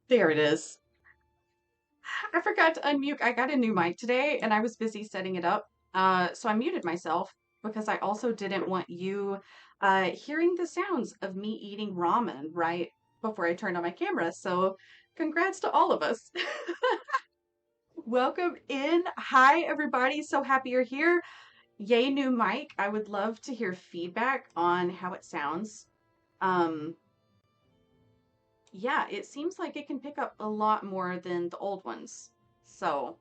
There it is. I forgot to unmute. I got a new mic today and I was busy setting it up. So I muted myself because I also didn't want you hearing the sounds of me eating ramen right before I turned on my camera. So congrats to all of us. Welcome in. Hi, everybody. So happy you're here. Yay, new mic. I would love to hear feedback on how it sounds. Um, yeah, it seems like it can pick up a lot more than the old ones. So,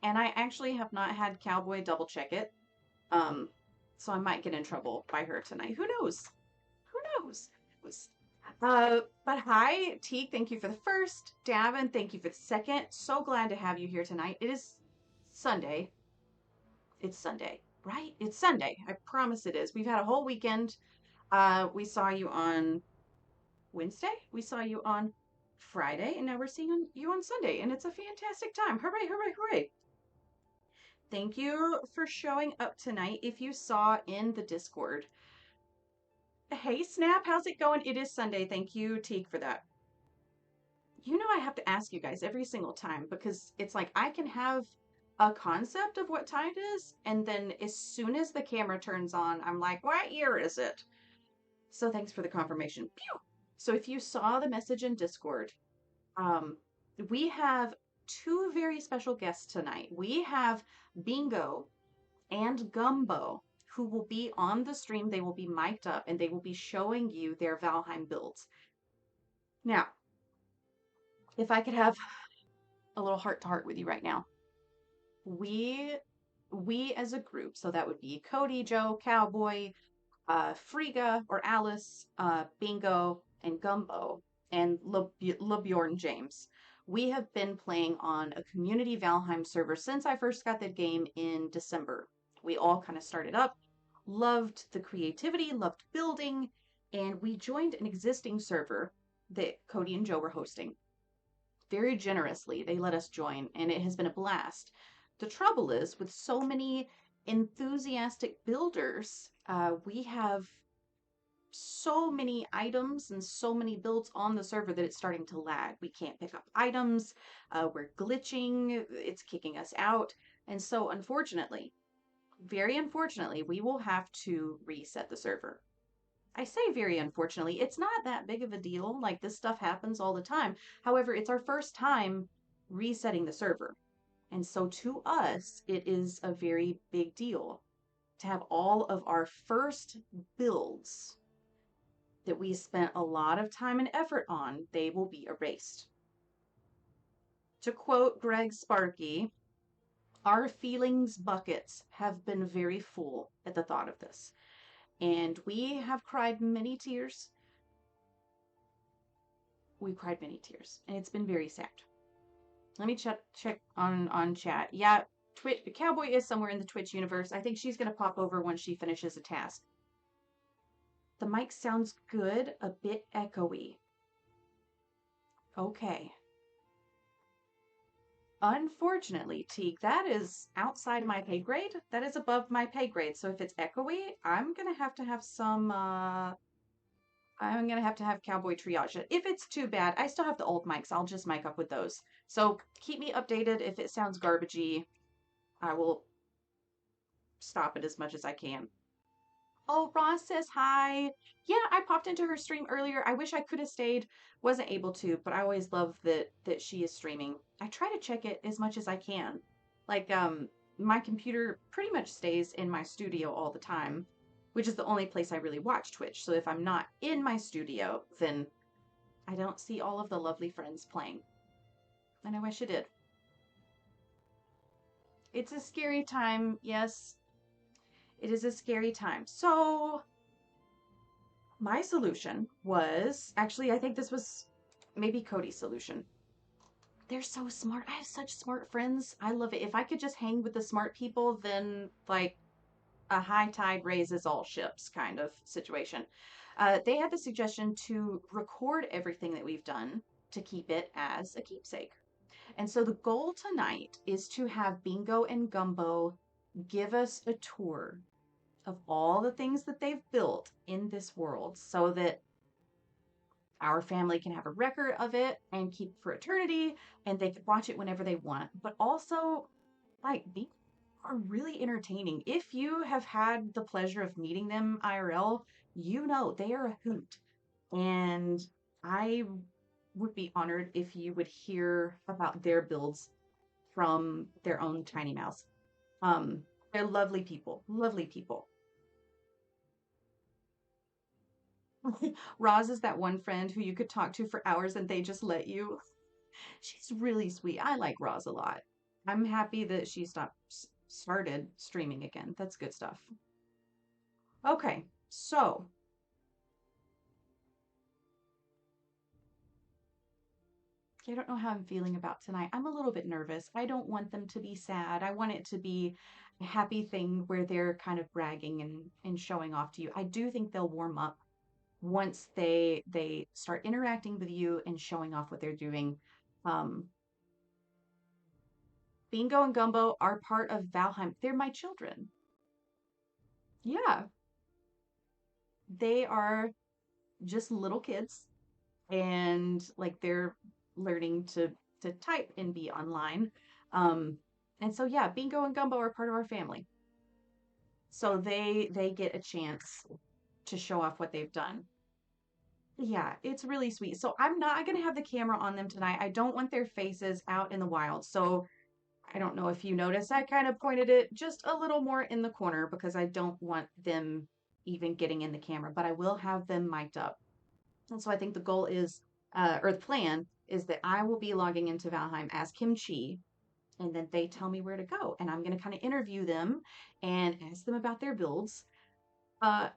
and I actually have not had Cowboy double check it. Um, so I might get in trouble by her tonight. Who knows? Who knows? Was- but hi, Teague, thank you for the first. Davin, thank you for the second. So glad to have you here tonight. It is Sunday. It's Sunday, right? It's Sunday. I promise it is. We've had a whole weekend. We saw you on Wednesday. We saw you on Friday, and now we're seeing you on Sunday, and it's a fantastic time. Hooray, hooray, hooray. Thank you for showing up tonight. If you saw in the Discord, hey Snap, how's it going? It is Sunday. Thank you, Teague, for that. You know, I have to ask you guys every single time because it's like I can have a concept of what time it is, and then as soon as the camera turns on, I'm like, what year is it? So thanks for the confirmation. Pew! So if you saw the message in Discord, Um, we have two very special guests tonight. We have Bingo and Gumbo, who will be on the stream. They will be mic'd up and they will be showing you their Valheim builds. Now, if I could have a little heart to heart with you right now, we we as a group, so that would be Cody, Joe, Cowboy, Frigga or Alice, Bingo, and Gumbo, and LeBjorn James. We have been playing on a community Valheim server since I first got the game in December. We all kind of started up, loved the creativity, loved building, and we joined an existing server that Cody and Joe were hosting. Very generously, they let us join, and it has been a blast. The trouble is, with so many enthusiastic builders, we have so many items and so many builds on the server that it's starting to lag. We can't pick up items, we're glitching, it's kicking us out. And so, unfortunately, very unfortunately, we will have to reset the server. I say very unfortunately, it's not that big of a deal. Like, this stuff happens all the time. However, it's our first time resetting the server. And so, to us, it is a very big deal to have all of our first builds that we spent a lot of time and effort on, they will be erased. To quote Greg Sparky, our feelings buckets have been very full at the thought of this. And we have cried many tears. We cried many tears. And it's been very sad. Let me check on chat. Yeah, Cowboy is somewhere in the Twitch universe. I think she's going to pop over once she finishes a task. The mic sounds good, a bit echoey. Okay. Unfortunately, Teague, that is outside my pay grade. That is above my pay grade. So if it's echoey, I'm gonna have to have Cowboy triage it. If it's too bad, I still have the old mics. I'll just mic up with those. So keep me updated. If it sounds garbagey, I will stop it as much as I can. Oh, Ross says hi. Yeah, I popped into her stream earlier. I wish I could have stayed. Wasn't able to, but I always love that she is streaming. I try to check it as much as I can. Like, my computer pretty much stays in my studio all the time, which is the only place I really watch Twitch. So if I'm not in my studio, then I don't see all of the lovely friends playing. And I wish I did. It's a scary time, yes. It is a scary time. So my solution was actually, I think this was maybe Cody's solution. They're so smart. I have such smart friends. I love it. If I could just hang with the smart people, then like a high tide raises all ships kind of situation. They had the suggestion to record everything that we've done to keep it as a keepsake. And so the goal tonight is to have Bingo and Gumbo give us a tour of all the things that they've built in this world so that our family can have a record of it and keep for eternity, and they can watch it whenever they want. But also, like, they are really entertaining. If you have had the pleasure of meeting them IRL, you know they are a hoot. And I would be honored if you would hear about their builds from their own tiny mouse. Um, they're lovely people, lovely people. Roz is that one friend who you could talk to for hours and they just let you. She's really sweet. I like Roz a lot. I'm happy that she started streaming again. That's good stuff. Okay, so I don't know how I'm feeling about tonight. I'm a little bit nervous. I don't want them to be sad. I want it to be a happy thing where they're kind of bragging and showing off to you. I do think they'll warm up once they start interacting with you and showing off what they're doing. Um, Bingo and Gumbo are part of Valheim. They're my children. Yeah, they are just little kids and like they're learning to type and be online. Um, and so yeah, Bingo and Gumbo are part of our family. So they get a chance to show off what they've done. Yeah, it's really sweet. So I'm not going to have the camera on them tonight. I don't want their faces out in the wild. So I don't know if you noticed, I kind of pointed it just a little more in the corner because I don't want them even getting in the camera, but I will have them mic'd up. And so I think the goal is, or the plan is that I will be logging into Valheim as Kim Chi, and then they tell me where to go. And I'm going to kind of interview them and ask them about their builds. Uh,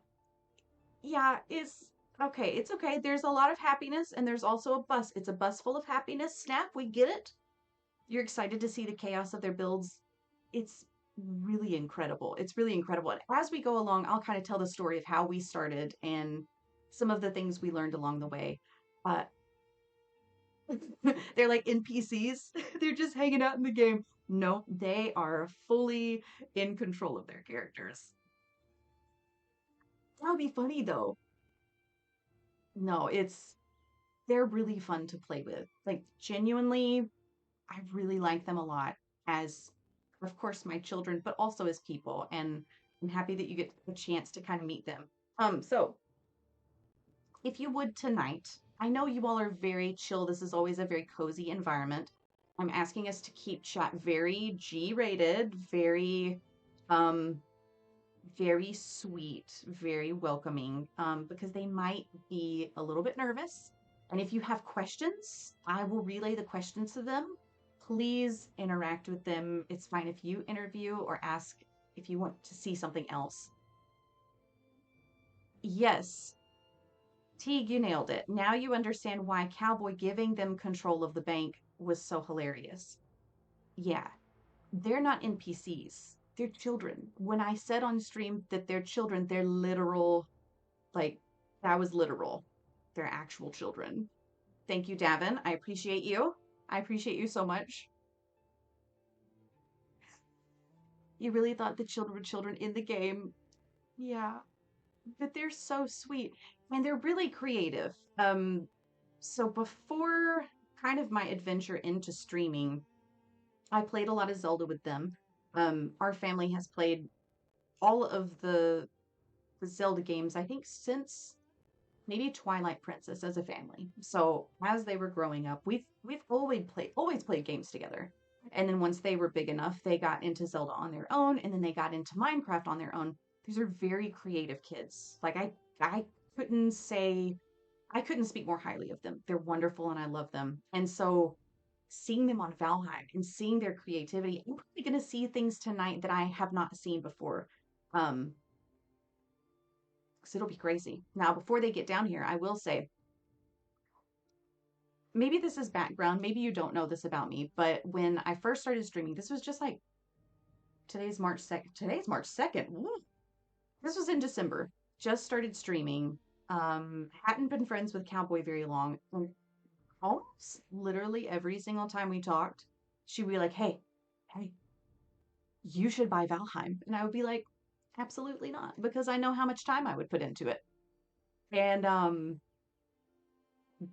yeah, it's okay. It's okay. There's a lot of happiness, and there's also a bus. It's a bus full of happiness. Snap, we get it. You're excited to see the chaos of their builds. It's really incredible. It's really incredible. And as we go along, I'll kind of tell the story of how we started and some of the things we learned along the way. Uh, they're like NPCs. They're just hanging out in the game. No, they are fully in control of their characters. That would be funny though. No, they're really fun to play with. Like genuinely, I really like them a lot as, of course, my children, but also as people. And I'm happy that you get a chance to kind of meet them. So if you would tonight, I know you all are very chill. This is always a very cozy environment. I'm asking us to keep chat very G-rated, um, very sweet, very welcoming, because they might be a little bit nervous. And if you have questions, I will relay the questions to them. Please interact with them. It's fine if you interview or ask if you want to see something else. Yes, Teague, you nailed it. Now you understand why Cowboy giving them control of the bank was so hilarious. Yeah, they're not NPCs. They're children. When I said on stream that they're children, they're literal, like, that was literal. They're actual children. Thank you, Davin. I appreciate you. I appreciate you so much. You really thought the children were children in the game. Yeah, but they're so sweet and they're really creative. So before kind of my adventure into streaming, I played a lot of Zelda with them. Our family has played all of the Zelda games, I think, since maybe Twilight Princess as a family. So as they were growing up, we've always played games together. And then once they were big enough, they got into Zelda on their own, and then they got into Minecraft on their own. These are very creative kids. Like I couldn't say I couldn't speak more highly of them. They're wonderful and I love them. And so seeing them on Valheim and seeing their creativity, I'm probably going to see things tonight that I have not seen before. Um, because it'll be crazy. Now, before they get down here, I will say maybe this is background. Maybe you don't know this about me, but when I first started streaming, this was just like today's March 2nd. Today's March 2nd. Woo. This was in December. Just started streaming. Hadn't been friends with Cowboy very long. And almost literally every single time we talked, she'd be like, hey, you should buy Valheim. And I would be like, absolutely not, because I know how much time I would put into it. And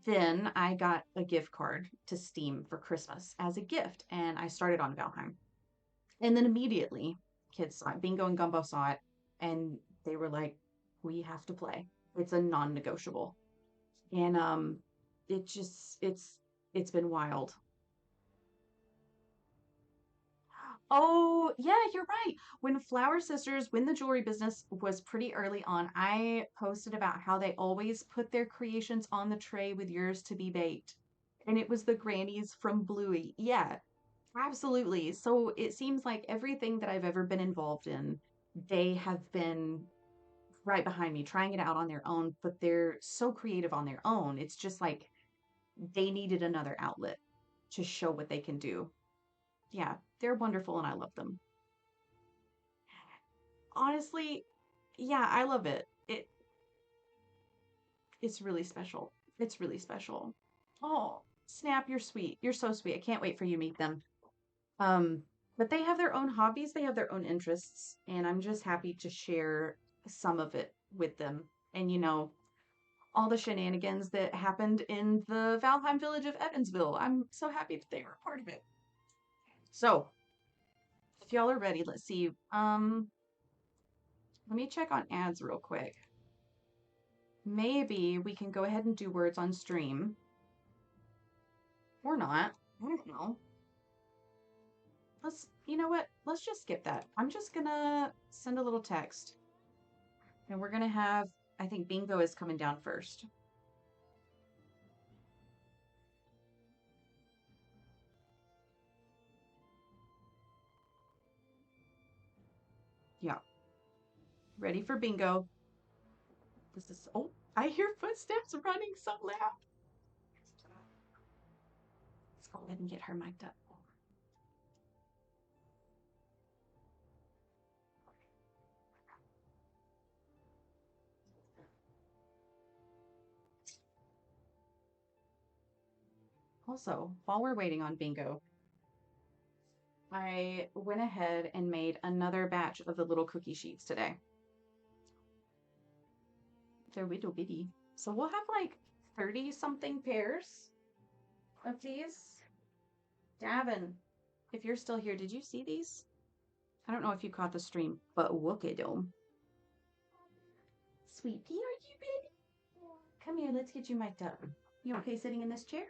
Then I got a gift card to Steam for Christmas as a gift, and I started on Valheim. And then immediately, kids saw it. Bingo and Gumbo saw it, and they were like, "We have to play. It's a non-negotiable." And it just it's been wild. Oh, yeah, you're right. When Flower Sisters, when the jewelry business was pretty early on, I posted about how they always put their creations on the tray with yours to be baked. And it was the grannies from Bluey. Yeah, absolutely. So it seems like everything that I've ever been involved in, they have been right behind me, trying it out on their own, but they're so creative on their own. It's just like they needed another outlet to show what they can do. Yeah, they're wonderful and I love them. Honestly, yeah, I love it. It's really special. It's really special. Oh, Snap, you're sweet. You're so sweet. I can't wait for you to meet them. Um, but they have their own hobbies, they have their own interests, and I'm just happy to share some of it with them. And all the shenanigans that happened in the Valheim village of Evansville. I'm so happy that they were a part of it. So, if y'all are ready, let's see. Let me check on ads real quick. Maybe we can go ahead and do words on stream. Or not. I don't know. You know what? Let's just skip that. I'm just gonna send a little text. And we're gonna have, I think Bingo is coming down first. Yeah. Ready for Bingo. Oh, I hear footsteps running so loud. Let's go ahead and get her mic'd up. Also, while we're waiting on Bingo, I went ahead and made another batch of the little cookie sheets today. They're little bitty. So we'll have like 30 something pairs of these. Davin, if you're still here, did you see these? I don't know if you caught the stream, but look at them. Sweetie, are you ready? Come here, let's get you mic'd up. You okay sitting in this chair?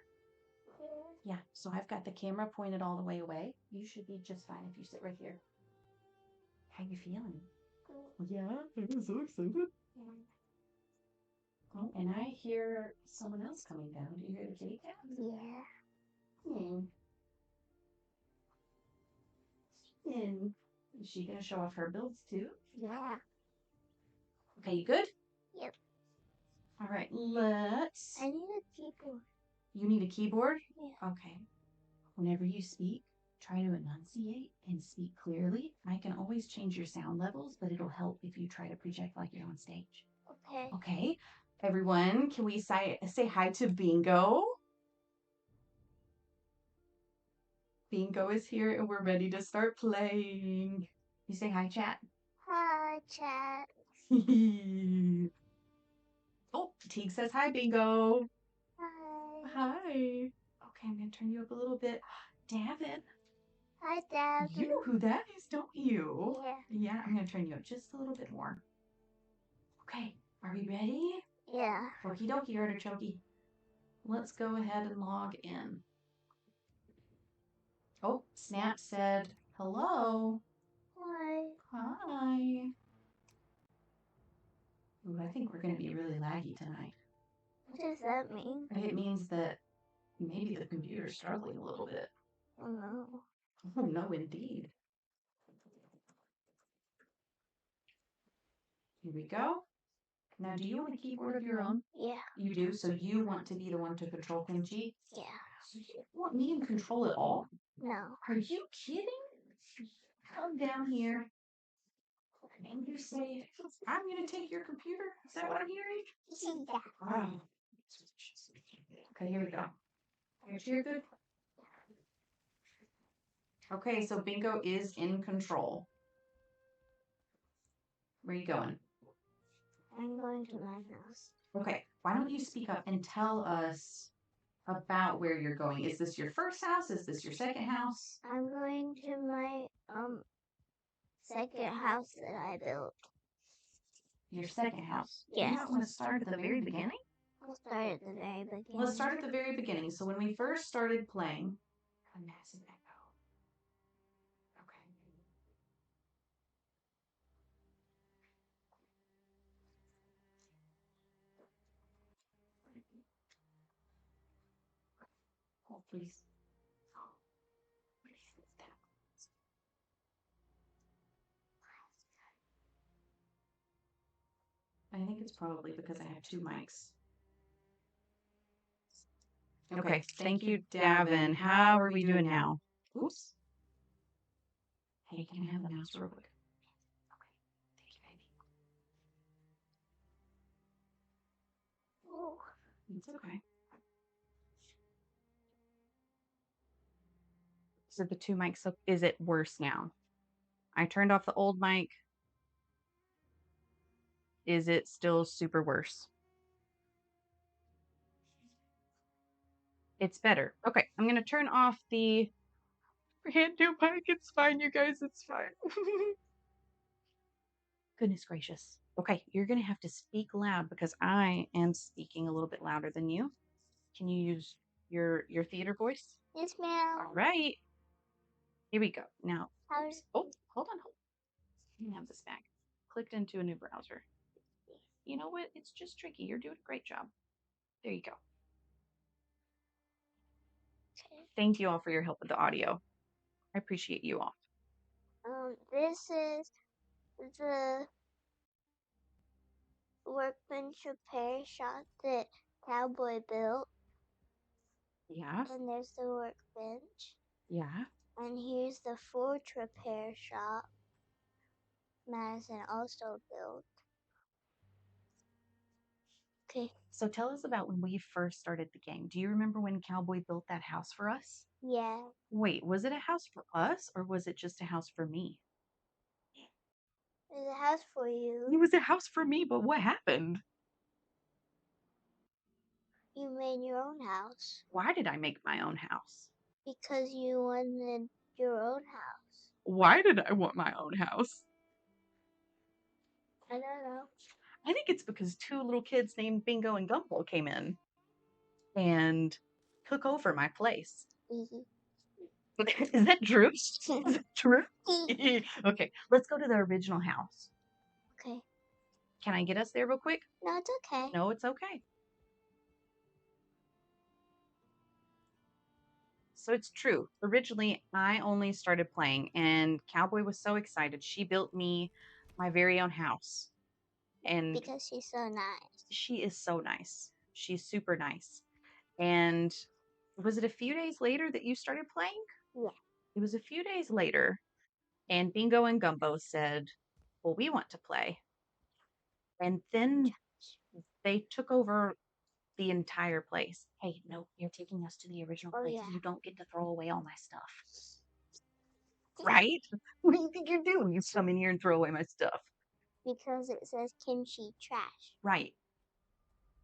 Yeah, so I've got the camera pointed all the way away. You should be just fine if you sit right here. How you feeling? Yeah, I'm so excited. Oh, and I hear someone else coming down. Do you hear the kitty cat? Yeah. Hmm. And is she gonna show off her builds too? Yeah. Okay, you good? Yep. All right, let's. I need a keyboard. You need a keyboard? Yeah. Okay. Whenever you speak, try to enunciate and speak clearly. I can always change your sound levels, but it'll help if you try to project like you're on stage. Okay. Okay. Everyone, can we say hi to Bingo? Bingo is here and we're ready to start playing. You say hi, chat. Hi, chat. Oh, Teague says hi, Bingo. Hi. Hi. Okay, I'm going to turn you up a little bit. Davin. Hi, Dad. You know who that is, don't you? Yeah. Yeah, I'm going to turn you up just a little bit more. Okay, are we ready? Yeah. Okie dokie, artichoke. Let's go ahead and log in. Oh, Snap said hello. Hi. Hi. Ooh, I think we're going to be really laggy tonight. What does that mean? It means that maybe the computer's struggling a little bit. Oh no. Oh, no, indeed. Here we go. Now, do you want a keyboard of your own? Yeah. You do? So you want to be the one to control Kimchi? Yeah. So you want me in control at all? No. Are you kidding? Come down here and you say, I'm going to take your computer? Is that what I'm hearing? Yeah. Oh. Okay, here we go. Are you good? Okay, so Bingo is in control. Where are you going? I'm going to my house. Okay, why don't you speak up and tell us about where you're going? Is this your first house? Is this your second house? I'm going to my second house that I built. Your second house? Yes. You don't want to start at the very beginning? We'll start at the very beginning. Let's start at the very beginning. So when we first started playing, a massive echo. Okay. Oh, please. Oh, what is that? I think it's probably because I have two mics. Okay, thank you, Davin. How are we doing now? Oops. Hey, can I have the mouse real quick? Okay, thank you, baby. Oh. It's okay. So the two mics, so is it worse now? I turned off the old mic. Is it still super worse? It's better. Okay, I'm going to turn off the brand new mic. It's fine, you guys. It's fine. Goodness gracious. Okay, you're going to have to speak loud because I am speaking a little bit louder than you. Can you use your theater voice? Yes, ma'am. All right. Here we go. Now, How's hold on. Let me have this back. Clicked into a new browser. You know what? It's just tricky. You're doing a great job. There you go. okay? Thank you all for your help with the audio. I appreciate you all. This is the workbench repair shop that Cowboy built. Yeah. And there's the workbench. Yeah. And here's the forge repair shop Madison also built. Okay. So tell us about when we first started the game. Do you remember when Cowboy built that house for us? Yeah. Wait, was it a house for us or was it just a house for me? There's a house for you. It was a house for me, but what happened? You made your own house. Why did I make my own house? Because you wanted your own house. Why did I want my own house? I don't know. I think it's because two little kids named Bingo and Gumbo came in and took over my place. Is that true? Is that true? Okay, let's go to the original house. Okay. Can I get us there real quick? No, it's okay. No, it's okay. So it's true. Originally, I only started playing, and Cowboy was so excited. She built me my very own house. And because she's so nice. she is so nice. She's super nice. And was it a few days later that you started playing? Yeah. It was a few days later, and Bingo and Gumbo said, well, we want to play. And then they took over the entire place. Hey, no, you're taking us to the original place. Yeah. You don't get to throw away all my stuff. Right? What do you think you're doing? You come in here and throw away my stuff. Because it says kimchi trash. Right.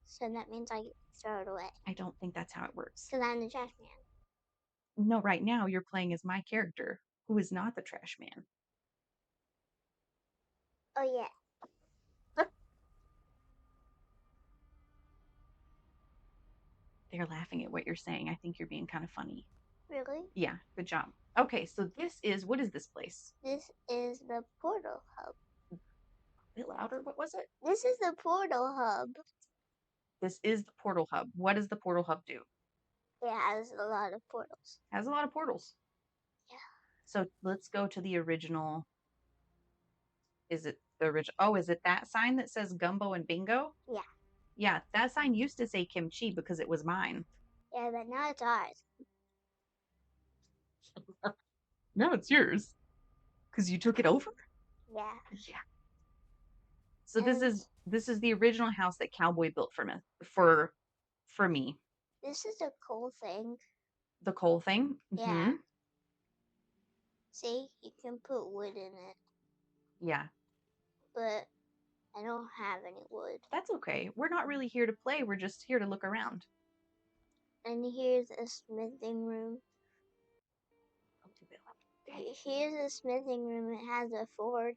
So that means I throw it away. I don't think that's how it works. Because I'm the trash man. No, right now you're playing as my character, who is not the trash man. Oh, yeah. They're laughing at what you're saying. I think you're being kind of funny. Really? Yeah, good job. Okay, so what is this place? This is the portal hub. A bit louder, what was it? This is the portal hub. This is the portal hub. What does the portal hub do? It has a lot of portals. It has a lot of portals. Yeah. So let's go to the original. Is it the original? Oh, is it that sign that says Gumbo and Bingo? Yeah. Yeah, that sign used to say kimchi because it was mine. Yeah, but now it's ours. No, it's yours. Because you took it over? Yeah. Yeah. So this is the original house that Cowboy built for me. For me. This is a cool thing. The coal thing? Yeah. Mm-hmm. See, you can put wood in it. Yeah. But I don't have any wood. That's okay. We're not really here to play. We're just here to look around. And here's a smithing room. Here's a smithing room. It has a forge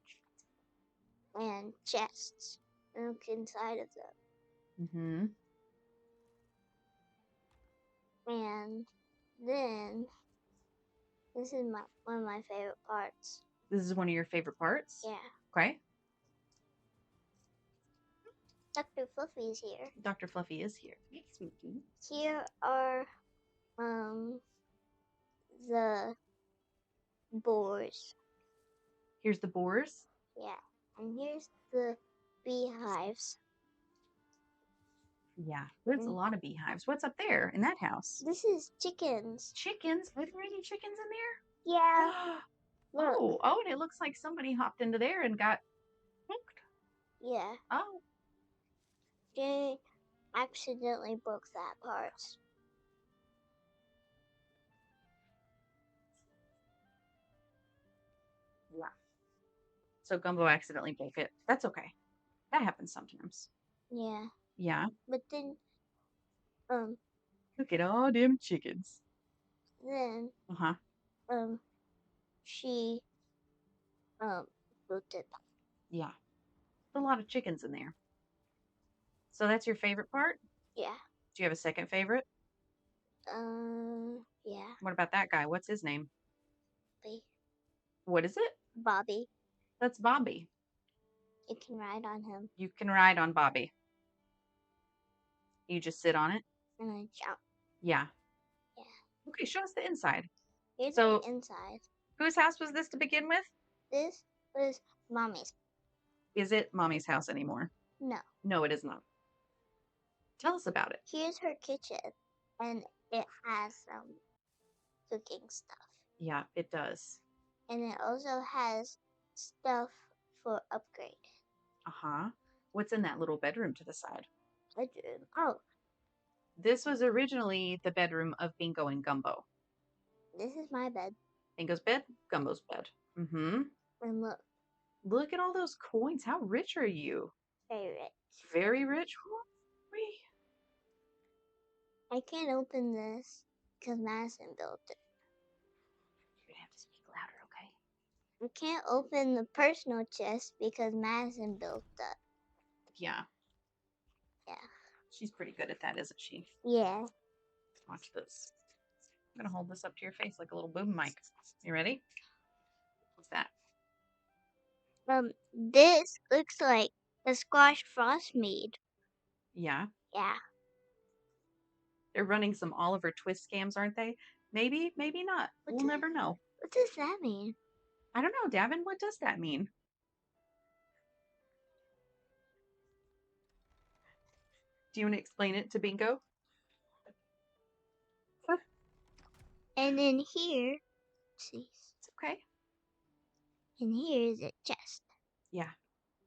and chests. Look inside of them. And then this is one of my favorite parts. This is one of your favorite parts? Yeah. Okay. Dr. Fluffy is here. Dr. Fluffy is here. Here are the boars. Here's the boars? Yeah. And here's the beehives. Yeah, there's a lot of beehives. What's up there in that house? This is chickens. Chickens? Are there any chickens in there? Yeah. Oh, and it looks like somebody hopped into there and got hooked. Yeah. Oh. They accidentally broke that part. Yeah. So Gumbo accidentally broke it. That's okay. That happens sometimes. Yeah. Yeah. But then, look at all them chickens. Then, she, built it. Yeah. A lot of chickens in there. So that's your favorite part? Yeah. Do you have a second favorite? Yeah. What about that guy? What's his name? Bobby. What is it? Bobby. That's Bobby. You can ride on him. You can ride on Bobby. You just sit on it? And I jump. Yeah. Yeah. Okay, show us the inside. Here's the inside. Whose house was this to begin with? This was Mommy's. Is it Mommy's house anymore? No. No, it is not. Tell us about it. Here's her kitchen, and it has some cooking stuff. Yeah, it does. And it also has stuff for upgrade. What's in that little bedroom to the side? Bedroom. Oh. This was originally the bedroom of Bingo and Gumbo. This is my bed. Bingo's bed, Gumbo's bed. And look. Look at all those coins. How rich are you? Very rich. Very rich? I can't open this because Madison built it. You're going to have to speak louder, okay? I can't open the personal chest because Madison built it. Yeah. Yeah. She's pretty good at that, isn't she? Yeah. Watch this. I'm going to hold this up to your face like a little boom mic. You ready? What's that? This looks like a squash frost mead. Yeah. Yeah. They're running some Oliver Twist scams, aren't they? Maybe, maybe not. We'll never know. What does that mean? I don't know, Davin. What does that mean? Do you want to explain it to Bingo? And then here, see. It's okay. And here is a chest. Yeah.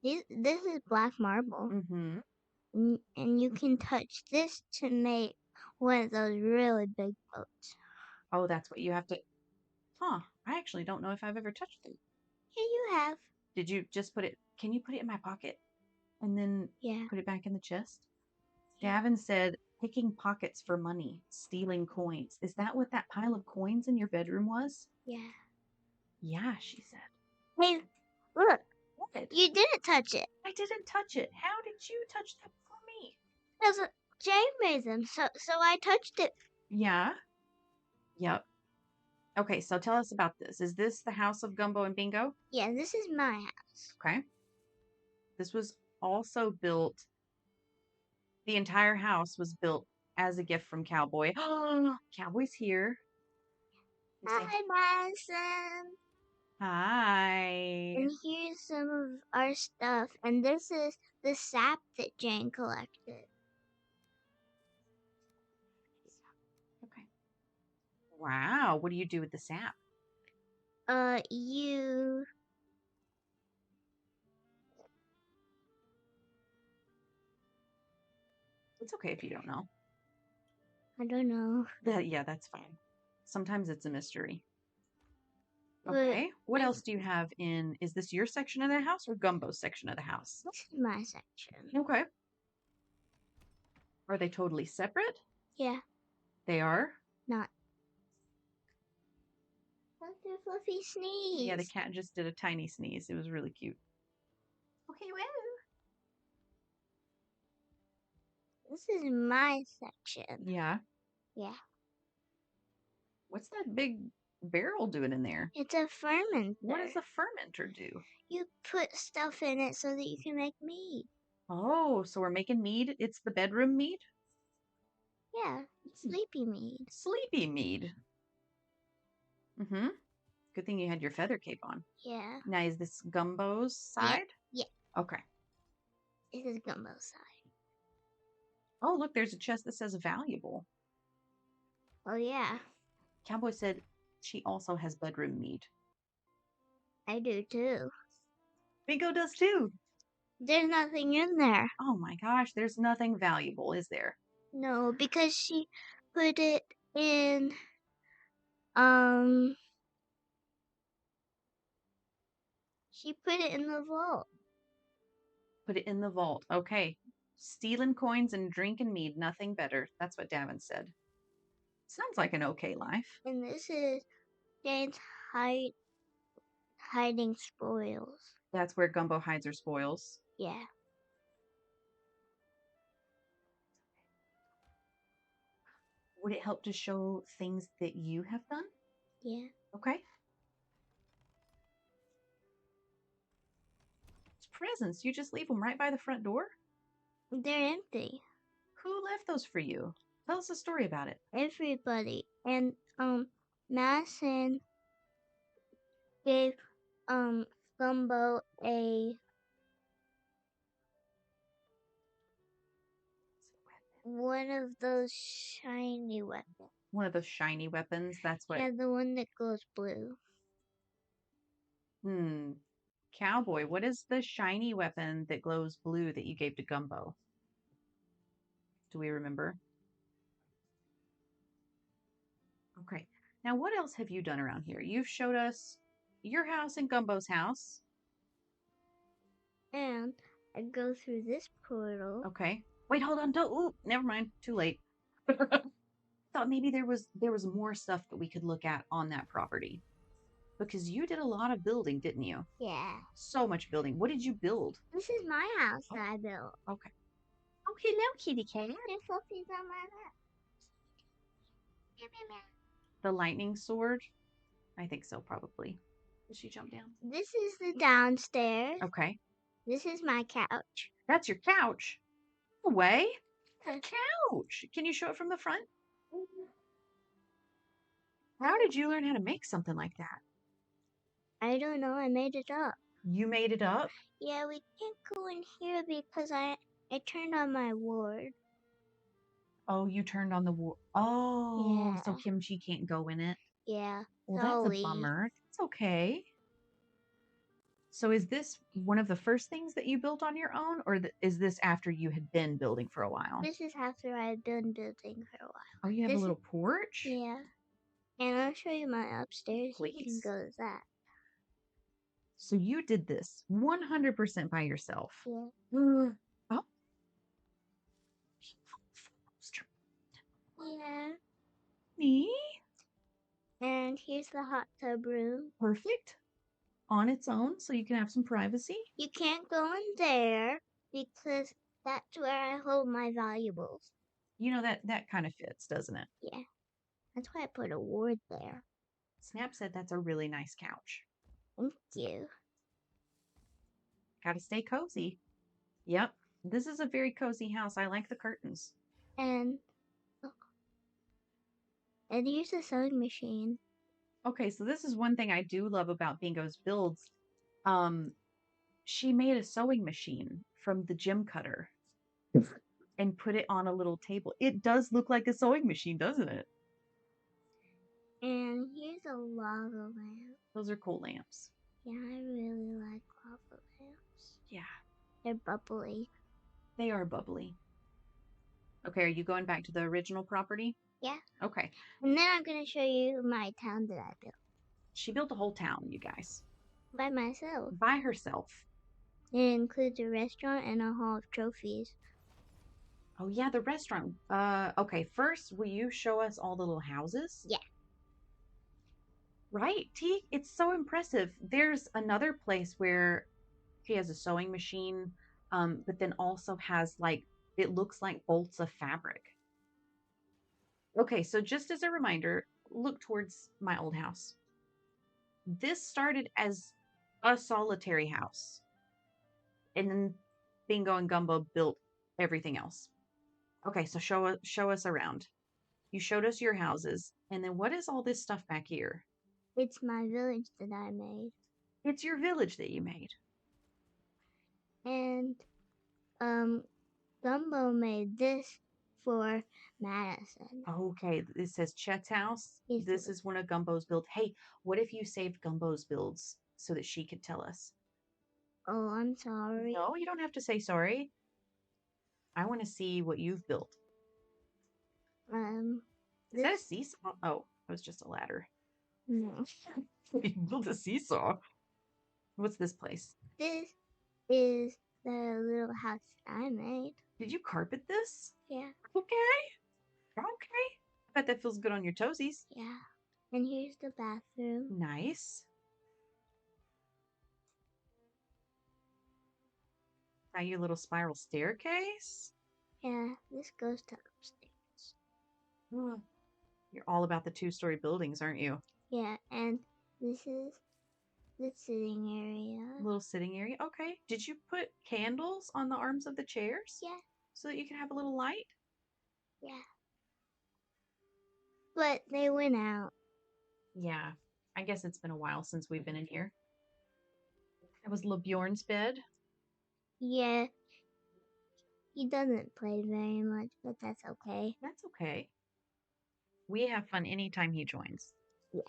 This is black marble. Mm-hmm. And you can touch this to make one of those really big boats. Oh, that's what you have to... Huh. I actually don't know if I've ever touched it. Here you have. Did you just put it... Can you put it in my pocket? And then put it back in the chest? Yeah. Davin said, picking pockets for money, stealing coins. Is that what that pile of coins in your bedroom was? Yeah. Yeah, she said. Hey, look. What? You didn't touch it. I didn't touch it. How did you touch that for me? Because Jay made them, so I touched it. Yeah. Yep. Okay, so tell us about this. Is this the house of Gumbo and Bingo? Yeah, this is my house. Okay. This was also built... The entire house was built as a gift from Cowboy. Cowboy's here. Hi, Madison. Hi. And here's some of our stuff. And this is the sap that Jane collected. Okay. Wow. What do you do with the sap? You... It's okay if you don't know. I don't know. Yeah, that's fine. Sometimes it's a mystery. Okay. What else do you have in? Is this your section of the house or Gumbo's section of the house? This is my section. Okay. Are they totally separate? Yeah. They are? Not. Look at Fluffy sneeze. Yeah, the cat just did a tiny sneeze. It was really cute. Okay, well. This is my section. Yeah. Yeah. What's that big barrel doing in there? It's a fermenter. What does a fermenter do? You put stuff in it so that you can make mead. Oh, so we're making mead. It's the bedroom mead? Yeah, it's sleepy mead. Sleepy mead. Mm-hmm. Good thing you had your feather cape on. Yeah. Now, is this Gumbo's side? Yeah. Okay. This is Gumbo's side. Oh, look, there's a chest that says valuable. Oh, yeah. Cowboy said she also has bedroom mead. I do too. Bingo does too. There's nothing in there. Oh my gosh, there's nothing valuable, is there? No, because she put it in, she put it in the vault. Put it in the vault. Okay. Stealing coins and drinking mead, nothing better. That's what Davin said. Sounds like an okay life. And this is Jane's hiding spoils. That's where Gumbo hides her spoils. Yeah. Would it help to show things that you have done? Yeah. Okay. It's presents. You just leave them right by the front door? They're empty. Who left those for you? Tell us a story about it. Everybody. And, Madison gave, Gumbo one of those shiny weapons. One of those shiny weapons. That's what. Yeah, the one that glows blue. Cowboy, what is the shiny weapon that glows blue that you gave to Gumbo? Do we remember? Okay. Now, what else have you done around here? You've showed us your house and Gumbo's house. And I go through this portal. Okay. Wait, hold on. Don't. Ooh, never mind. Too late. Thought maybe there was more stuff that we could look at on that property. Because you did a lot of building, didn't you? Yeah. So much building. What did you build? This is my house that I built. Okay. Oh, hello, kitty cat. And Fluffy's on my lap. The lightning sword? I think so, probably. Did she jump down? This is the downstairs. Okay. This is my couch. That's your couch? No way. A couch. Can you show it from the front? How did you learn how to make something like that? I don't know. I made it up. You made it up? Yeah, we can't go in here because I turned on my ward. Oh, you turned on the wall. Oh, Yeah. so Kimchi can't go in it. Yeah. Well, that's a bummer. It's okay. So is this one of the first things that you built on your own, or is this after you had been building for a while? This is after I've been building for a while. Oh, you have a little porch? Yeah. And I'll show you my upstairs. Please. You can go to that. So you did this 100% by yourself. Yeah. Oh. Yeah. Me? And here's the hot tub room. Perfect. On its own, so you can have some privacy. You can't go in there because that's where I hold my valuables. You know, that kind of fits, doesn't it? Yeah. That's why I put a ward there. Snap said that's a really nice couch. Thank you. Gotta stay cozy. Yep. This is a very cozy house. I like the curtains. And look. And here's a sewing machine. Okay, so this is one thing I do love about Bingo's builds. She made a sewing machine from the gym cutter and put it on a little table. It does look like a sewing machine, doesn't it? And here's a lava lamp. Those are cool lamps. Yeah, I really like lava lamps. Yeah. They're bubbly. They are bubbly. Okay, are you going back to the original property? Yeah. Okay. And then I'm going to show you my town that I built. She built a whole town, you guys, by myself. by herself. It includes a restaurant and a hall of trophies. Oh yeah, the restaurant. Okay, first, will you show us all the little houses? Yeah. Right, T. It's so impressive. There's another place where she has a sewing machine, but then also has like it looks like bolts of fabric. Okay, so just as a reminder, look towards my old house. This started as a solitary house, and then Bingo and Gumbo built everything else. Okay, so show us around. You showed us your houses, and then what is all this stuff back here? It's my village that I made. It's your village that you made. And Gumbo made this for Madison. Okay, it says Chet's house. Yes, This is one of Gumbo's builds. Hey, what if you saved Gumbo's builds so that she could tell us? Oh, I'm sorry. No, you don't have to say sorry. I want to see what you've built. Is that a This seesaw? Oh, it was just a ladder. no. You built a seesaw. What's this place? This is the little house I made. Did you carpet this? Yeah, Okay. Okay. I bet that feels good on your toesies. yeah. And here's the bathroom. Nice. Now your little spiral staircase. Yeah, this goes to upstairs. Hmm. You're all about the two-story buildings, aren't you? Yeah, and this is the sitting area. Little sitting area. Okay. Did you put candles on the arms of the chairs? Yeah, So that you can have a little light? yeah. But they went out. Yeah. I guess it's been a while since we've been in here. That was LeBjorn's bed. Yeah, he doesn't play very much, but that's okay. That's okay. We have fun anytime he joins. Yeah.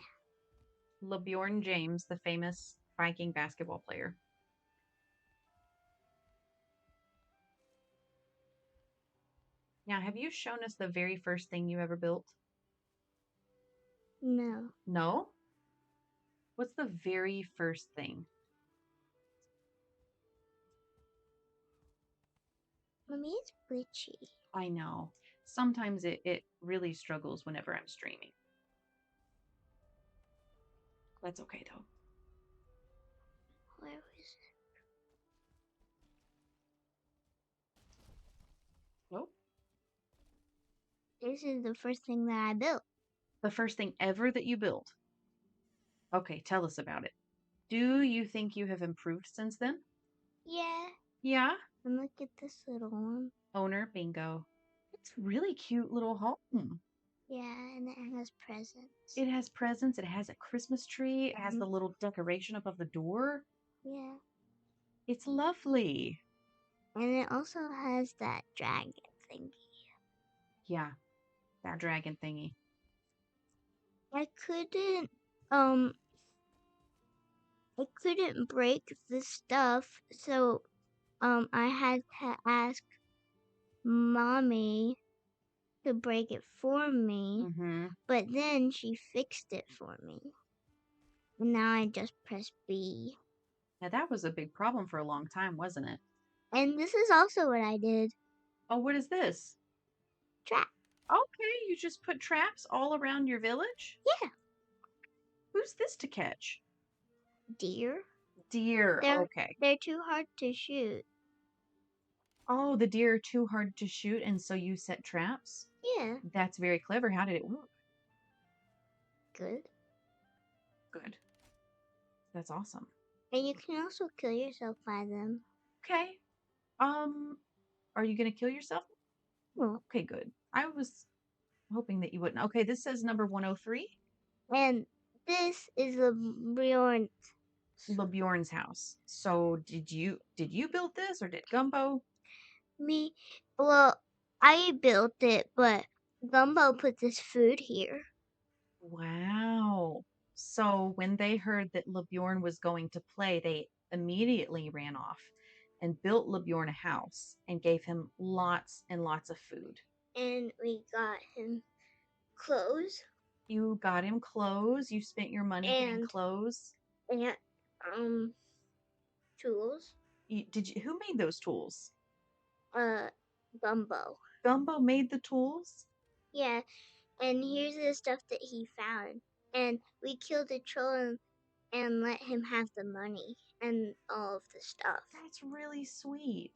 LeBjorn James, the famous Viking basketball player. Now, have you shown us the very first thing you ever built? No. No? What's the very first thing? Mommy, it's glitchy. I know. Sometimes it really struggles whenever I'm streaming. That's okay, though. Where is it? Oh, This is the first thing that I built. the first thing ever that you built. Okay, tell us about it. Do you think you have improved since then? Yeah. Yeah? And look at this little one. Owner bingo. It's a really cute little home. Yeah, and it has presents. It has presents. It has a Christmas tree. It has the little decoration above the door. Yeah. It's lovely. And it also has that dragon thingy. Yeah, that dragon thingy. I um couldn't break the stuff, so I had to ask Mommy to break it for me, Mm-hmm. but then she fixed it for me. And now I just press B. Now that was a big problem for a long time, wasn't it? And this is also what I did. Oh, what is this? Trap. Okay, you just put traps all around your village? Yeah. Who's this to catch? Deer. Deer. Okay. They're too hard to shoot. Oh, the deer are too hard to shoot, and so you set traps? Yeah. That's very clever. How did it work? Good. Good. That's awesome. And you can also kill yourself by them. Okay. Are you gonna kill yourself? Well, Okay, good. I was hoping that you wouldn't. Okay, this says number 103. and this is a Bjorn. LeBjorn's house. So did you build this or did Gumbo? Me. Well, I built it, but Gumbo put this food here. Wow. So when they heard that LeBjorn was going to play, they immediately ran off and built LeBjorn a house and gave him lots and lots of food. And we got him clothes. You got him clothes. You spent your money getting and clothes. and tools. Who made those tools? Gumbo. Gumbo made the tools? Yeah, and here's the stuff that he found. And we killed the troll and let him have the money and all of the stuff. That's really sweet.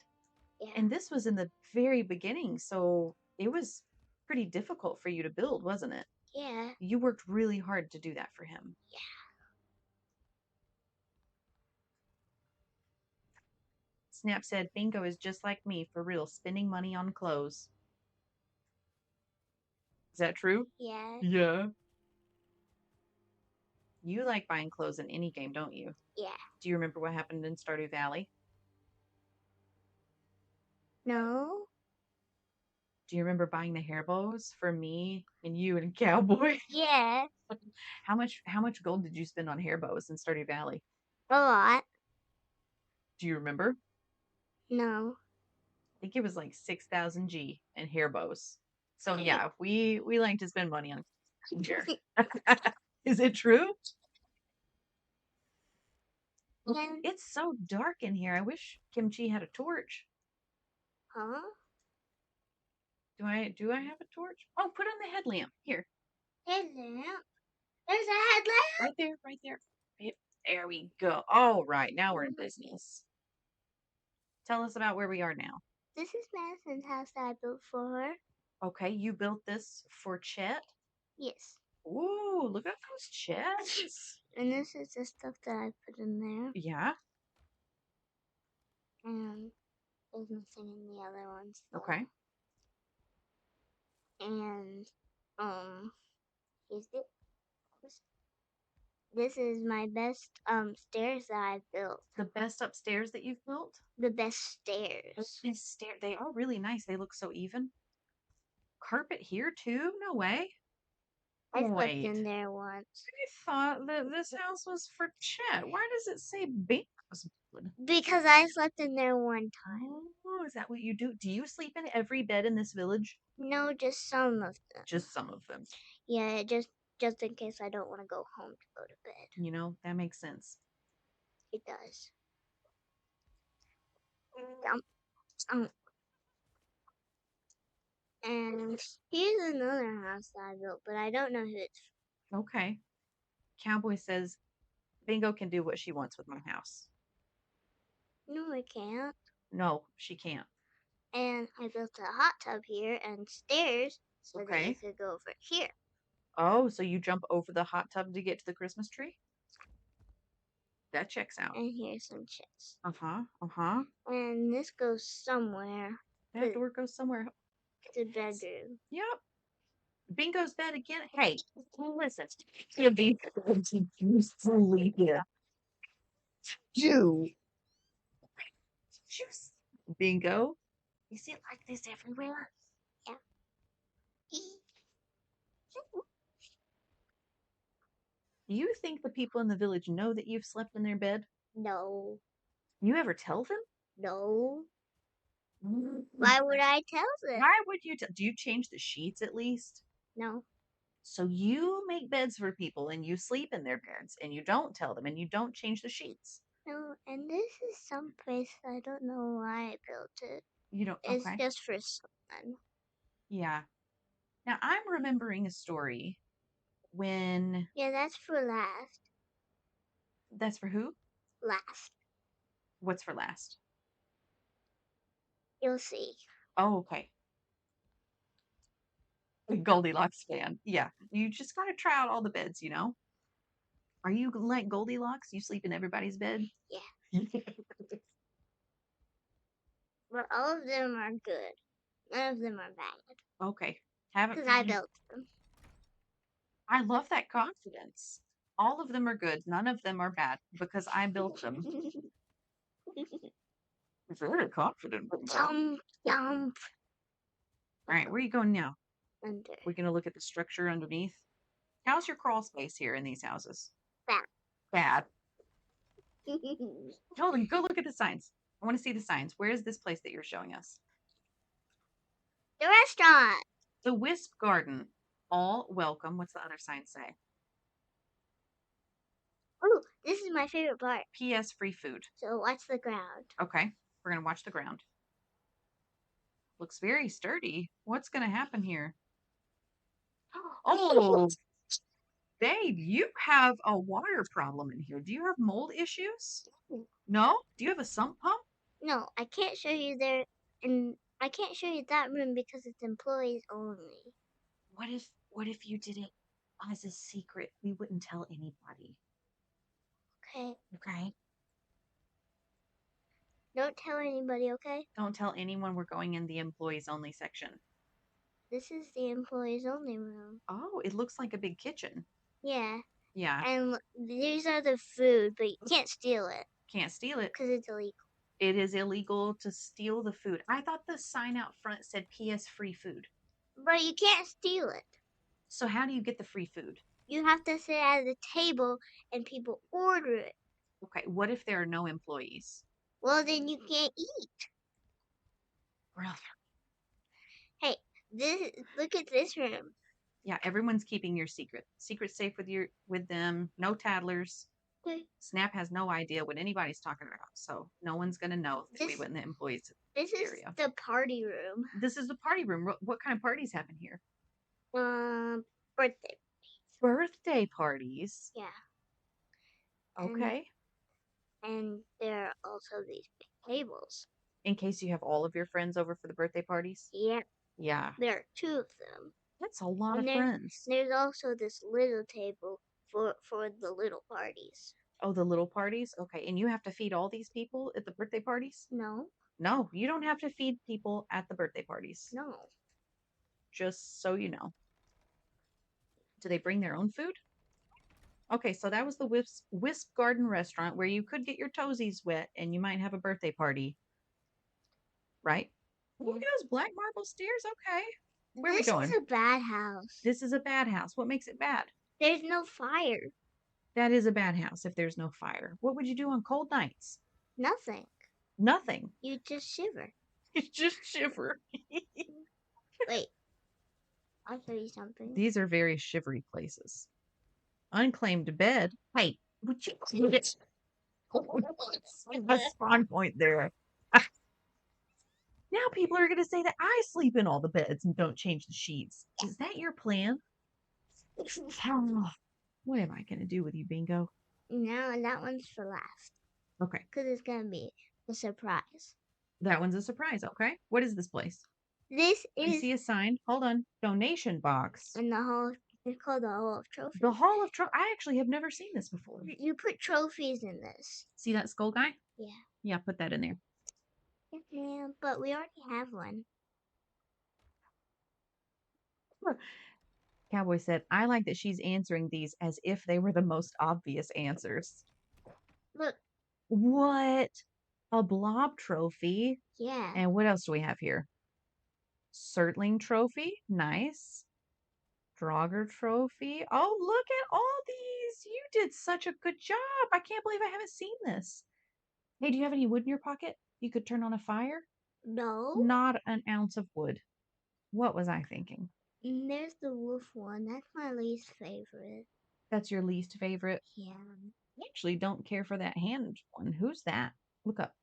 Yeah. And this was in the very beginning, so it was pretty difficult for you to build, wasn't it? Yeah. You worked really hard to do that for him. Yeah. Snap said, Bingo is just like me, for real, spending money on clothes. Is that true? Yeah. Yeah. You like buying clothes in any game, don't you? Yeah. Do you remember what happened in Stardew Valley? No. Do you remember buying the hair bows for me and you and Cowboy? Yeah. How much gold did you spend on hair bows in Stardew Valley? A lot. Do you remember? No. I think it was like 6,000 G in hair bows. So yeah, we like to spend money on hair. Is it true? And, It's so dark in here. I wish Kimchi had a torch. huh? Do I have a torch? Oh, put on the headlamp. Here. Headlamp. There's a headlamp. Right there, right there. There we go. All right, now we're in business. Tell us about where we are now. This is Madison's house that I built for her. Okay, you built this for Chet? Yes. Ooh, look at those chests. And this is the stuff that I put in there. Yeah. And there's nothing in the other ones. Though. Okay. And is it? This is my best stairs that I've built. The best upstairs that you've built? The best stairs. They are really nice. They look so even. Carpet here too? No way. I slept Wait. in there once. I thought that this house was for Chet. Why does it say Bingo's bed? Because I slept in there one time. Oh, is that what you do? Do you sleep in every bed in this village? No, just some of them. Just some of them. Yeah, just in case I don't want to go home to go to bed. You know, that makes sense. It does. And here's another house that I built, but I don't know who it's from. Okay. Cowboy says Bingo can do what she wants with my house. No, I can't. No, she can't. And I built a hot tub here and stairs so that you could go over here. Oh, so you jump over the hot tub to get to the Christmas tree? That checks out. And here's some chests. Uh-huh. And this goes somewhere. That door goes somewhere. The bedroom. Yep. Bingo's bed again. Hey, listen. You'll be fully here. You. Bingo. You see it like this everywhere? Yeah. Do you think the people in the village know that you've slept in their bed? No. You ever tell them? No. Why would I tell them? Why would you tell? Do you change the sheets at least? No. So you make beds for people and you sleep in their beds and you don't tell them and you don't change the sheets. No, and this is some place I don't know why I built it. You don't. It's Okay. just for fun. Yeah. Now I'm remembering a story when. Yeah, that's for last. That's for who? Last. What's for last? You'll see. Oh, okay. Goldilocks fan. Yeah. You just gotta try out all the beds, you know? Are you like Goldilocks? You sleep in everybody's bed? Yeah. But all of them are good. None of them are bad. Okay. Haven't. Because I built them. I love that confidence. All of them are good. None of them are bad because I built them. Very confident. Jump, jump. All right, where are you going now? Under. We're going to look at the structure underneath. How's your crawl space here in these houses? Bad. Bad. Hold on, go look at the signs. I want to see the signs. Where is this place that you're showing us? The restaurant. The Wisp Garden. All welcome. What's the other sign say? Oh, this is my favorite part. P.S. Free food. So watch the ground. Okay. We're going to watch the ground. Looks very sturdy. What's going to happen here? Oh, babe, you have a water problem in here. Do you have mold issues? No? Do you have a sump pump? No, I can't show you there, and I can't show you that room because it's employees only. What if you did it as a secret? We wouldn't tell anybody. Okay. Okay? Don't tell anybody, okay? Don't tell anyone we're going in the employees only section. This is the employees only room. Oh, it looks like a big kitchen. Yeah. Yeah. And these are the food, but you can't steal it Can't steal it. because it's illegal. It is illegal to steal the food. I thought the sign out front said PS free food. But you can't steal it. So how do you get the free food? You have to sit at the table and people order it. Okay, what if there are no employees? Well, then you can't eat. Really? Hey, look at this room. Yeah, everyone's keeping your secret. Secret safe with them. No tattlers. Okay. Snap has no idea what anybody's talking about, so no one's gonna know that we went in the employees This is area. the party room. This is the party room. What kind of parties happen here? Birthday. Birthday parties. Yeah. Okay. And there are also these big tables. In case you have all of your friends over for the birthday parties? Yeah. Yeah. There are 2 of them. That's a lot of friends. There's also this little table for the little parties. Oh, the little parties? Okay. And you have to feed all these people at the birthday parties? No. No, you don't have to feed people at the birthday parties. No. Just so you know. Do they bring their own food? Okay, so that was the Wisp Garden restaurant where you could get your toesies wet and you might have a birthday party. Right? Look at those black marble stairs. Okay. Where are we going? This is a bad house. This is a bad house. What makes it bad? There's no fire. That is a bad house if there's no fire. What would you do on cold nights? Nothing. Nothing. You just shiver. You just shiver. Wait. I'll show you something. These are very shivery places. Unclaimed bed. Hey, would you clean it? A spawn point there. Now people are going to say that I sleep in all the beds and don't change the sheets. Is that your plan? What am I going to do with you, Bingo? No, that one's for last. Okay. Because it's going to be a surprise. That one's a surprise, okay? What is this place? This is... You see a sign? Hold on. Donation box. In the hall. It's called the Hall of Trophies. The Hall of Trophies. I actually have never seen this before. You put trophies in this. See that skull guy? Yeah. Yeah, put that in there. Yeah, but we already have one. Cowboy said, I like that she's answering these as if they were the most obvious answers. Look. What? A blob trophy? Yeah. And what else do we have here? Surtling trophy? Nice. Draugr trophy? Oh, look at all these. You did such a good job. I can't believe I haven't seen this. Hey, do you have any wood in your pocket? You could turn on a fire? No. Not an ounce of wood. What was I thinking? There's the wolf one. That's my least favorite. That's your least favorite? Yeah. I actually don't care for that hand one. Who's that? Look up.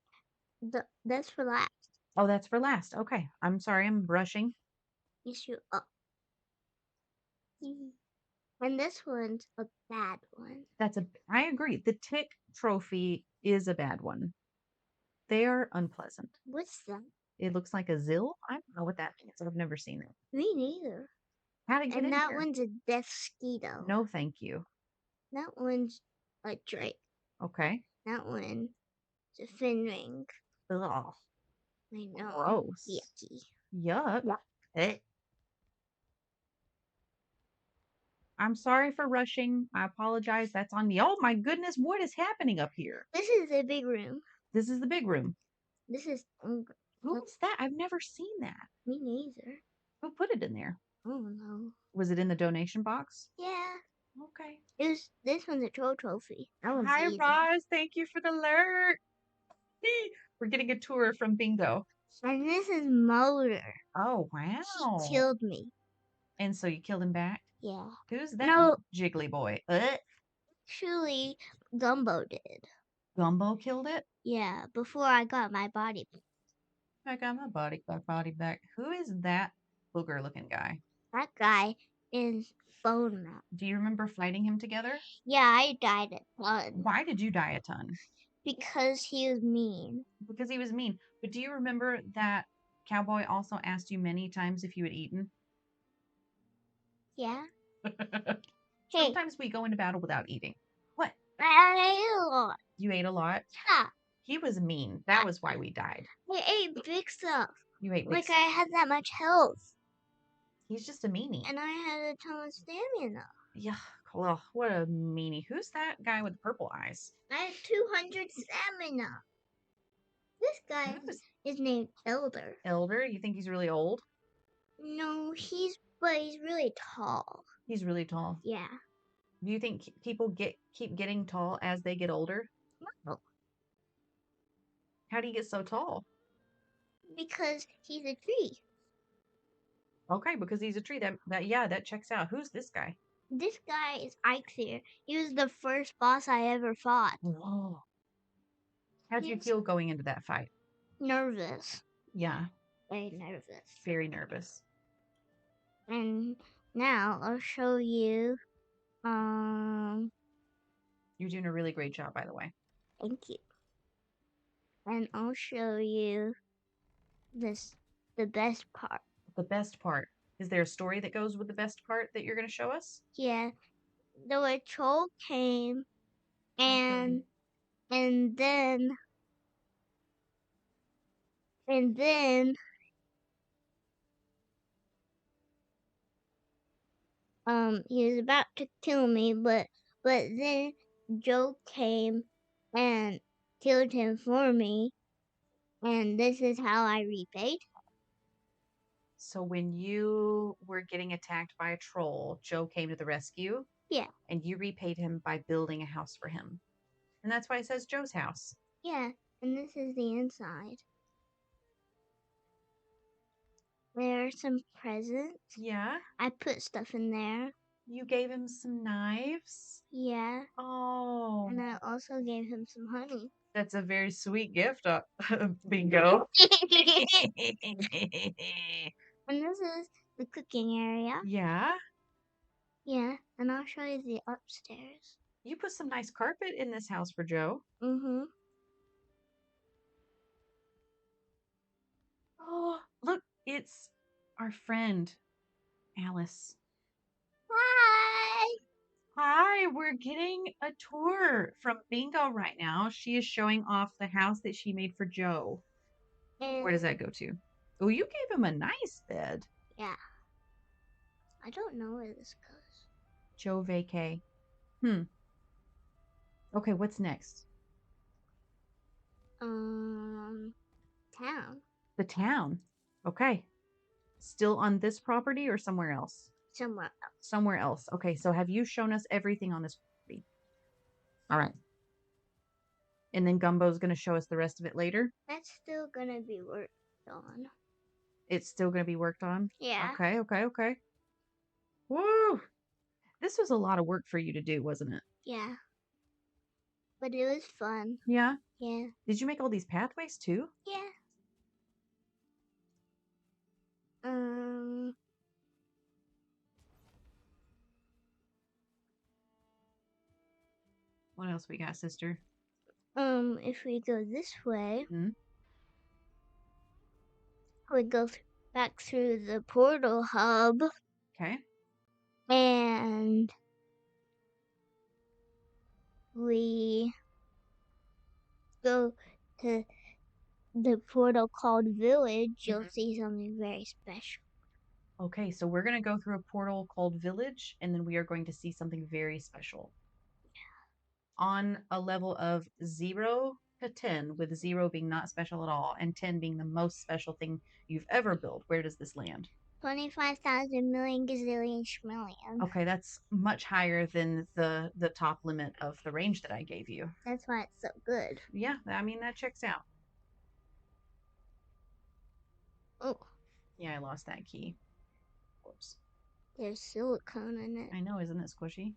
That's for last. Oh, that's for last. Okay. I'm sorry. I'm brushing. Yes, you up. And this one's a bad one. I agree. The tick trophy is a bad one. They are unpleasant. What's that? It looks like a zill. I don't know what that means. I've never seen it. Me neither. How to get in And that here? one's a death skeeto. No, thank you. That one's a drake. Okay. That one's a fin ring. Ugh. I know. Gross. Yucky. Yuck. Yeah. I'm sorry for rushing. I apologize. That's on me. Oh my goodness, what is happening up here? This is the big room. This is the big room. This is... What's that? I've never seen that. Me neither. Who put it in there? Oh no. Was it in the donation box? Yeah. Okay. This one's a troll trophy. Hi, easy. Roz. Thank you for the alert. We're getting a tour from Bingo. And this is Motor. Oh, wow. She killed me. And so you killed him back? Yeah. Who's that No, jiggly boy? actually, Gumbo did. Gumbo killed it? Yeah, before I got my body. I got my body back. Who is that booger looking guy? That guy is Bone Mount. Do you remember fighting him together? Yeah, I died a ton. Why did you die a ton? Because he was mean. Because he was mean. But do you remember that cowboy also asked you many times if you had eaten? Yeah. Hey, Sometimes we go into battle without eating. What? I ate a lot. You ate a lot? Yeah. He was mean. That was why we died. I ate big stuff. You ate big Like stuff. I had that much health. He's just a meanie. And I had a ton of stamina. Yeah, well, what a meanie. Who's that guy with purple eyes? I had 200 stamina. This guy is named Elder. Elder? You think he's really old? No, but he's really tall. He's really tall. Yeah. Do you think people keep getting tall as they get older? No. How do you get so tall? Because he's a tree. Okay, because he's a tree. That checks out. Who's this guy? This guy is Eichseer. He was the first boss I ever fought. Whoa. How'd you feel going into that fight? Nervous. Yeah. Very nervous. Very nervous. And now I'll show you. You're doing a really great job, by the way. Thank you. And I'll show you the best part. The best part. Is there a story that goes with the best part that you're going to show us? Yeah. The troll came and then he was about to kill me, but then Joe came and killed him for me, and this is how I repaid. So when you were getting attacked by a troll, Joe came to the rescue? Yeah. And you repaid him by building a house for him. And that's why it says Joe's house. Yeah, and this is the inside. There are some presents. Yeah? I put stuff in there. You gave him some knives? Yeah. Oh. And I also gave him some honey. That's a very sweet gift, Bingo. And this is the cooking area. Yeah? Yeah, and I'll show you the upstairs. You put some nice carpet in this house for Joe. Mm-hmm. Oh, look, it's our friend, Alice. Hi! Hi, we're getting a tour from Bingo right now. She is showing off the house that she made for Joe. And where does that go to? Oh, you gave him a nice bed. Yeah. I don't know where this goes. Joe vacay. Okay, what's next? Town. The town. Okay. Still on this property or somewhere else? Somewhere else. Somewhere else. Okay, so have you shown us everything on this property? All right. And then Gumbo's going to show us the rest of it later? That's still gonna be worked on. It's still going to be worked on? Yeah. Okay. Woo! This was a lot of work for you to do, wasn't it? Yeah. But it was fun. Yeah? Yeah. Did you make all these pathways too? Yeah. What else we got, sister? If we go this way, Hmm? we go back through the portal hub. Okay. And we go to the portal called Village. You'll see something very special. Okay, so we're going to go through a portal called Village, and then we are going to see something very special. On a level of 0 to 10, with 0 being not special at all, and 10 being the most special thing you've ever built, where does this land? 25,000 million gazillion schmillion. Okay, that's much higher than the top limit of the range that I gave you. That's why it's so good. Yeah, I mean, that checks out. Oh. Yeah, I lost that key. Whoops. There's silicone in it. I know, isn't it squishy?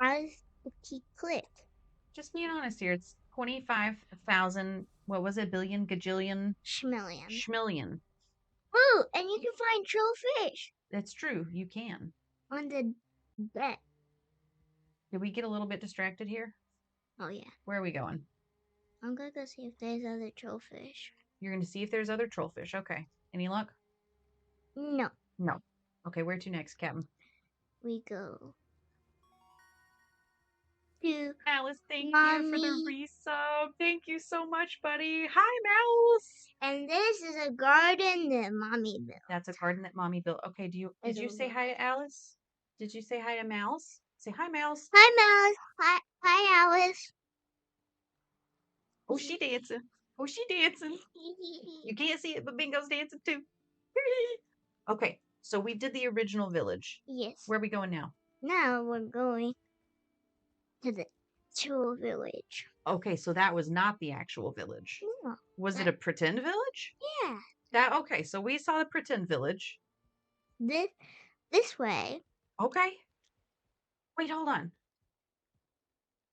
How does the key click? Just being honest here, it's 25,000, what was it, billion, gajillion, Schmillion. schmillion. Ooh, and you can find trollfish That's true, you can. on the deck. Did we get a little bit distracted here? Oh, yeah. Where are we going? I'm gonna go see if there's other trollfish. You're going to see if there's other trollfish. Okay. Any luck? No. No. Okay, where to next, Captain? We go to Alice, thank you for the Mommy. resub. Thank you so much, buddy. Hi, Mouse. And this is a garden that Mommy built. That's a garden that Mommy built. Okay, did you say hi to Alice? Did you say hi to Mouse? Say hi, Mouse. Hi, Mouse. Hi, Alice. Oh, she dancing. Oh, she dancing. You can't see it, but Bingo's dancing too. Okay, so we did the original village. Yes. Where are we going now? Now we're going to the troll village. Okay, so that was not the actual village. No. Was it a pretend village? Yeah. Okay, so we saw the pretend village. This way. Okay. Wait, hold on.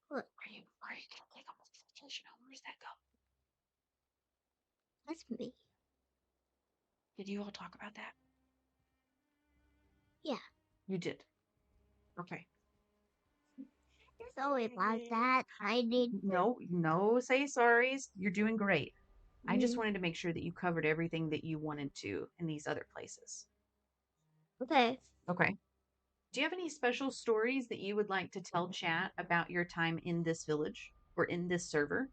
What? Are you gonna take a multiplication? Where does that go? That's me. Did you all talk about that? Yeah. You did. Okay. Sorry about that. I did. No, say sorries. You're doing great. I just wanted to make sure that you covered everything that you wanted to in these other places. Okay. Okay. Do you have any special stories that you would like to tell chat about your time in this village or in this server?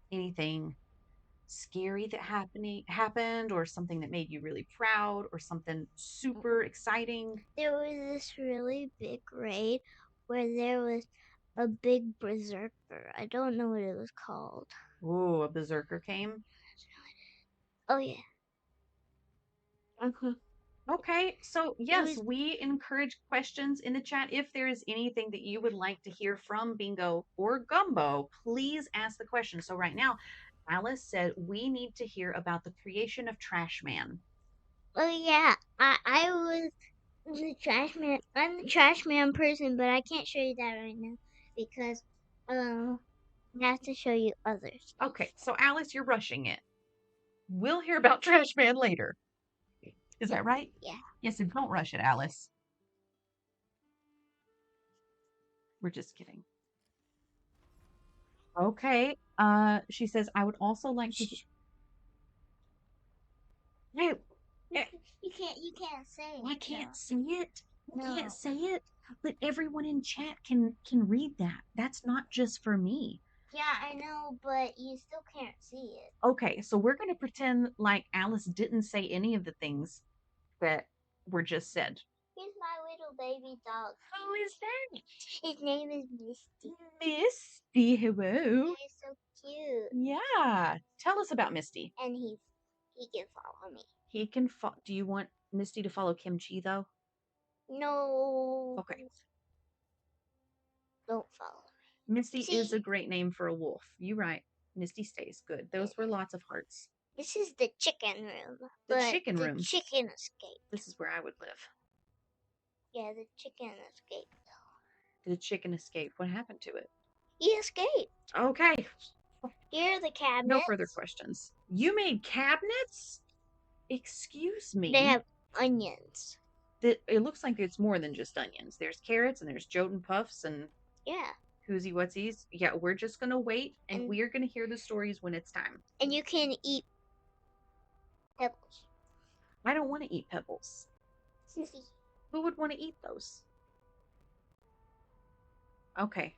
Anything scary that happened or something that made you really proud or something super exciting? There was this really big raid where there was a big berserker. I don't know what it was called. Oh, a berserker came? Oh, yeah. Okay, so yes, we encourage questions in the chat. If there is anything that you would like to hear from Bingo or Gumbo, please ask the question. So right now, Alice said we need to hear about the creation of Trash Man. Oh, yeah. I was the trash man. I'm the trash man person, but I can't show you that right now because I have to show you others. Okay, so Alice, you're rushing it. We'll hear about Trash Man later. Is that right? Yeah. Yes, and don't rush it, Alice. We're just kidding. Okay. She says I would also like to. Hey, you can't say it. I can't say it. I No. can't say it. But everyone in chat can read that. That's not just for me. Yeah, I know, but you still can't see it. Okay, so we're going to pretend like Alice didn't say any of the things that were just said. Here's my little baby dog. Who is that? His name is Misty. Misty, hello. He's so cute. Yeah. Tell us about Misty. And he can follow me. He can do you want Misty to follow Kimchi though? No. Okay. Don't follow me. Misty is a great name for a wolf. You right. Misty stays. Good. Those were lots of hearts. This is the chicken room. The chicken room. The chicken escaped. This is where I would live. Yeah, the chicken escaped. The chicken escaped. What happened to it? He escaped. Okay. Here are the cabinets. No further questions. You made cabinets? Excuse me. They have onions. It looks like it's more than just onions. There's carrots and there's Jotun Puffs and yeah, Whoosy Whatsies. Yeah, we're just going to wait and we're going to hear the stories when it's time. And you can eat pebbles. I don't want to eat pebbles. Who would want to eat those? Okay.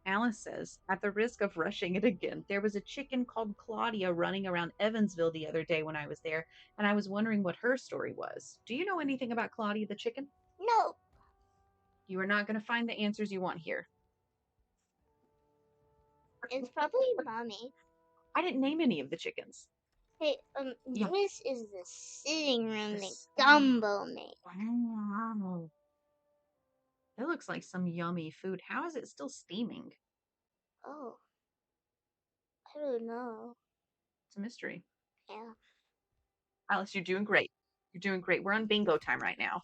Alice says, at the risk of rushing it again, there was a chicken called Claudia running around Evansville the other day when I was there, and I was wondering what her story was. Do you know anything about Claudia the chicken? No. You are not going to find the answers you want here. It's probably Mommy. I didn't name any of the chickens. Hey, this is the sitting room that Gumbo made. Wow. It looks like some yummy food. How is it still steaming? Oh. I don't know. It's a mystery. Yeah. Alice, you're doing great. You're doing great. We're on bingo time right now.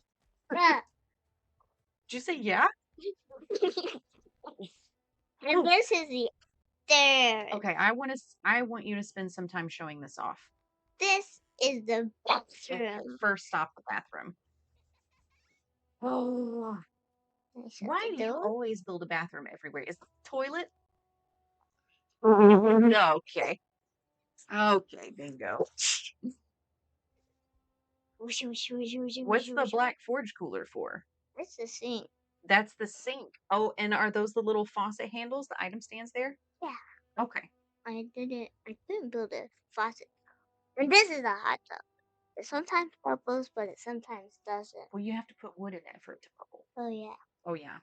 Yeah. Did you say yeah? And this is the third. Okay, I want you to spend some time showing this off. This is the bathroom. First stop, the bathroom. Oh, why do you always build a bathroom everywhere? Is the toilet? Okay. Okay, bingo. What's the black forge cooler for? It's the sink. That's the sink. Oh, and are those the little faucet handles, the item stands there? Yeah. Okay. I couldn't build a faucet. And this is a hot tub. It sometimes bubbles, but it sometimes doesn't. Well, you have to put wood in it for it to bubble. Oh, yeah. Oh, yeah.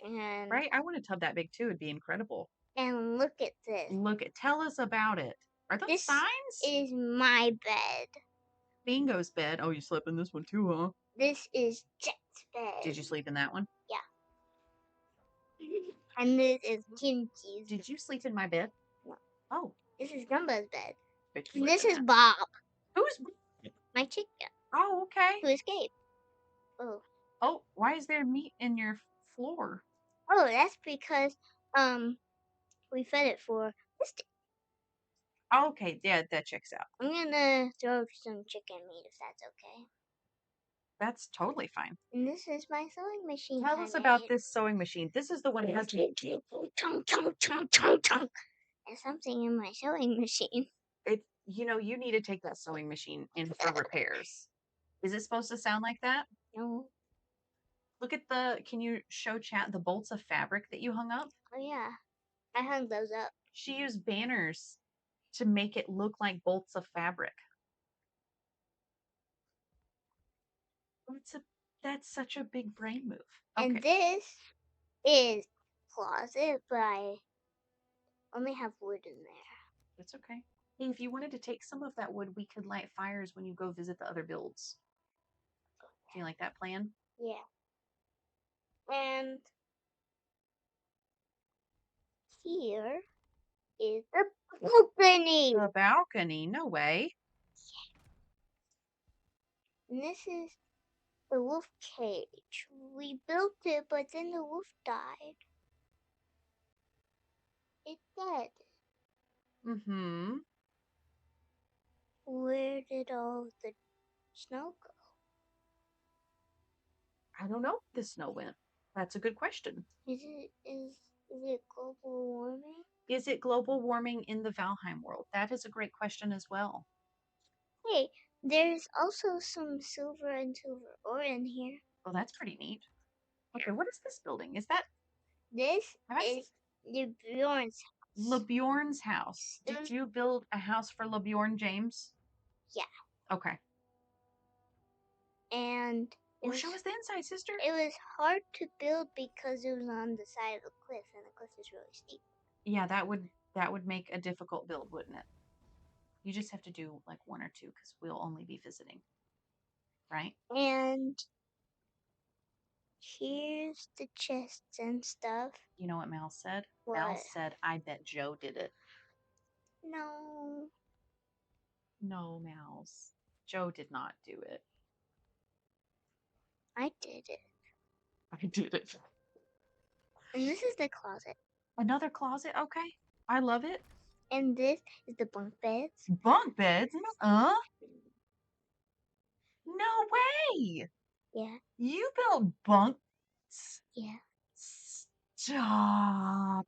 And Right? I want a tub that big too. It'd be incredible. And look at this. Tell us about it. Are those This signs? is my bed. Bingo's bed. Oh, you slept in this one too, huh? This is Jet's bed. Did you sleep in that one? Yeah. And this is Kimchi's. Did you sleep in my bed? No. Oh. This is Gumbo's bed. And And this is Bob. Who's my chicken? Oh, okay. Who escaped. Oh. Oh, why is there meat in your floor? Oh, that's because we fed it for this day. Okay, yeah, that checks out. I'm gonna throw some chicken meat if that's okay. That's totally fine. And this is my sewing machine. Tell us about this sewing machine. This is the one that has There's something in my sewing machine. You need to take that sewing machine in for repairs. Is it supposed to sound like that? No. Look at can you show chat the bolts of fabric that you hung up? Oh, yeah. I hung those up. She used banners to make it look like bolts of fabric. That's such a big brain move. Okay. And this is closet, but I only have wood in there. That's okay. Hey, if you wanted to take some of that wood, we could light fires when you go visit the other builds. Do you like that plan? Yeah. And here is the balcony. The balcony? No way. And this is the wolf cage. We built it, but then the wolf died. It's dead. Mm-hmm. Where did all the snow go? I don't know if the snow went. That's a good question. Is it global warming? Is it global warming in the Valheim world? That is a great question as well. Hey, there's also some silver and silver ore in here. Well, that's pretty neat. Okay, what is this building? Is that... This is LeBjorn's house. LeBjorn's house. Did you build a house for LeBjorn James? Yeah. Okay. And... show us the inside, sister. It was hard to build because it was on the side of the cliff, and the cliff is really steep. Yeah, that would make a difficult build, wouldn't it? You just have to do like one or two because we'll only be visiting, right? And here's the chests and stuff. You know what Mal said? What? Mal said, "I bet Joe did it." No. No, Mal's. Joe did not do it. I did it. I did it. And this is the closet. Another closet? Okay. I love it. And this is the bunk beds. Bunk beds? No way! Yeah. You built bunks? Yeah. Stop.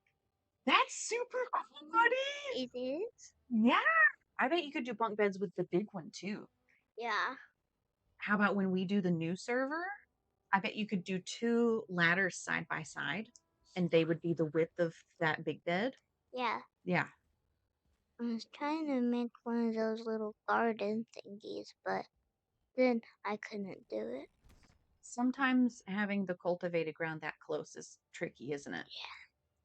That's super cool, buddy. It is? Yeah. I bet you could do bunk beds with the big one too. Yeah. How about when we do the new server? I bet you could do 2 ladders side by side and they would be the width of that big bed. Yeah. Yeah. I was trying to make one of those little garden thingies, but then I couldn't do it. Sometimes having the cultivated ground that close is tricky, isn't it?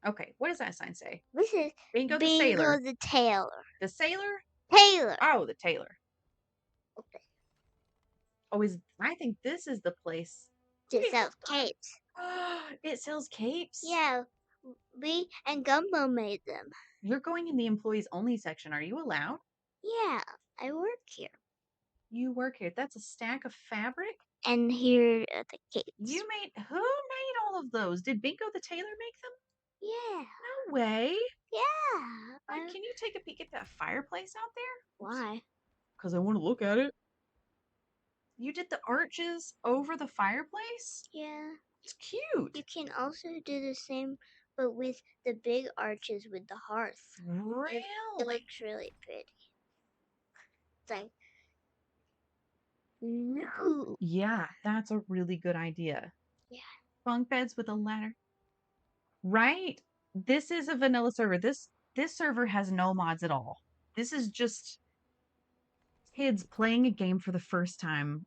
Yeah. Okay, what does that sign say? This is Bingo the sailor. the tailor. The sailor? Tailor. Oh, the tailor. Okay. Oh, I think this is the place. It sells capes. It sells capes? Yeah. We and Gumbo made them. You're going in the employees only section. Are you allowed? Yeah. I work here. You work here. That's a stack of fabric? And here are the cakes. Who made all of those? Did Bingo the tailor make them? Yeah. No way. Yeah. Can you take a peek at that fireplace out there? Why? Because I want to look at it. You did the arches over the fireplace? Yeah. It's cute. You can also do the same, but with the big arches with the hearth. Really? It looks really pretty. It's like, no. Yeah, that's a really good idea. Yeah. Bunk beds with a ladder. Right? This is a vanilla server. This server has no mods at all. This is just kids playing a game for the first time,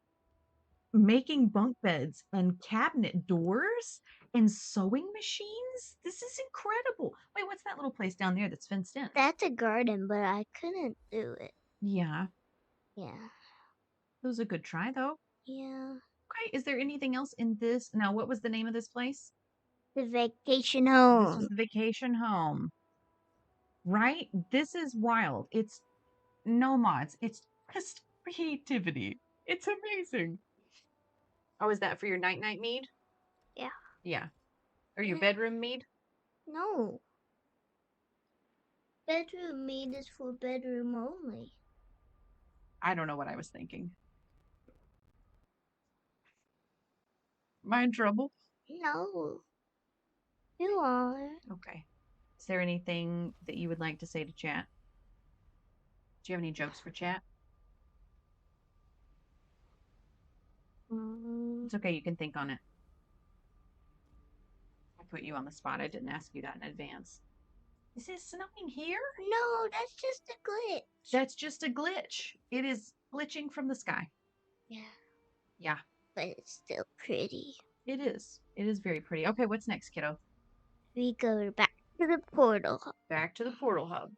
making bunk beds and cabinet doors and sewing machines. This is incredible. Wait, what's that little place down there that's fenced in? That's a garden, but I couldn't do it. Yeah. Yeah. It was a good try, though. Yeah. Okay, is there anything else in this? Now, what was the name of this place? The vacation This home. was the vacation home. Right? This is wild. It's no mods. It's just creativity. It's amazing. Oh, is that for your night-night mead? Yeah. Yeah. Or your Yeah. bedroom mead? No. Bedroom mead is for bedroom only. I don't know what I was thinking. Am I in trouble? No. You are. Okay. Is there anything that you would like to say to chat? Do you have any jokes for chat? It's okay. You can think on it. I put you on the spot. I didn't ask you that in advance. Is it snowing here? No, that's just a glitch. That's just a glitch. It is glitching from the sky. Yeah. Yeah. But it's still pretty. It is. It is very pretty. Okay, what's next, kiddo? We go back to the portal. Back to the portal hub.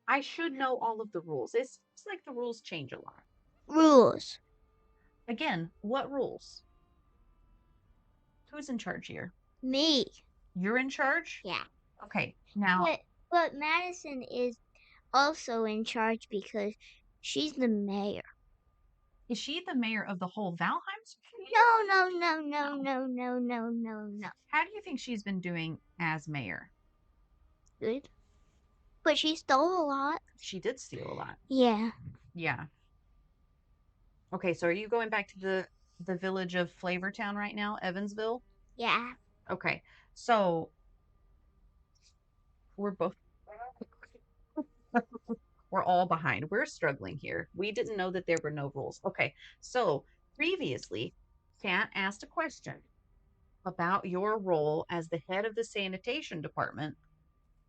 I should know all of the rules. It's like the rules change a lot. Rules. Again, what rules? Who's in charge here? Me. You're in charge? Yeah. Okay, now. But Madison is also in charge because she's the mayor. Is she the mayor of the whole Valheim? No. How do you think she's been doing as mayor? Good. But she stole a lot. She did steal a lot. Yeah. Yeah. Okay, so are you going back to the village of Flavortown right now, Evansville? Yeah. Okay, so we're both we're all behind. We're struggling here. We didn't know that there were no rules. Okay, so previously, Kat asked a question about your role as the head of the sanitation department.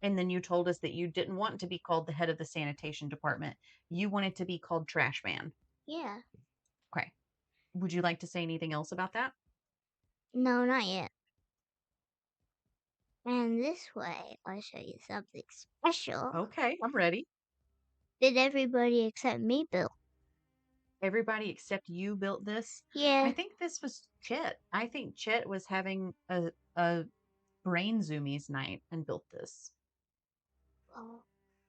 And then you told us that you didn't want to be called the head of the sanitation department. You wanted to be called trash man. Yeah. Okay. Would you like to say anything else about that? No, not yet. And this way, I'll show you something special. Okay, I'm ready. Did everybody except me build? Everybody except you built this? Yeah. I think this was Chet. I think Chet was having a brain zoomies night and built this. Oh,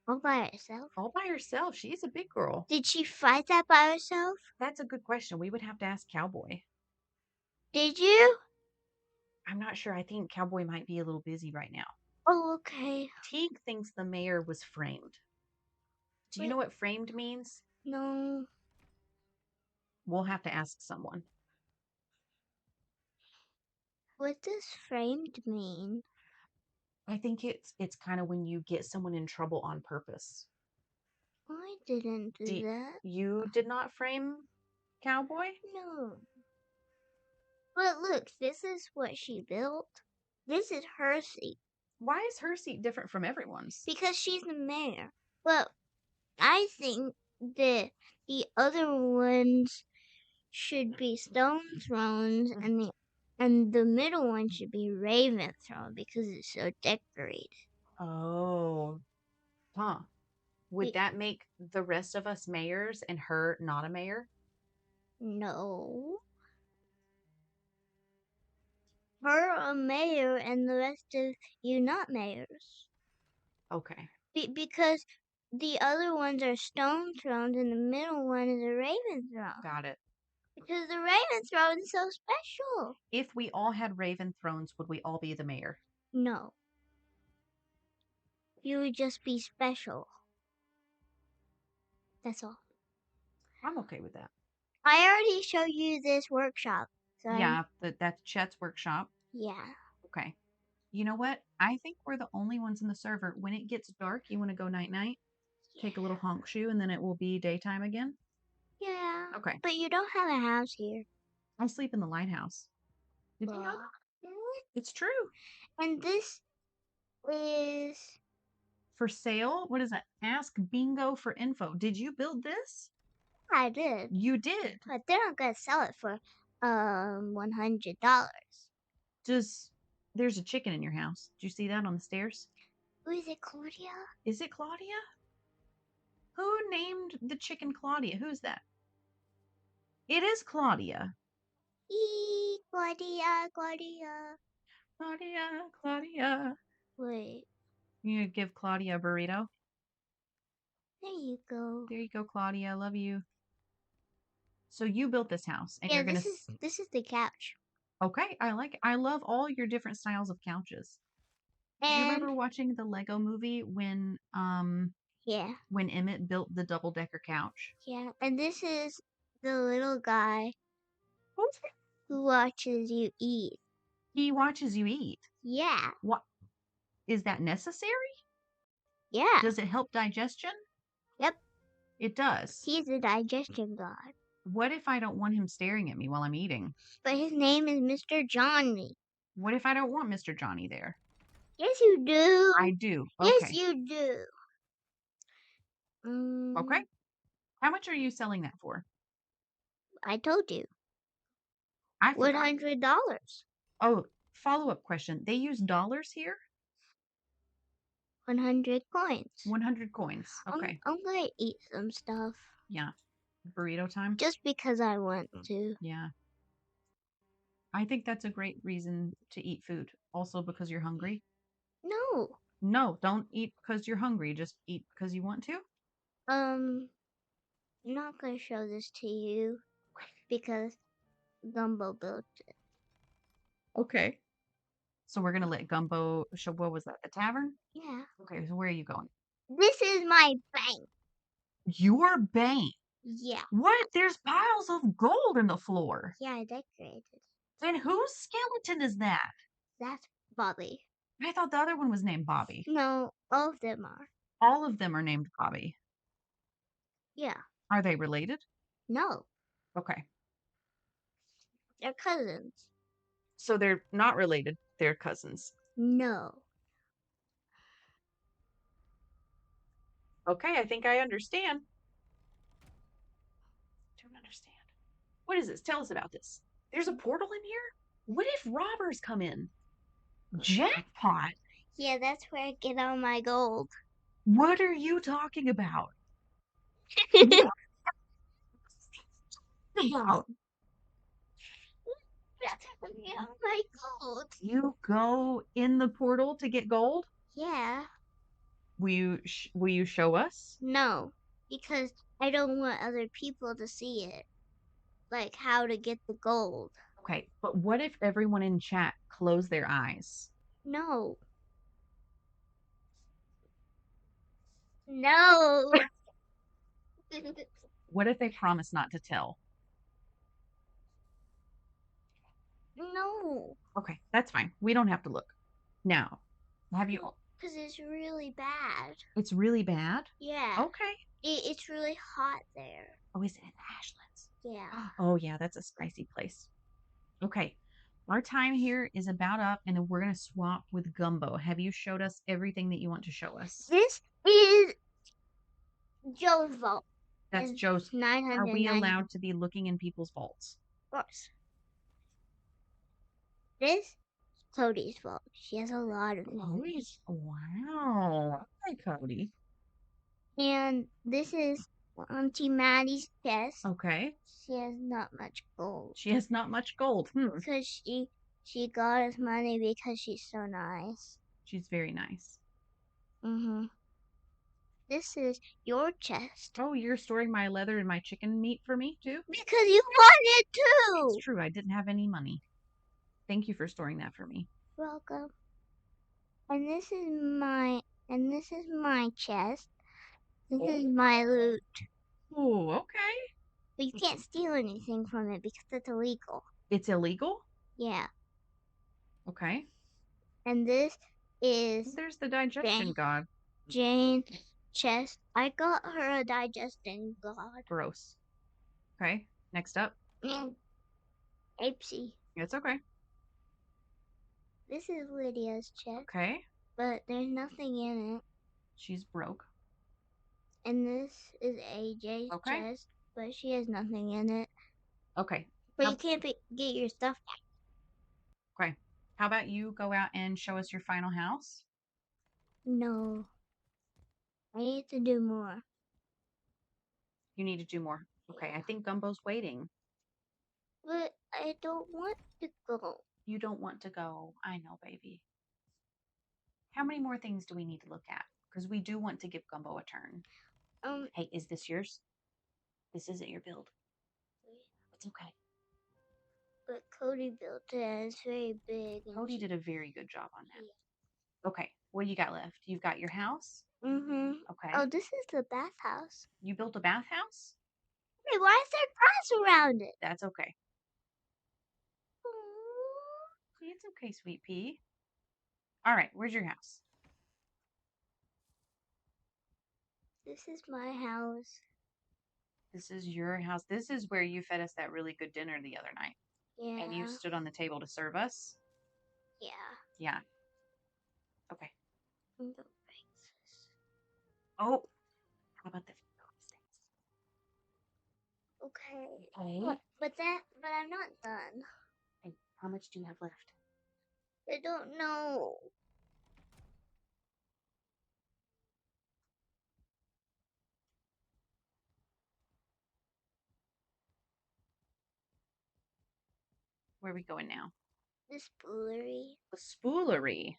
all by herself? All by herself. She's a big girl. Did she fight that by herself? That's a good question. We would have to ask Cowboy. Did you? I'm not sure. I think Cowboy might be a little busy right now. Oh, okay. Teague thinks the mayor was framed. Do you know what framed means? No. We'll have to ask someone. What does framed mean? I think it's kind of when you get someone in trouble on purpose. I didn't do that. You did not frame Cowboy? No. But look, this is what she built. This is her seat. Why is her seat different from everyone's? Because she's the mayor. But I think that the other ones should be stone thrones and the middle one should be raven throne because it's so decorated. Oh. Huh. Would that make the rest of us mayors and her not a mayor? No. Her a mayor and the rest of you not mayors. Okay. Because the other ones are stone thrones, and the middle one is a raven throne. Got it. Because the raven throne is so special. If we all had raven thrones, would we all be the mayor? No. You would just be special. That's all. I'm okay with that. I already showed you this workshop. So Yeah, that's Chet's workshop. Yeah. Okay. You know what? I think we're the only ones in the server. When it gets dark, you want to go night-night? Take a little honk shoe, and then it will be daytime again? Yeah. Okay. But you don't have a house here. I sleep in the lighthouse. Did you know that? It's true. And this is For sale? What is that? Ask Bingo for info. Did you build this? I did. You did. But they're not gonna sell it for $100. There's a chicken in your house. Did you see that on the stairs? Who is it, Claudia? Is it Claudia? Who named the chicken Claudia? Who's that? It is Claudia. Claudia. Claudia. Wait. You gonna give Claudia a burrito? There you go. There you go, Claudia. I love you. So you built this house, and Yeah, you're gonna. this is the couch. Okay, I like it. I love all your different styles of couches. Do you remember watching the Lego movie when Yeah. when Emmett built the double-decker couch? Yeah, and this is the little guy who watches you eat. He watches you eat. Yeah. What is that necessary? Yeah. Does it help digestion? Yep. It does. He's the digestion god. What if I don't want him staring at me while I'm eating? But his name is Mr. Johnny. What if I don't want Mr. Johnny there? Yes, you do. I do. Okay. Yes, you do. Okay. How much are you selling that for? I told you. I forgot. $100. Oh, follow-up question. They use dollars here? 100 coins. 100 coins. Okay. I'm gonna eat some stuff. Yeah. Burrito time? Just because I want to. Yeah. I think that's a great reason to eat food. Also because you're hungry. No. No, don't eat because you're hungry. Just eat because you want to. I'm not gonna show this to you because Gumbo built it. Okay. So we're gonna let Gumbo show. What was that? The tavern? Yeah. Okay. So where are you going? This is my bank. Your bank. Yeah. What? There's piles of gold in the floor. Yeah, I decorated. And whose skeleton is that? That's Bobby. I thought the other one was named Bobby. No, all of them are. All of them are named Bobby. Yeah. Are they related? No. Okay. They're cousins. So they're not related. They're cousins. No. Okay, I think I understand. Don't understand. What is this? Tell us about this. There's a portal in here? What if robbers come in? Jackpot! Yeah, that's where I get all my gold. What are you talking about? That's where I get all my gold. You go in the portal to get gold? Yeah. Will you show us? No, because I don't want other people to see it. Like how to get the gold. Okay, but what if everyone in chat close their eyes? No. No. What if they promise not to tell? No. Okay, that's fine. We don't have to look. Now, have you... Because it's really bad. It's really bad? Yeah. Okay. It's really hot there. Oh, is it in Ashlands? Yeah. Oh, yeah, that's a spicy place. Okay, our time here is about up, and we're going to swap with Gumbo. Have you showed us everything that you want to show us? This is Joe's vault. That's It's Joe's. 990. Are we allowed to be looking in people's vaults? Of course. This is Cody's vault. She has a lot of things. Wow. Hi, Cody. And this is Auntie Maddie's chest. Okay. She has not much gold. She has not much gold. Because she got us money because she's so nice. She's very nice. Mm-hmm. this is your chest. Oh, you're storing my leather and my chicken meat for me too? Because you wanted to. It's true. I didn't have any money. Thank you for storing that for me. Welcome. And this is my chest. This is my loot. Oh, okay. But you can't steal anything from it because it's illegal. It's illegal? Yeah. Okay. And this is There's the digestion god. Jane's chest. I got her a digesting god. Gross. Okay. Next up. Apesy. It's okay. This is Lydia's chest. Okay. But there's nothing in it. She's broke. And this is AJ's chest, but she has nothing in it. Okay. But you can't get your stuff back. Okay. How about you go out and show us your final house? No. I need to do more. You need to do more. Okay. I think Gumbo's waiting. But I don't want to go. You don't want to go. I know, baby. How many more things do we need to look at? Because we do want to give Gumbo a turn. Hey, is this yours? This isn't your build. It's okay. But Cody built it and it's very big. Cody did a very good job on that. Okay, what do you got left? You've got your house? Mm-hmm. Okay. Oh, this is the bathhouse. You built a bathhouse? Wait, why is there grass around it? That's okay. It's okay, sweet pea. All right, where's your house? This is my house. This is your house. This is where you fed us that really good dinner the other night. Yeah. And you stood on the table to serve us? Yeah. Yeah. Okay. Oh, how about this? Okay. But I'm not done. Hey, how much do you have left? I don't know. Where are we going now? The spoolery. The spoolery.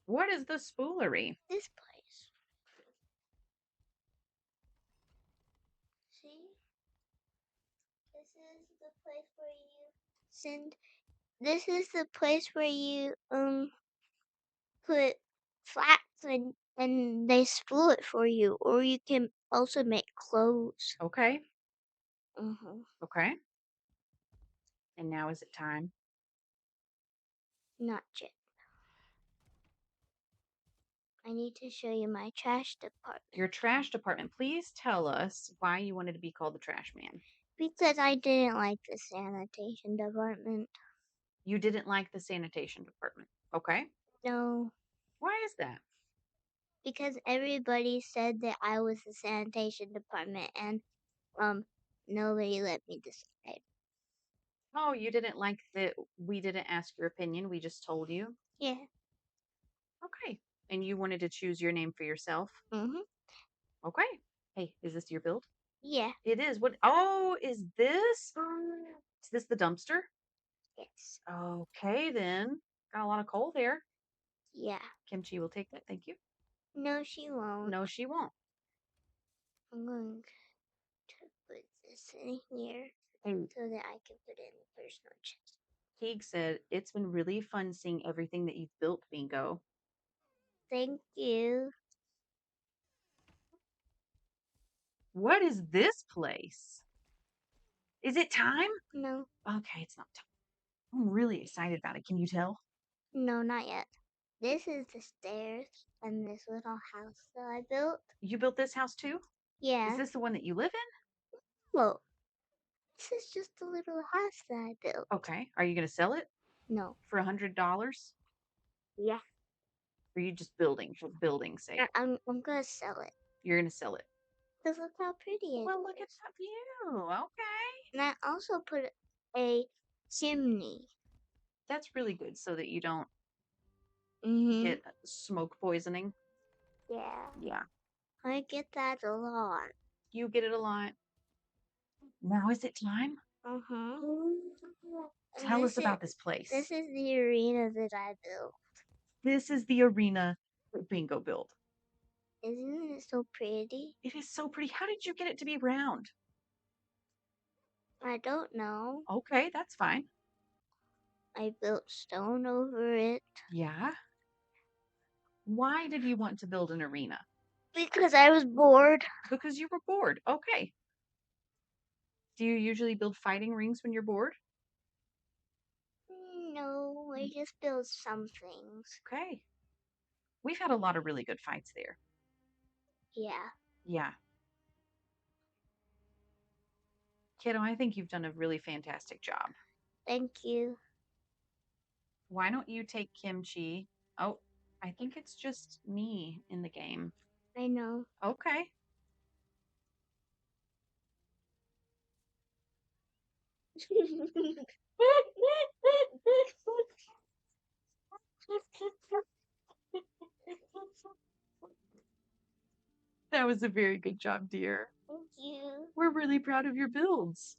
What is the spoolery? This place. See? This is the place where you send. This is the place where you put flax and they spool it for you, or you can also make clothes. Okay. Mm-hmm. Okay. And now is it time? Not yet. I need to show you my trash department. Your trash department. Please tell us why you wanted to be called the trash man. Because I didn't like the sanitation department. You didn't like the sanitation department. Okay. No. Why is that? Because everybody said that I was the sanitation department and nobody let me decide. Oh, you didn't like that we didn't ask your opinion. We just told you. Yeah. Okay. And you wanted to choose your name for yourself. Mm-hmm. Okay. Hey, is this your build? Yeah. It is. What? Oh, is this? Is this the dumpster? Yes. Okay, then. Got a lot of coal there. Yeah. Kimchi will take that. Thank you. No, she won't. No, she won't. I'm going to put this in here Hey, so that I can put it in the personal chest. Teague said, it's been really fun seeing everything that you've built, Bingo. Thank you. What is this place? Is it time? No. Okay, it's not time. I'm really excited about it. Can you tell? No, not yet. This is the stairs and this little house that I built. You built this house too? Yeah. Is this the one that you live in? Well, this is just a little house that I built. Okay. Are you going to sell it? No. For $100? Yeah. Or are you just building for building's sake? I'm gonna sell it. You're going to sell it. Cause look how pretty it is. Well, look at that view. Okay. And I also put a chimney. That's really good so that you don't Mm-hmm. get smoke poisoning. Yeah. Yeah. I get that a lot. You get it a lot. Now is it time? Uh-huh. Tell us about this place. This is the arena that I built. This is the arena that Bingo built. Isn't it so pretty? It is so pretty. How did you get it to be round? I don't know. Okay, that's fine. I built stone over it. Yeah. Why did you want to build an arena? Because I was bored. Because you were bored. Okay. Do you usually build fighting rings when you're bored? No, I just built some things. Okay. We've had a lot of really good fights there. Yeah. Yeah. Kiddo, I think you've done a really fantastic job. Thank you. Why don't you take Kimchi? Oh, I think it's just me in the game. I know. Okay. That was a very good job, dear. Thank you. We're really proud of your builds.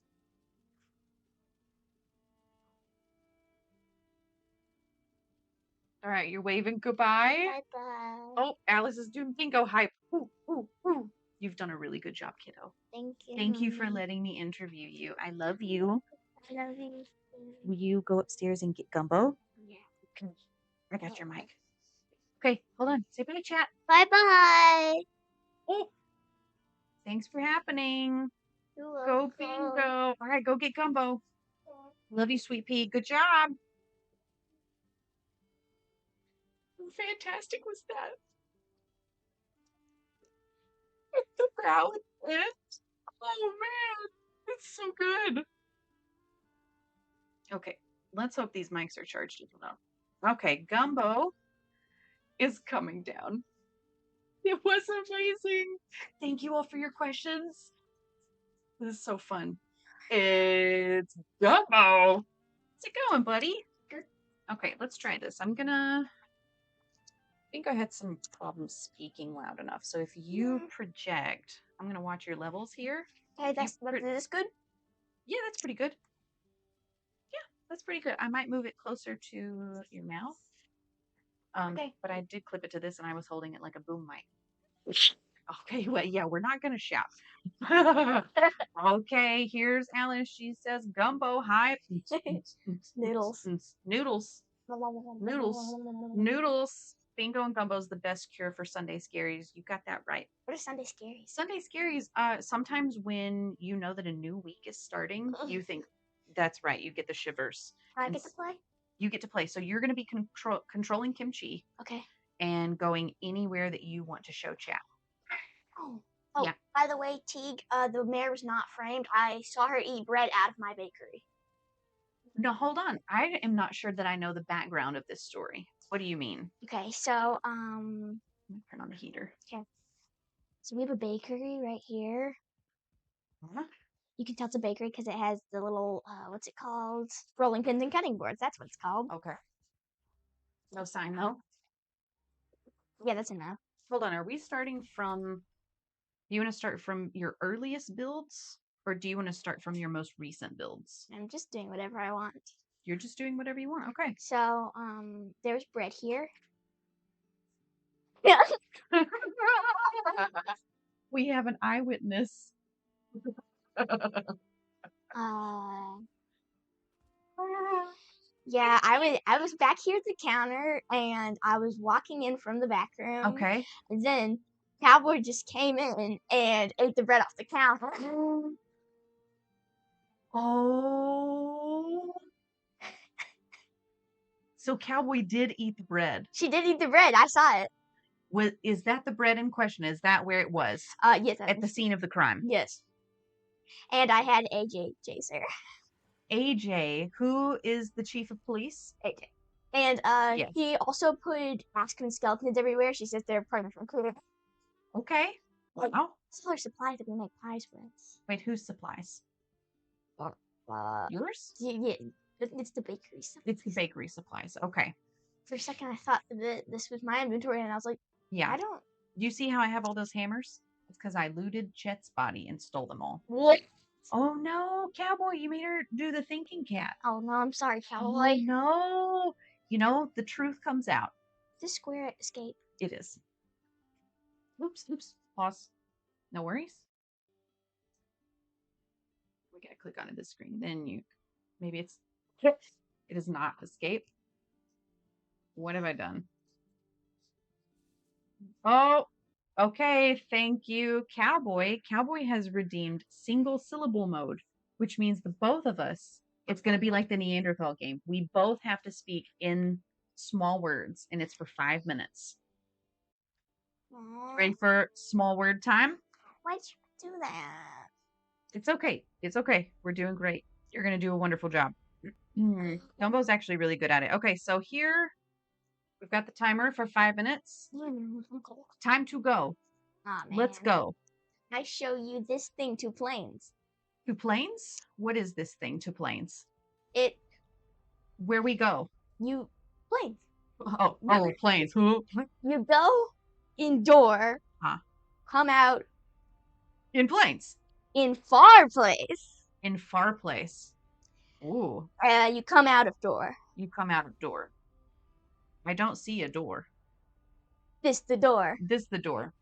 All right, you're waving goodbye. Bye-bye. Oh, Alice is doing bingo hype. Ooh, ooh, ooh. You've done a really good job, kiddo. Thank you. Thank you for Mommy. letting me interview you. I love you. I love you. Will you go upstairs and get gumbo? Yeah. Okay. I got your mic. Okay, hold on. Say bye, chat. Bye-bye. Oh, thanks for happening. You're Go welcome. bingo. All right, go get gumbo. Love you, sweet pea. Good job. How fantastic was that? The crowd went. Oh man, it's so good. Okay, let's hope these mics are charged as well. Okay, gumbo is coming down. It was amazing. Thank you all for your questions. This is so fun. It's gumbo. How's it going, buddy? Good. Okay, let's try this. I think I had some problems speaking loud enough. So if you project, I'm gonna watch your levels here. Okay, If you is this good? Yeah, that's pretty good. Yeah, that's pretty good. I might move it closer to your mouth. Okay. But I did clip it to this, and I was holding it like a boom mic. Okay, well, yeah, we're not gonna shout. Okay, here's Alice. She says gumbo hype. Noodles. Noodles. Noodles. Noodles. Bingo and gumbo is the best cure for Sunday scaries. You got that right. What are Sunday scaries? Sunday scaries, sometimes when you know that a new week is starting, you think, that's right, you get the shivers. I get to play? You get to play. So you're going to be controlling Kimchi Okay. and going anywhere that you want to show chat. Oh, Yeah. by the way, Teague, the mayor was not framed. I saw her eat bread out of my bakery. No, hold on. I am not sure that I know the background of this story. What do you mean? Okay, so, Let me turn on the heater. okay. So we have a bakery right here. Huh? You can tell it's a bakery because it has the little, what's it called? Rolling pins and cutting boards. That's what it's called. Okay. No sign though. Yeah, that's enough. Hold on. Are we starting from? Do you want to start from your earliest builds, or do you want to start from your most recent builds? I'm just doing whatever I want. You're just doing whatever you want. Okay. So, there's bread here. Yeah. We have an eyewitness. Yeah, I was back here at the counter and I was walking in from the back room. Okay. And then Cowboy just came in and ate the bread off the counter. Oh. So Cowboy did eat the bread. She did eat the bread. I saw it. Is that the bread in question? Is that where it was? Yes. At the scene of the crime. Yes. And I had AJ chaser. AJ, who is the chief of police? AJ. And Yes. he also put Aspen skeletons everywhere. She says they're part of her crew. Okay. Oh, That's all her supplies that we make pies with. wait, whose supplies? Yours? Yeah, it's the bakery stuff. It's the bakery supplies. Okay. For a second, I thought that this was my inventory, and I was like, Yeah. I don't. Do you see how I have all those hammers? It's because I looted Chet's body and stole them all. What? Oh no, Cowboy, you made her do the thinking cat. Oh no, I'm sorry, Oh Cowboy. no. You know, the truth comes out. This square escape. It is. Oops. Pause. No worries. We gotta click onto this screen. Then maybe it is not escape. What have I done? Oh, okay. Thank you, Cowboy. Cowboy has redeemed single syllable mode, which means the both of us, it's going to be like the Neanderthal game. We both have to speak in small words, and it's for 5 minutes. Ready for small word time? Why'd you do that? It's okay. It's okay. We're doing great. You're going to do a wonderful job. Dumbo's actually really good at it. Okay, so here we've got the timer for 5 minutes. Time to go. Aw, man. Let's go. I show you this thing to planes. To planes? What is this thing to planes? It, Where we go? planes. Oh, planes. You go indoor, Huh. come out In planes. in far place. In far place. Ooh. You come out of door. You come out of door. I don't see a door. This the door. This the door.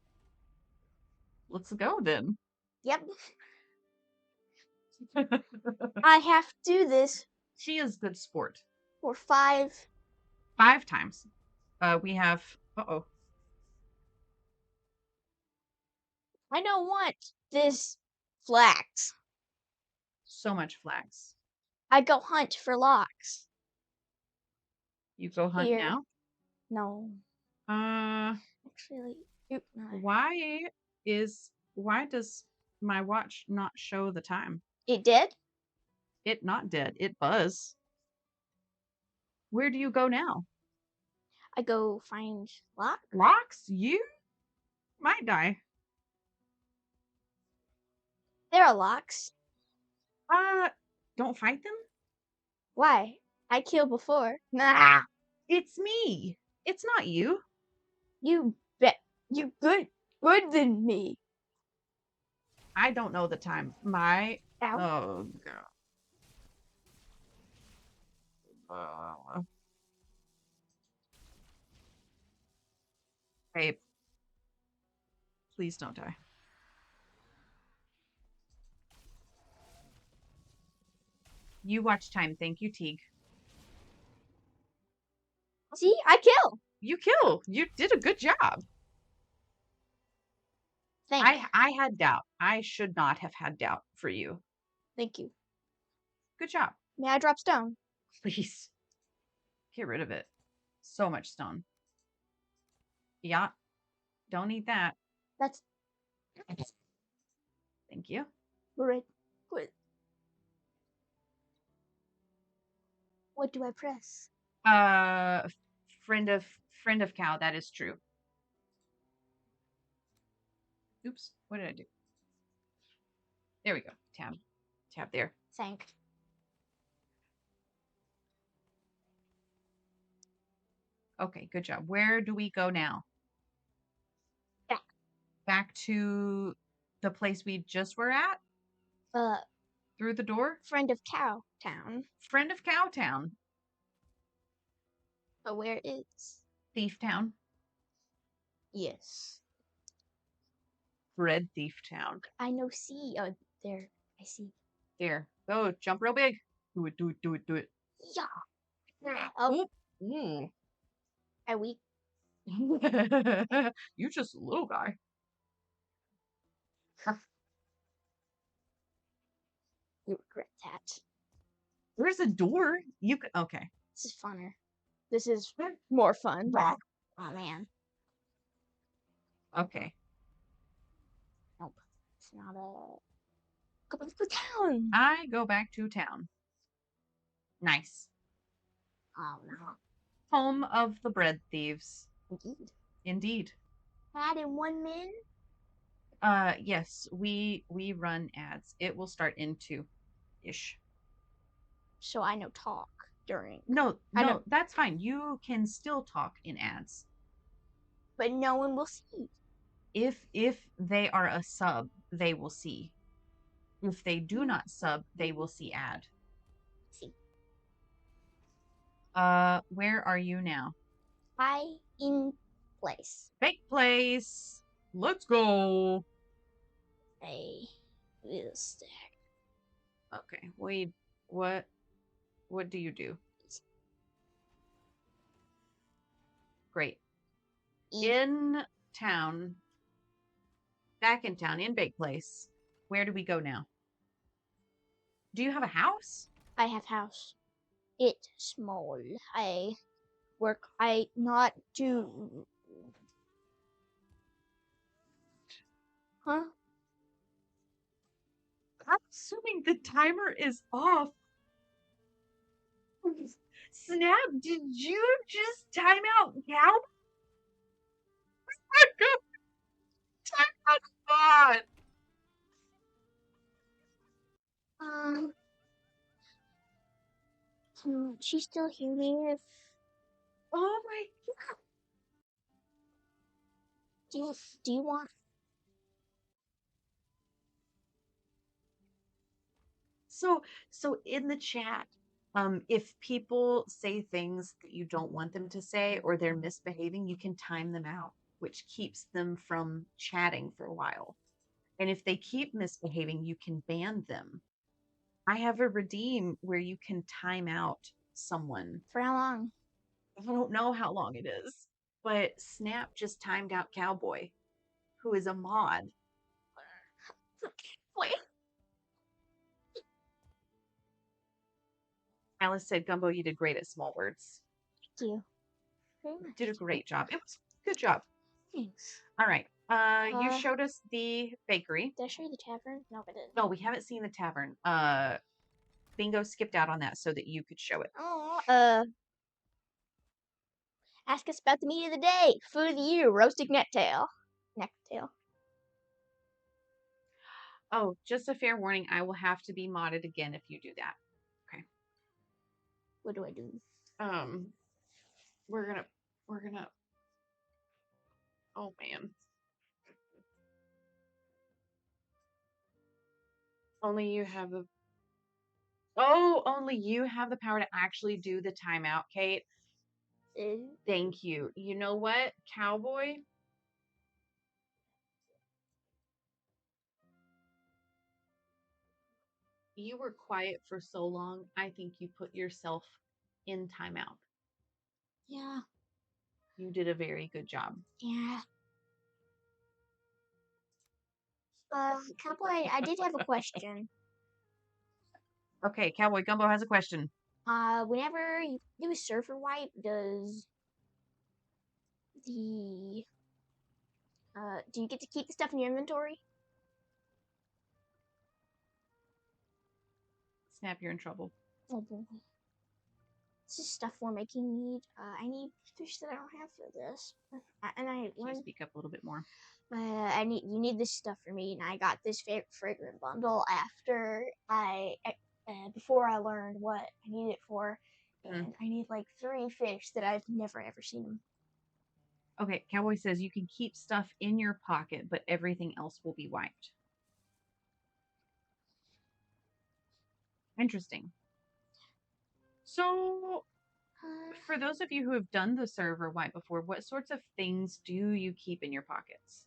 Let's go then. Yep. I have to do this She is good sport. for 5 times. We have. Uh-oh. I don't want this flax. So much flax. I go hunt for locks. You go hunt Here. now? No. Uh, Actually, no. why does my watch not show the time? It did? It not dead. It buzz. Where do you go now? I go find locks. Locks? You might die. There are locks. Don't fight them? Why? I killed before. Nah. It's me. It's not you. You bet. You good than me. I don't know the time. Ow. Oh god. Babe. Please don't die. You watch time. Thank you, Teague. See, I kill. You kill. You did a good job. Thanks. I had doubt. I should not have had doubt for you. Thank you. Good job. May I drop stone? Please. Get rid of it. So much stone. Yeah. Don't eat that. That's Thank you. right. Good. What do I press? Friend of cow, that is true. Oops, what did I do? There we go. Tab there. Thank. Okay, good job. Where do we go now? Back. Back to the place we just were at? Through the door? Friend of Cow Town. Friend of Cowtown. But where is? Thief Town. Yes. Bread Thief Town. I know see. Oh, there. I see. There. Go, jump real big. Do it. Yeah. Oh, Mm. are we? You're just a little guy. You regret that. There's a door. You could. Okay. This is funner. This is more fun. Oh man. Okay. Nope. It's not a. Go back to town. I go back to town. Nice. Oh no. Home of the bread thieves. Indeed. Indeed. Ad in 1 minute. Yes, we run ads. It will start in 2-ish. So I know talk during. No, I know. that's fine. You can still talk in ads. But no one will see. If they are a sub, they will see. If they do not sub, they will see ad. See. Where are you now? I in place. Fake place. Let's go. I will stack. Okay. Wait. What? What do you do? Great. E. In town, back in town, in Bake Place. Where do we go now? Do you have a house? I have house. It small. I work. I not do. Huh? I'm assuming the timer is off. Snap, did you just time out cow? Time out God. Um. Can she still hear me? If Oh my. do you want? So in the chat, if people say things that you don't want them to say or they're misbehaving, you can time them out, which keeps them from chatting for a while. And if they keep misbehaving, you can ban them. I have a redeem where you can time out someone. For how long? I don't know how long it is, but Snap just timed out Cowboy, who is a mod. Wait. Alice said, Gumbo, you did great at small words. Thank you. Very much. Did a great job. It was a good job. Thanks. All right. You showed us the bakery. Did I show you the tavern? No, I didn't. No, we haven't seen the tavern. Bingo skipped out on that so that you could show it. Oh, ask us about the meat of the day. Food of the year, roasted necktail. Necktail. Oh, just a fair warning. I will have to be modded again if you do that. Okay. What do I do? Um, we're gonna. Oh man. Only you have the. Oh, only you have the power to actually do the timeout, Kate. Thank you. You know what, Cowboy? You were quiet for so long. I think you put yourself in timeout. Yeah. You did a very good job. Yeah. Cowboy, I did have a question. Okay, Cowboy Gumbo has a question. Whenever you do a server wipe, does the do you get to keep the stuff in your inventory? Snap, you're in trouble. Oh boy. This is stuff we're making need. I need fish that I don't have for this. And I Can you learned speak up a little bit more? you need this stuff for me, and I got this fragrant bundle after before I learned what I need it for, and I need like 3 fish that I've never ever seen them. Okay, Cowboy says you can keep stuff in your pocket, but everything else will be wiped. Interesting. So, for those of you who have done the server wipe before, what sorts of things do you keep in your pockets?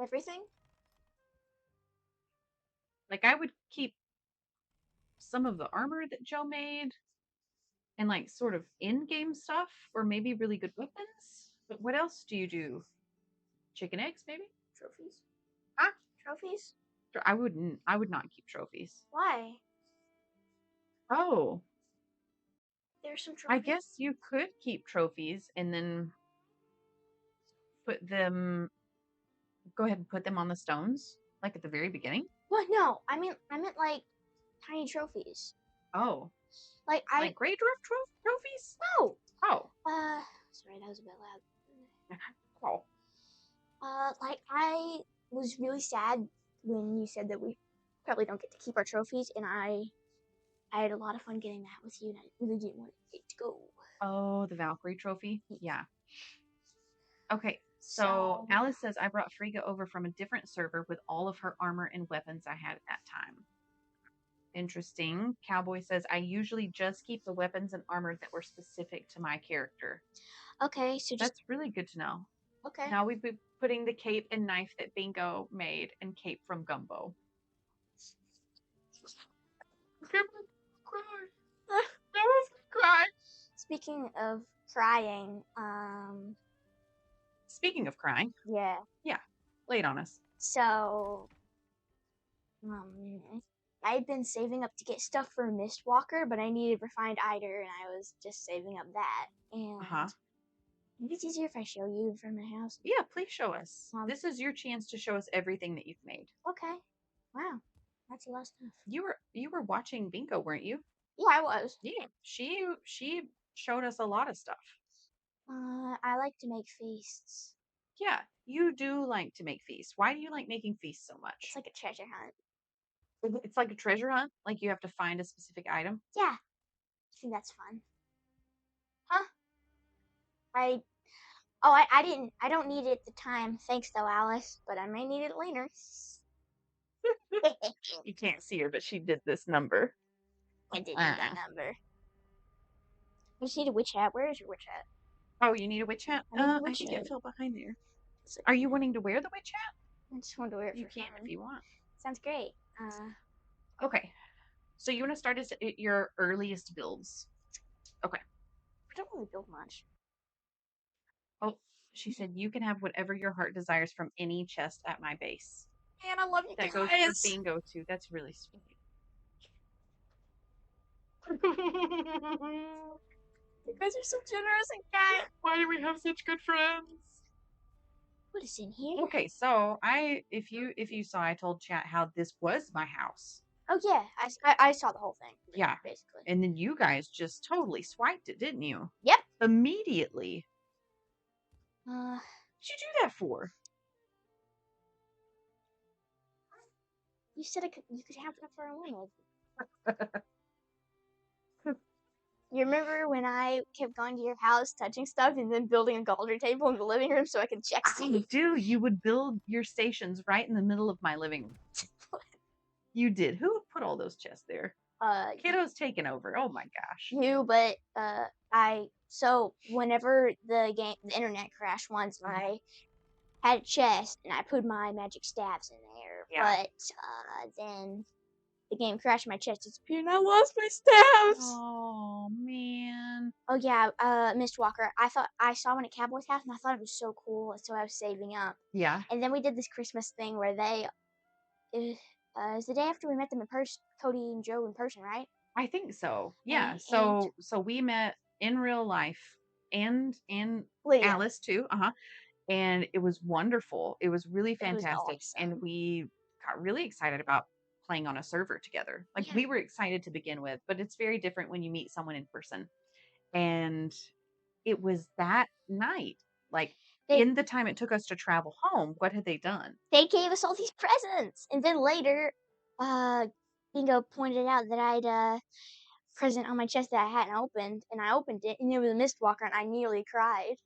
Everything? Like, I would keep some of the armor that Joe made and like sort of in-game stuff or maybe really good weapons. But what else do you do? Chicken eggs, maybe? Trophies? Huh? Trophies? I would not keep trophies. Why? Oh, There's some I trophies. guess you could keep trophies and then put them go ahead and put them on the stones like at the very beginning. What? No, I meant like tiny trophies. Oh, Like like Grey Drift trophies? no. Oh, Sorry, that was a bit loud. oh, Like I was really sad when you said that we probably don't get to keep our trophies, and I had a lot of fun getting that with you, and I really didn't want it to go. oh, the Valkyrie trophy. Yeah. Okay, so So Alice says I brought Frigga over from a different server with all of her armor and weapons I had at that time. Interesting. Cowboy says, I usually just keep the weapons and armor that were specific to my character. Okay, so just That's really good to know. okay. Now we've been putting the cape and knife that Bingo made and cape from Gumbo. Cry. Speaking of crying, Speaking of crying, yeah. yeah, lay it on us. So, I've been saving up to get stuff for Mistwalker, but I needed refined eider, and I was just saving up that. And maybe it's easier if I show you from my house. Yeah, please show us. This is your chance to show us everything that you've made. Okay. Wow, that's a lot of stuff. You were watching Bingo, weren't you? Yeah, I was. Yeah, she showed us a lot of stuff. I like to make feasts. Yeah, you do like to make feasts. Why do you like making feasts so much? It's like a treasure hunt. It's like a treasure hunt. Like you have to find a specific item. Yeah, I think that's fun. Huh? I don't need it at the time. Thanks though, Alice, but I may need it later. You can't see her, but she did this number. I did need that number. I just need a witch hat. Where is your witch hat? Oh, you need a witch hat? I think it fell behind there. Are you wanting to wear the witch hat? I just want to wear it. You can if you want. Sounds great. Okay. So you want to start at your earliest builds. Okay. I don't really build much. Oh, she said you can have whatever your heart desires from any chest at my base. Man, I love you that guys. That goes for Bingo too. That's really sweet. You guys are so generous and kind. Why do we have such good friends? What is in here? Okay, so if you saw, I told chat how this was my house. Oh yeah, I saw the whole thing. Yeah, basically. And then you guys just totally swiped it, didn't you? Yep. Immediately. What'd you do that for? You said you could have it for a while. You remember when I kept going to your house, touching stuff, and then building a galder table in the living room so I could check stuff? I do. You would build your stations right in the middle of my living room. You did. Who put all those chests there? Kiddo's taken over. Oh my gosh. You, but so whenever the internet crashed once, I had a chest and I put my magic staves in there. Yeah. But then the game crashed, my chest disappeared, and I lost my staves. Oh man. Oh yeah, Mistwalker. I saw one at Cowboy's house, and I thought it was so cool, so I was saving up. Yeah. And then we did this Christmas thing where it was the day after we met them in person, Cody and Joe in person, right? I think so. Yeah. So we met in real life and Lydia. Alice too. And it was wonderful. It was really fantastic. Awesome. And we got really excited about playing on a server together. Like we were excited to begin with, but it's very different when you meet someone in person. And it was that night, like in the time it took us to travel home, what had they done? They gave us all these presents. And then later, Bingo pointed out that I'd a present on my chest that I hadn't opened, and I opened it, and it was a Mistwalker, and I nearly cried.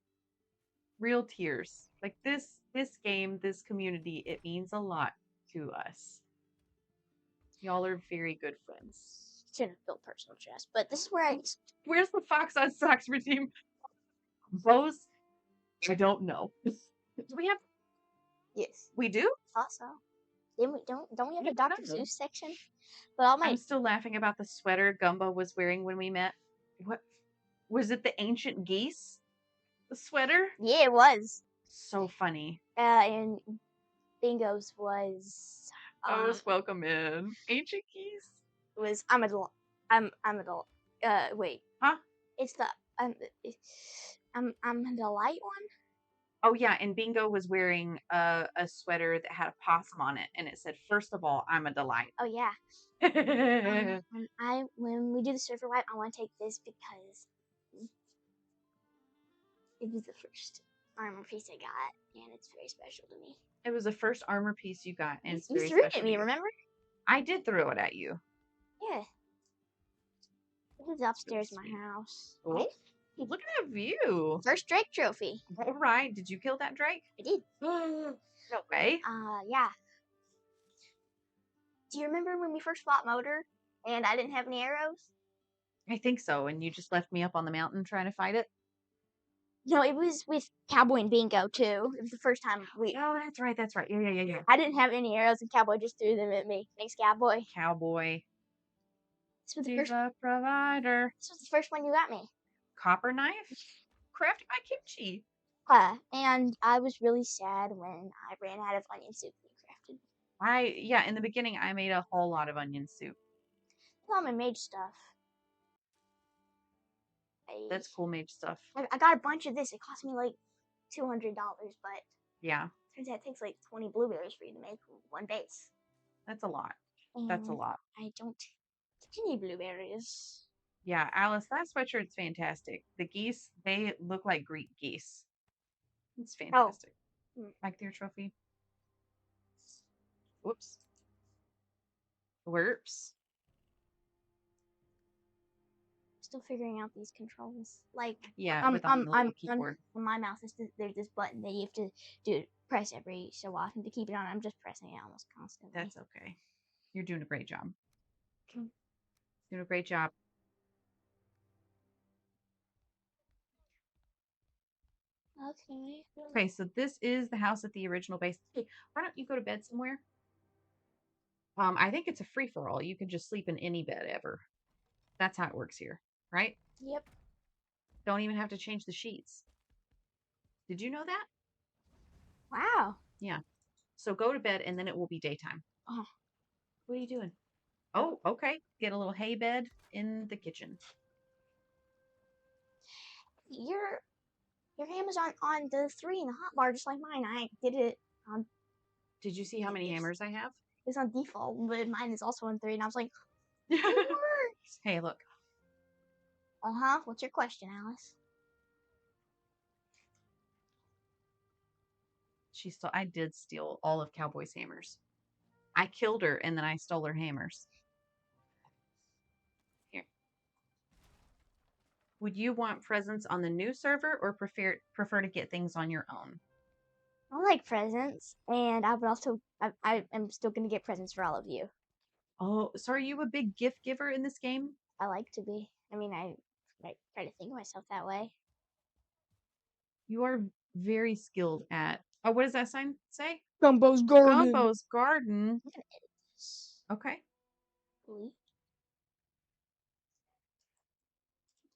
Real tears. Like this game, this community, it means a lot to us. Y'all are very good friends. Shouldn't have built personal chests, but this is where Where's the Fox on Socks redeem? Bows? I don't know. Do we have? Yes, we do. Also, then we don't we have a Dr. Seuss section? But I'm still laughing about the sweater Gumbo was wearing when we met. What was it? The ancient geese? The sweater? Yeah, it was. So funny. And Bingo's was. Welcome in. Ancient geese was I'm adult. Wait. Huh? It's the I'm the light one. Oh yeah, and Bingo was wearing a sweater that had a possum on it, and it said, "First of all, I'm a delight." Oh yeah. When we do the server wipe, I want to take this because it was the first armor piece I got, and it's very special to me. It was the first armor piece you got, and it's you very threw special it at me, remember? I did throw it at you. Yeah. This is upstairs in my house. Oh, right? Look at that view. First Drake trophy. All right. Did you kill that Drake? I did. No way. Yeah. Do you remember when we first bought Motor? and I didn't have any arrows. I think so. And you just left me up on the mountain trying to fight it? No, it was with Cowboy and Bingo too. It was the first time we. Oh, that's right. That's right. Yeah. I didn't have any arrows, and Cowboy just threw them at me. Thanks, Cowboy. Cowboy. This was the He's first. a provider. This was the first one you got me. Copper knife? Crafted by kimchi. And I was really sad when I ran out of onion soup you crafted. Yeah, in the beginning, I made a whole lot of onion soup. Well, my mage stuff. That's cool mage stuff. I got a bunch of this. It cost me like $200, but yeah, turns out it takes like 20 blueberries for you to make one base. That's a lot. And That's a lot. I don't get any blueberries. Yeah, Alice, that sweatshirt's fantastic. The geese, they look like Greek geese. It's fantastic. Like their trophy. Whoops. Whoops. Still figuring out these controls. Like, yeah, with on the little keyboard. On my mouse, there's this button that you have to press every so often to keep it on. I'm just pressing it almost constantly. That's okay. You're doing a great job. Doing a great job. Okay. Okay, so this is the house at the original base. Hey, why don't you go to bed somewhere? I think it's a free-for-all. You can just sleep in any bed ever. That's how it works here, right? Yep. Don't even have to change the sheets. Did you know that? Wow. Yeah. So go to bed and then it will be daytime. Oh. What are you doing? Oh, okay. Get a little hay bed in the kitchen. Your hammer's on the 3 in the hotbar, just like mine. I did it on. Did you see how many hammers I have? It's on default, but mine is also on 3, and I was like, it works. Hey, look. What's your question, Alice? I did steal all of Cowboy's hammers. I killed her and then I stole her hammers. Here. Would you want presents on the new server or prefer to get things on your own? I like presents, and I would also I am still gonna get presents for all of you. Oh, so are you a big gift giver in this game? I like to be. I mean, I try to think of myself that way. You are very skilled at. Oh, what does that sign say? Gumbo's garden. Gumbo's garden. I'm gonna edit this. Okay. Really?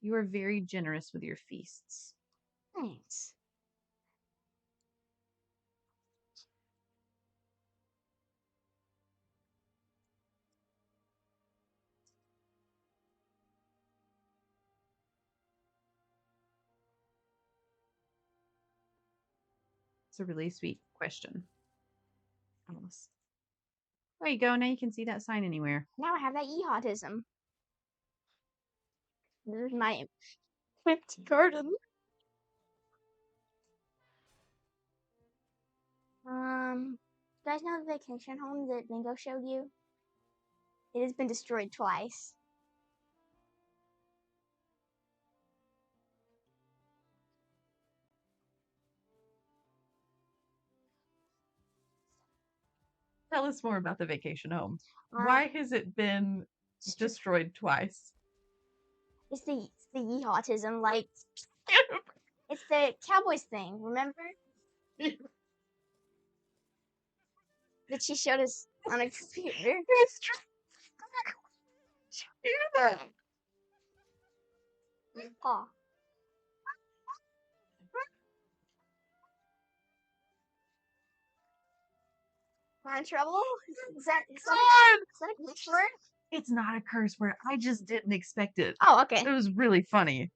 You are very generous with your feasts. Thanks. It's a really sweet question. Alice. There you go. Now you can see that sign anywhere. Now I have that autism. This is my empty garden. You guys know the vacation home that Bingo showed you? It has been destroyed twice. Tell us more about the vacation home. Why has it been destroyed twice? It's the autism, like it's the Cowboys thing, remember? That she showed us on a computer. It's true. Paw. Am I in trouble? Is that a curse word? It's not a curse word. I just didn't expect it. Oh, okay. It was really funny.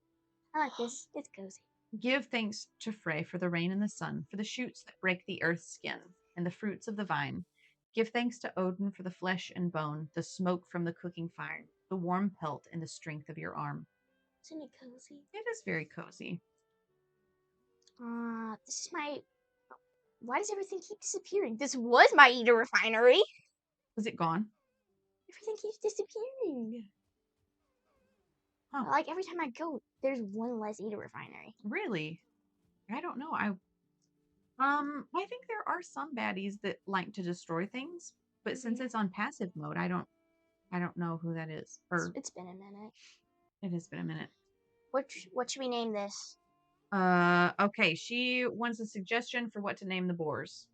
I like this. It's cozy. Give thanks to Frey for the rain and the sun, for the shoots that break the earth's skin, and the fruits of the vine. Give thanks to Odin for the flesh and bone, the smoke from the cooking fire, the warm pelt, and the strength of your arm. Isn't it cozy? It is very cozy. This is my... Why does everything keep disappearing? This was my Eder refinery. Was it gone? Everything keeps disappearing. Huh. Like, every time I go, there's one less Eder refinery. Really? I don't know. I think there are some baddies that like to destroy things, but since it's on passive mode, I I don't know who that is. Or It's been a minute. it has been a minute. What should we name this? Okay. She wants a suggestion for what to name the boars.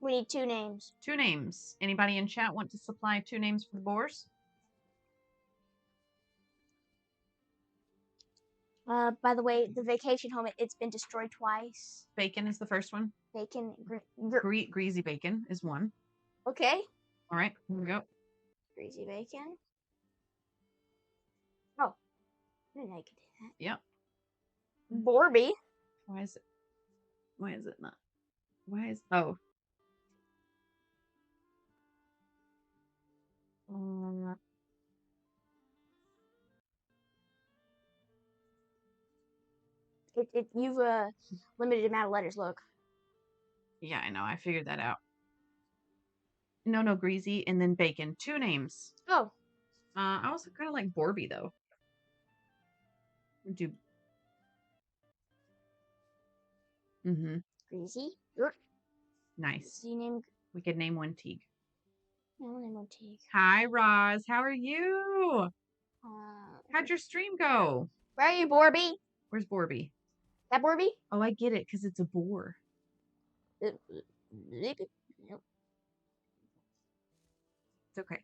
We need 2 names. 2 names. Anybody in chat want to supply 2 names for the boars? By the way, the vacation home, it's been destroyed twice. Bacon is the first one. Bacon. Greasy bacon is one. Okay. All right, here we go. Greasy bacon. Oh, I didn't know you could do that. Yep. Borby. Why is it not? Oh. You've limited amount of letters. Look. Yeah, I know. I figured that out. No, greasy, and then bacon. 2 names. Oh. I also kind of like Borby though. Do. Greasy. Nice. So you name. We could name one Teague. I'll name one Teague. Hi, Roz. How are you? How'd your stream go? Where are you, Borby? Where's Borby? That Borby? Oh, I get it, because it's a boar. Nope. It's okay.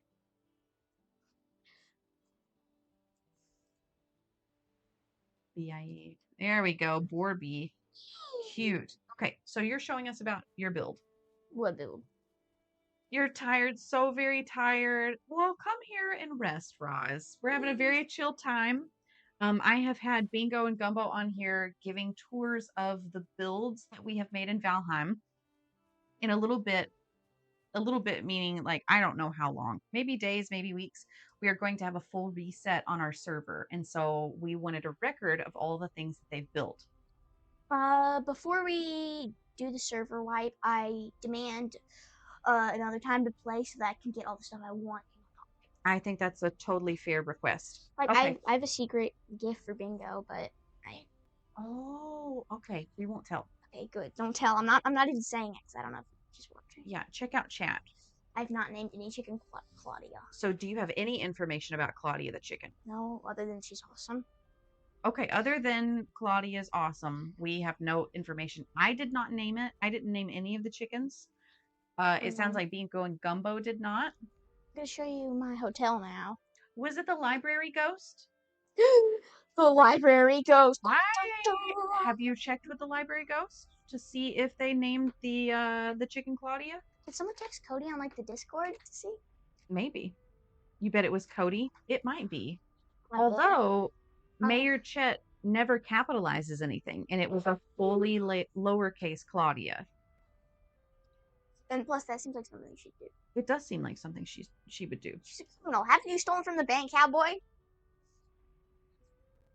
BIE. There we go. Borby. Cute. Okay, so you're showing us about your build. What build? You're tired, so very tired. Well, come here and rest, Roz. We're having a very chill time. I have had Bingo and Gumbo on here giving tours of the builds that we have made in Valheim. In a little bit meaning like I don't know how long, maybe days, maybe weeks. We are going to have a full reset on our server, and so we wanted a record of all the things that they've built. Before we do the server wipe, I demand another time to play so that I can get all the stuff I want. I think that's a totally fair request. Like okay. I have a secret gift for Bingo, but Oh, okay. We won't tell. Okay, good. Don't tell. I'm not even saying it because I don't know if she's watching. Yeah, check out chat. I've not named any chicken Claudia. So do you have any information about Claudia the chicken? No, other than she's awesome. Okay, other than Claudia's awesome, we have no information. I did not name it. I didn't name any of the chickens. It sounds like Bingo and Gumbo did not. I'm going to show you my hotel now. Was it the library ghost? The library ghost. Have you checked with the library ghost to see if they named the chicken Claudia? Did someone text Cody on like the Discord to see? Maybe. You bet it was Cody? It might be. Although Mayor Chet never capitalizes anything, and it was a fully lowercase Claudia. And plus, that seems like something she should do. It does seem like something she would do. She's a criminal. Haven't you stolen from the bank, cowboy?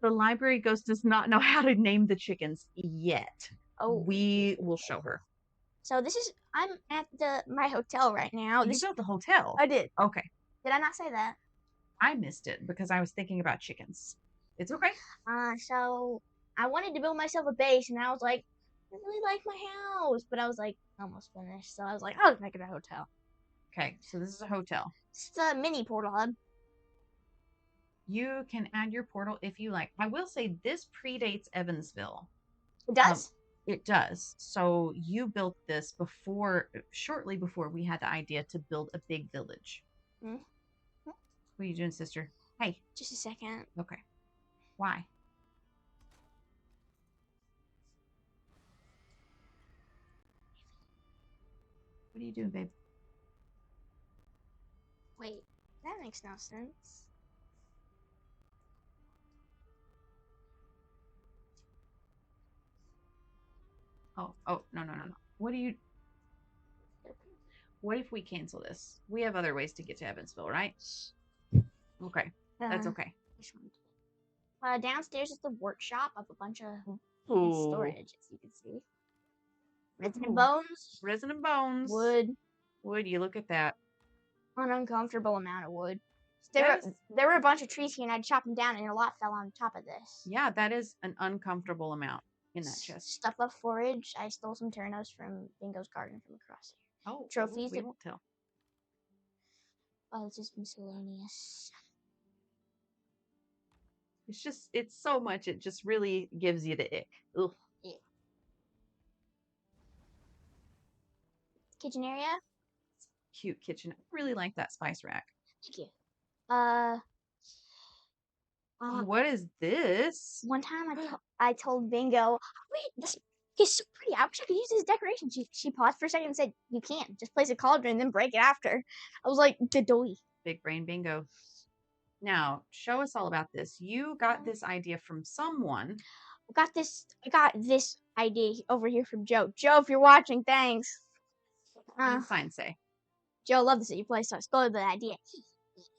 The library ghost does not know how to name the chickens yet. Oh. We will show her. So I'm at my hotel right now. You built the hotel? I did. Okay. Did I not say that? I missed it because I was thinking about chickens. It's okay. So I wanted to build myself a base, and I was like, I really like my house, but I was like almost finished, so I was like, I'll make it a hotel. Okay, so this is a hotel. It's a mini portal hub. You can add your portal if you like. I will say this predates Evansville. It does? It does. So you built this shortly before we had the idea to build a big village. Mm-hmm. What are you doing, sister? Hey. Just a second. Okay. Why? What are you doing, babe? Wait, that makes no sense. Oh, no. What if we cancel this? We have other ways to get to Evansville, right? Okay. That's okay. Downstairs is the workshop of a bunch of storage, as you can see. Resin and bones. Resin and bones. Wood, you look at that. An uncomfortable amount of wood. There were a bunch of trees here, and I'd chop them down, and a lot fell on top of this. Yeah, that is an uncomfortable amount in that chest. Stuff of forage. I stole some Terranos from Bingo's garden from across here. Oh, trophies. We won't tell. Oh, this is miscellaneous. It's so much. It just really gives you the ick. Ugh. Yeah. Kitchen area. Cute kitchen. I really like that spice rack. Thank you. Uh, What is this? one time I told Bingo, wait, this is so pretty. I wish I could use this decoration. She paused for a second and said, "You can't. Just place a cauldron and then break it after." I was like, "The doy." Big brain bingo. Now, show us all about this. You got this idea from someone. I got this idea over here from Joe. Joe, if you're watching, thanks. What did the sign say? Joe loved this at your place, so I stole the idea.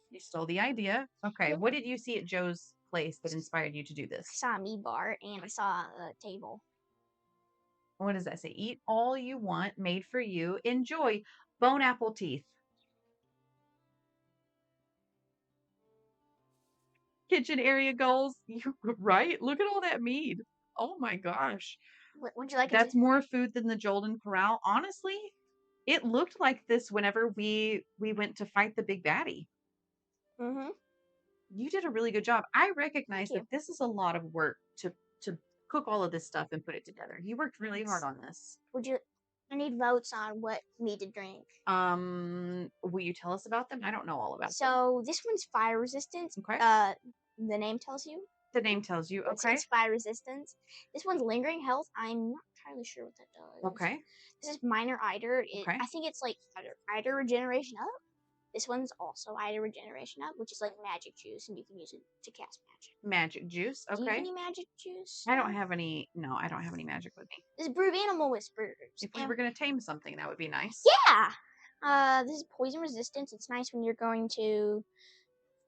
You stole the idea. Okay. What did you see at Joe's place that inspired you to do I this? saw a meat bar and I saw a table. What does that say? Eat all you want, made for you. Enjoy. Bone apple teeth. Kitchen area goals. You right? Look at all that mead. Oh my gosh. Would you like it? That's more food than the Jolden Corral. Honestly, it looked like this whenever we went to fight the big baddie. Mm-hmm. You did a really good job. I recognize Thank that this is a lot of work to cook all of this stuff and put it together. You worked really hard on this. I need votes on what meat to drink. Will you tell us about them? I don't know all about them. So this one's fire resistance. Okay. The name tells you. The name tells you. It Okay. says fire resistance. This one's lingering health. I'm not entirely sure what that does. Okay. This is minor eider. Okay. I think it's like eider regeneration up. This one's also eider regeneration up, which is like magic juice, and you can use it to cast magic. Magic juice. Do you have Okay. any magic juice? I don't have any. No, I don't have any magic with me. This is brew of animal whispers. If we were gonna tame something, that would be nice. Yeah. This is poison resistance. It's nice when you're going to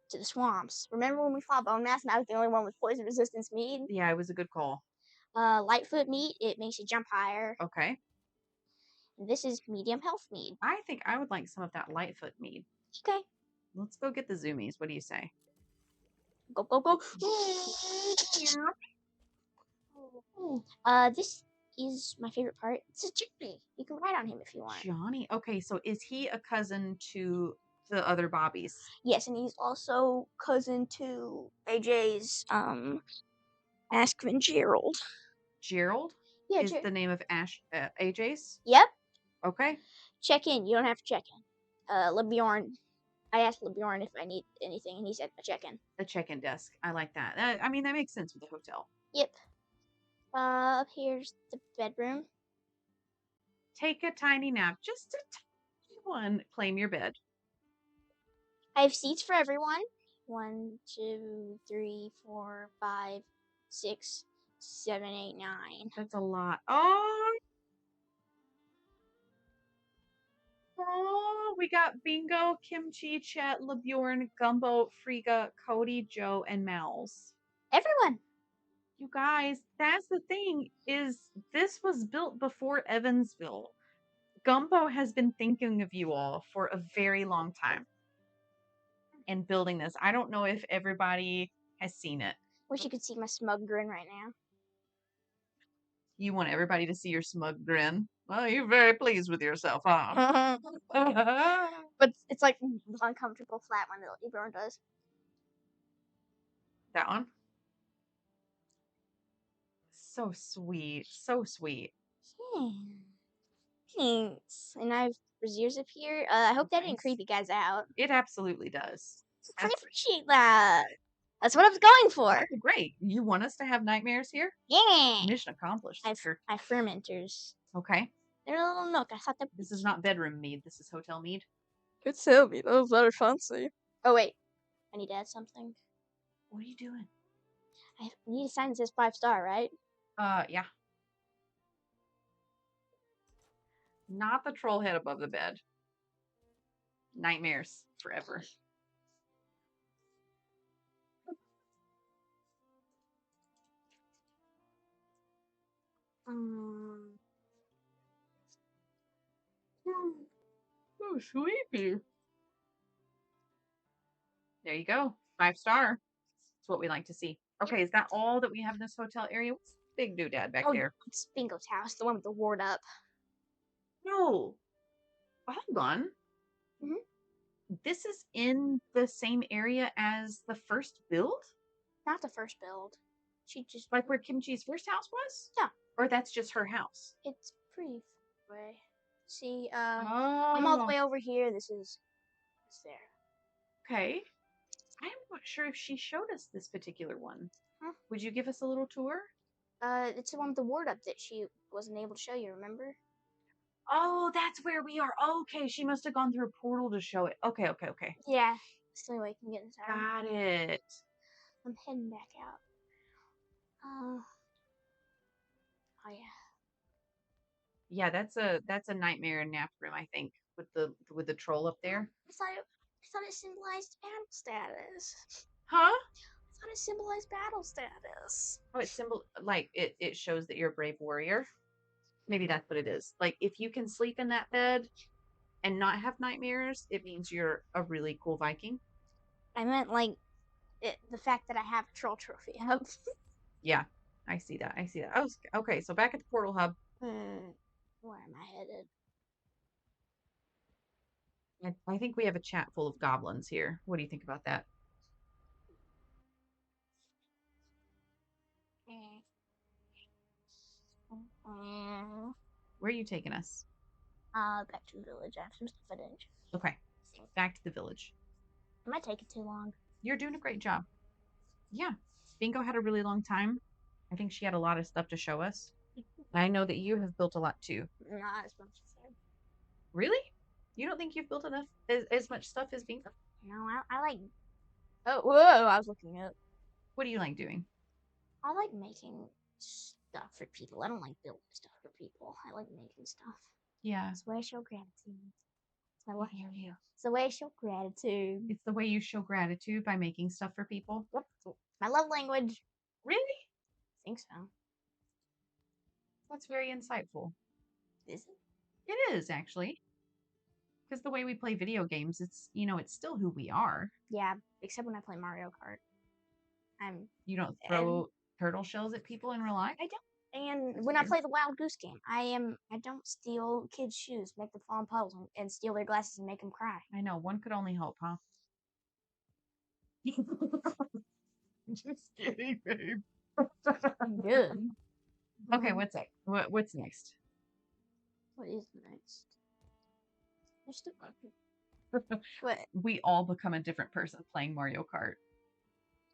the swamps. Remember when we fought Bone Mass and I was the only one with poison resistance meat? Yeah, it was a good call. Lightfoot meat, it makes you jump higher. Okay. This is medium health mead. I think I would like some of that Lightfoot mead. Okay. Let's go get the zoomies. What do you say? Go, go, go. This is my favorite part. It's a Johnny. You can ride on him if you want. Johnny. Okay, so is he a cousin to the other Bobbies? Yes, and he's also cousin to AJ's Askvin Gerald. Gerald? Yeah, is the name of AJ's? Yep. Okay. Check in. You don't have to check in. LeBjorn. I asked LeBjorn if I need anything, and he said a check-in. A check-in desk. I like that. I mean, that makes sense with the hotel. Yep. Up here's the bedroom. Take a tiny nap. Just a tiny one. Claim your bed. I have seats for everyone. 1, 2, 3, 4, 5, 6, 7, 8, 9. That's a lot. Oh, we got Bingo, Kimchi, Chet, LeBjorn, Gumbo, Frigga, Cody, Joe, and Mouse. Everyone. You guys, that's the thing, is this was built before Evansville. Gumbo has been thinking of you all for a very long time and building this. I don't know if everybody has seen it. Wish you could see my smug grin right now. You want everybody to see your smug grin. Well, you're very pleased with yourself, huh? But it's like the uncomfortable flat one that everyone does. That one? So sweet. So sweet. Thanks. And I have braziers up here. I hope that didn't creep you guys out. It absolutely does. I appreciate that. That's what I was going for. That's great. You want us to have nightmares here? Yeah. Mission accomplished. I have fermenters. Okay. They're a little nook. I thought that this is not bedroom mead. This is hotel mead. Good sale mead. That was very fancy. Oh wait, I need to add something. What are you doing? I need a sign that says 5-star, right? Yeah. Not the troll head above the bed. Nightmares forever. Oh, sleepy. There you go. 5-star. That's what we like to see. Okay, is that all that we have in this hotel area? What's the big doodad back there? It's Bingo's house, the one with the ward up. No. Hold on. this is in the same area as the first build? Not the first build. She just Like where Kimchi's first house was? Yeah. Or that's just her house? it's pretty far away. See, I'm all the way over here. This is there. Okay. I'm not sure if she showed us this particular one. Huh? Would you give us a little tour? It's the one with the ward up that she wasn't able to show you. Remember? Oh, that's where we are. Okay, she must have gone through a portal to show it. Okay. Yeah. That's the only way I can get inside. Got it. I'm heading back out. Oh yeah. Yeah, that's a nightmare nap room, I think, with the troll up there. I thought it symbolized battle status. Huh? I thought it symbolized battle status. Oh, it's it shows that you're a brave warrior. Maybe that's what it is. Like if you can sleep in that bed and not have nightmares, it means you're a really cool Viking. I meant like the fact that I have a troll trophy up. Yeah, I see that. Oh, okay. So back at the portal hub. Where am I headed? I think we have a chat full of goblins here. What do you think about that? Where are you taking us? Back to the village. I have some stuff I didn't. Okay, back to the village. It might take too long. You're doing a great job. Yeah, Bingo had a really long time. I think she had a lot of stuff to show us. I know that you have built a lot too. Not as much as I. Really? You don't think you've built enough as much stuff as Bingo? No, I like. Oh, whoa! I was looking at. What do you like doing? I like making stuff for people. I don't like building stuff for people. I like making stuff. Yeah. It's the way I show gratitude. I hear you. It's the way I show gratitude. It's the way you show gratitude by making stuff for people. Yep. My love language. Really? I think so. That's very insightful. Is it? It is actually. Because the way we play video games, it's still who we are. Yeah, except when I play Mario Kart. You don't throw turtle shells at people in real life? I don't. And when I play the Wild Goose game, I don't steal kids' shoes, make them fall in puddles, and steal their glasses and make them cry. I know. One could only hope, huh? Just kidding, babe. Good. Okay, what's next? What's next? What is next? There's still What? We all become a different person playing Mario Kart.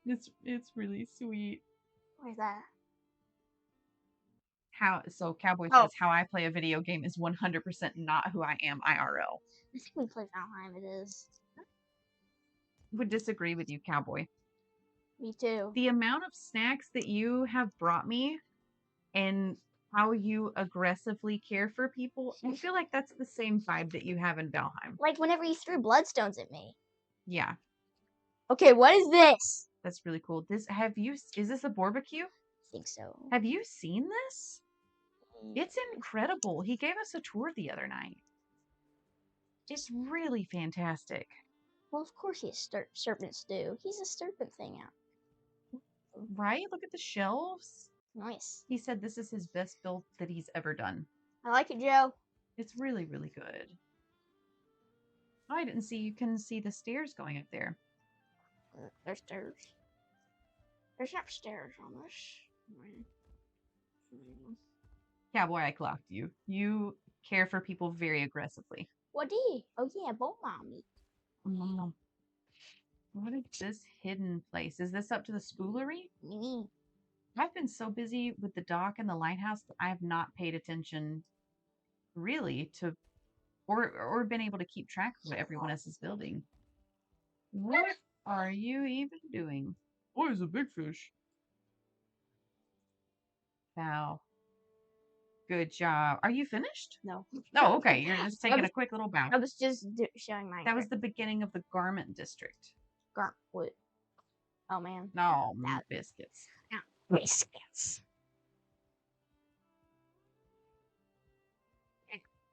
It's really sweet. Where's that? Cowboy says how I play a video game is 100% not who I am IRL. I think we play Valheim. It is. Would disagree with you, Cowboy. Me too. The amount of snacks that you have brought me and how you aggressively care for people, I feel like that's the same vibe that you have in Valheim. Like whenever you threw bloodstones at me. Yeah. Okay, what is this? That's really cool. Is this a barbecue? I think so. Have you seen this? It's incredible. He gave us a tour the other night. It's really fantastic. Well, of course he's serpents do. He's a serpent thing out. Right? Look at the shelves. Nice. He said this is his best build that he's ever done. I like it, Joe. It's really, really good. Oh, I didn't see you can see the stairs going up there. There's stairs. There's not stairs on this. Cowboy, I clocked you. You care for people very aggressively. What did? Oh yeah, boat mommy. What is this hidden place? Is this up to the spoolery? Me. I've been so busy with the dock and the lighthouse that I have not paid attention really to or been able to keep track of what everyone else is building. What are you even doing? Oh, he's a big fish. Wow. Good job. Are you finished? No. Oh, okay. You're just taking a quick little bow. I was just showing my. That was the beginning of the garment district. What? Oh man. No, biscuits. Biscuits.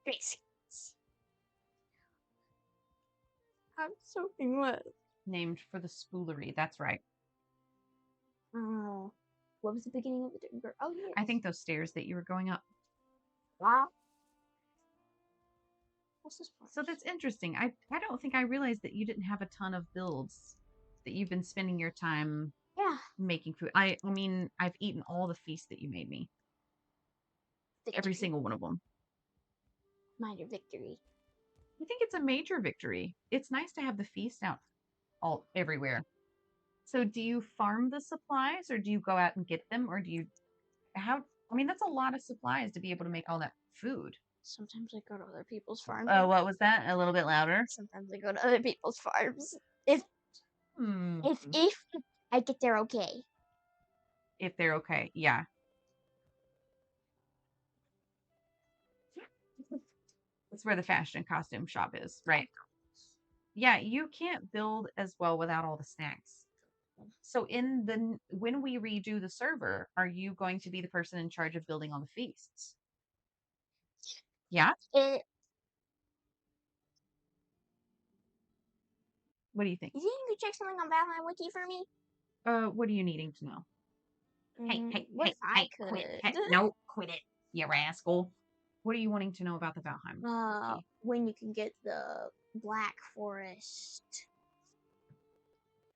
Biscuits. I'm soaking wet. Named for the spoolery. That's right. What was the beginning of the? Oh yeah. I think those stairs that you were going up. Wow. What's this for? So that's interesting. I don't think I realized that you didn't have a ton of builds that you've been spending your time Yeah. making food. I mean, I've eaten all the feasts that you made me. Every Victory. single one of them. Minor victory. I think it's a major victory. It's nice to have the feast out all everywhere. So do you farm the supplies or do you go out and get them or do you I mean that's a lot of supplies to be able to make all that food. Sometimes I go to other people's farms. Oh, what was that? A little bit louder. Sometimes I go to other people's farms. If I get there okay. If they're okay. Yeah. That's where the fashion and costume shop is, right? Yeah, you can't build as well without all the snacks. So when we redo the server, are you going to be the person in charge of building all the feasts? Yeah? It, What do you think? you think you could check something on Valheim Wiki for me? What are you needing to know? What if I could? Quit. Hey, no, quit it, you rascal. What are you wanting to know about the Valheim? When you can get the Black Forest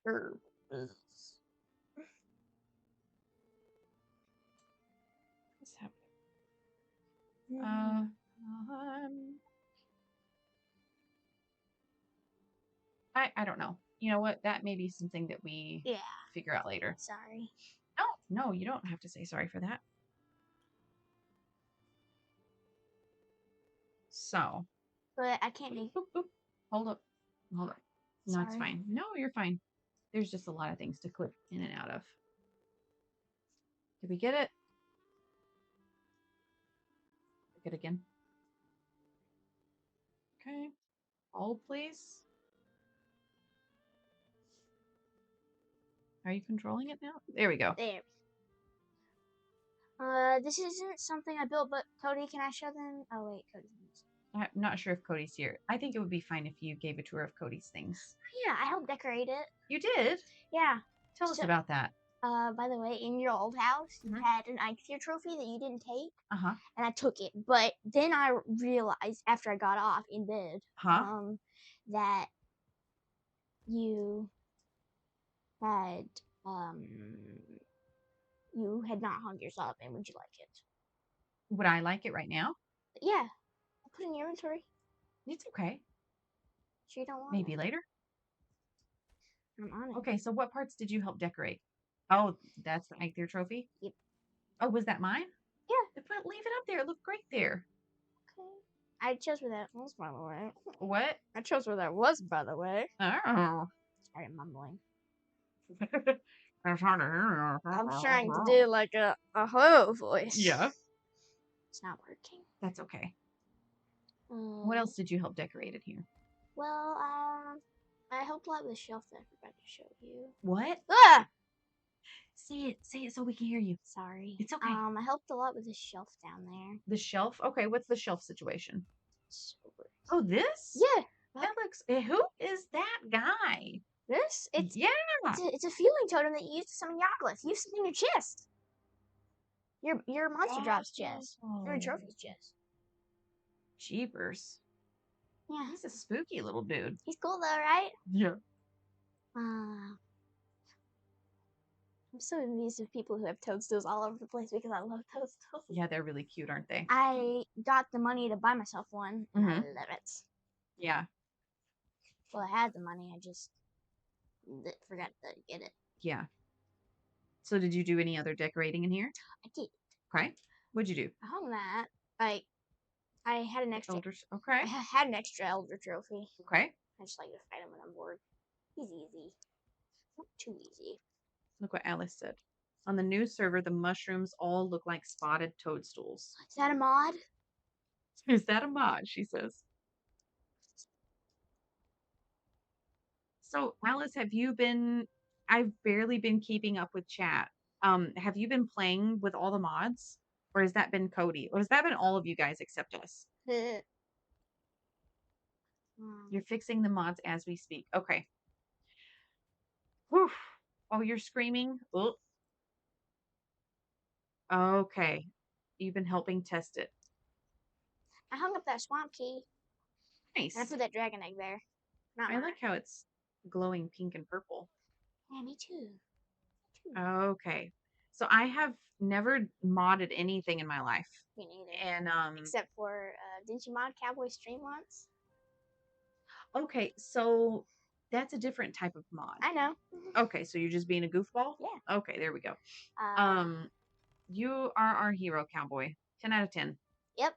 herbs. What's happening? I don't know. You know what? That may be something that we figure out later. Sorry. No, you don't have to say sorry for that. So. But I can't be. Hold up. No, Sorry. it's fine. No, you're fine. There's just a lot of things to click in and out of. Did we get it? Click it again. Okay. Hold, please. Are you controlling it now? There we go. There. This isn't something I built, but Cody, can I show them? Oh wait, Cody's in this. I'm not sure if Cody's here. I think it would be fine if you gave a tour of Cody's things. Yeah, I helped decorate it. You did? Yeah. Tell us about that. By the way, in your old house, you had an IQ trophy that you didn't take. Uh-huh. And I took it. But then I realized after I got off in bed, that you had not hung yours up, and would you like it? Would I like it right now? Yeah. I'll put it in your inventory. It's okay. Sure you don't want Maybe it? later. I'm on it. Okay, so what parts did you help decorate? Oh, that's the Ike trophy? Yep. Oh, was that mine? Yeah. Leave it up there. It looked great there. Okay. I chose where that was, by the way. What? I chose where that was, by the way. Oh. Sorry, I'm mumbling. That's hard to hear. I'm trying to do like a hello voice. Yeah. It's not working. That's okay. What else did you help decorate in here? Well, I helped a lot with the shelf that I forgot to show you. What? Ah! Say it so we can hear you. Sorry. It's okay. I helped a lot with the shelf down there. The shelf? Okay, what's the shelf situation? Sober. Oh, this? Yeah. That looks... Who is that guy? This? It's a feeling totem that you use to summon Yoggoth. You use it in your chest. Your monster drops chest. Your trophies chest. Jeepers. Yeah. He's a spooky little dude. He's cool though, right? Yeah. I'm so envious of people who have toadstools all over the place because I love toadstools. Yeah, they're really cute, aren't they? I got the money to buy myself one. I love it. Yeah. Well, I had the money. I just forgot to get it. Yeah. So did you do any other decorating in here? I did. Okay. What'd you do? I hung that. I had an extra. Okay. I had an extra elder trophy. Okay. I just like to fight him when I'm bored. He's easy. Not too easy. Look what Alice said. On the new server, the mushrooms all look like spotted toadstools. Is that a mod? Is that a mod? She says. So, Alice, I've barely been keeping up with chat. Have you been playing with all the mods? Or has that been Cody? Or has that been all of you guys except us? You're fixing the mods as we speak. Okay. Whew. Oh, you're screaming? Oh. Okay. You've been helping test it. I hung up that swamp key. Nice. And I put that dragon egg there. Not I mine. like how it's glowing pink and purple. Yeah, me too. Okay. So I have never modded anything in my life. Me neither. And Except for, didn't you mod Cowboy Stream once? okay, so that's a different type of mod. I know. Okay, so you're just being a goofball? Yeah. Okay, there we go. You are our hero, Cowboy. 10 out of 10. Yep.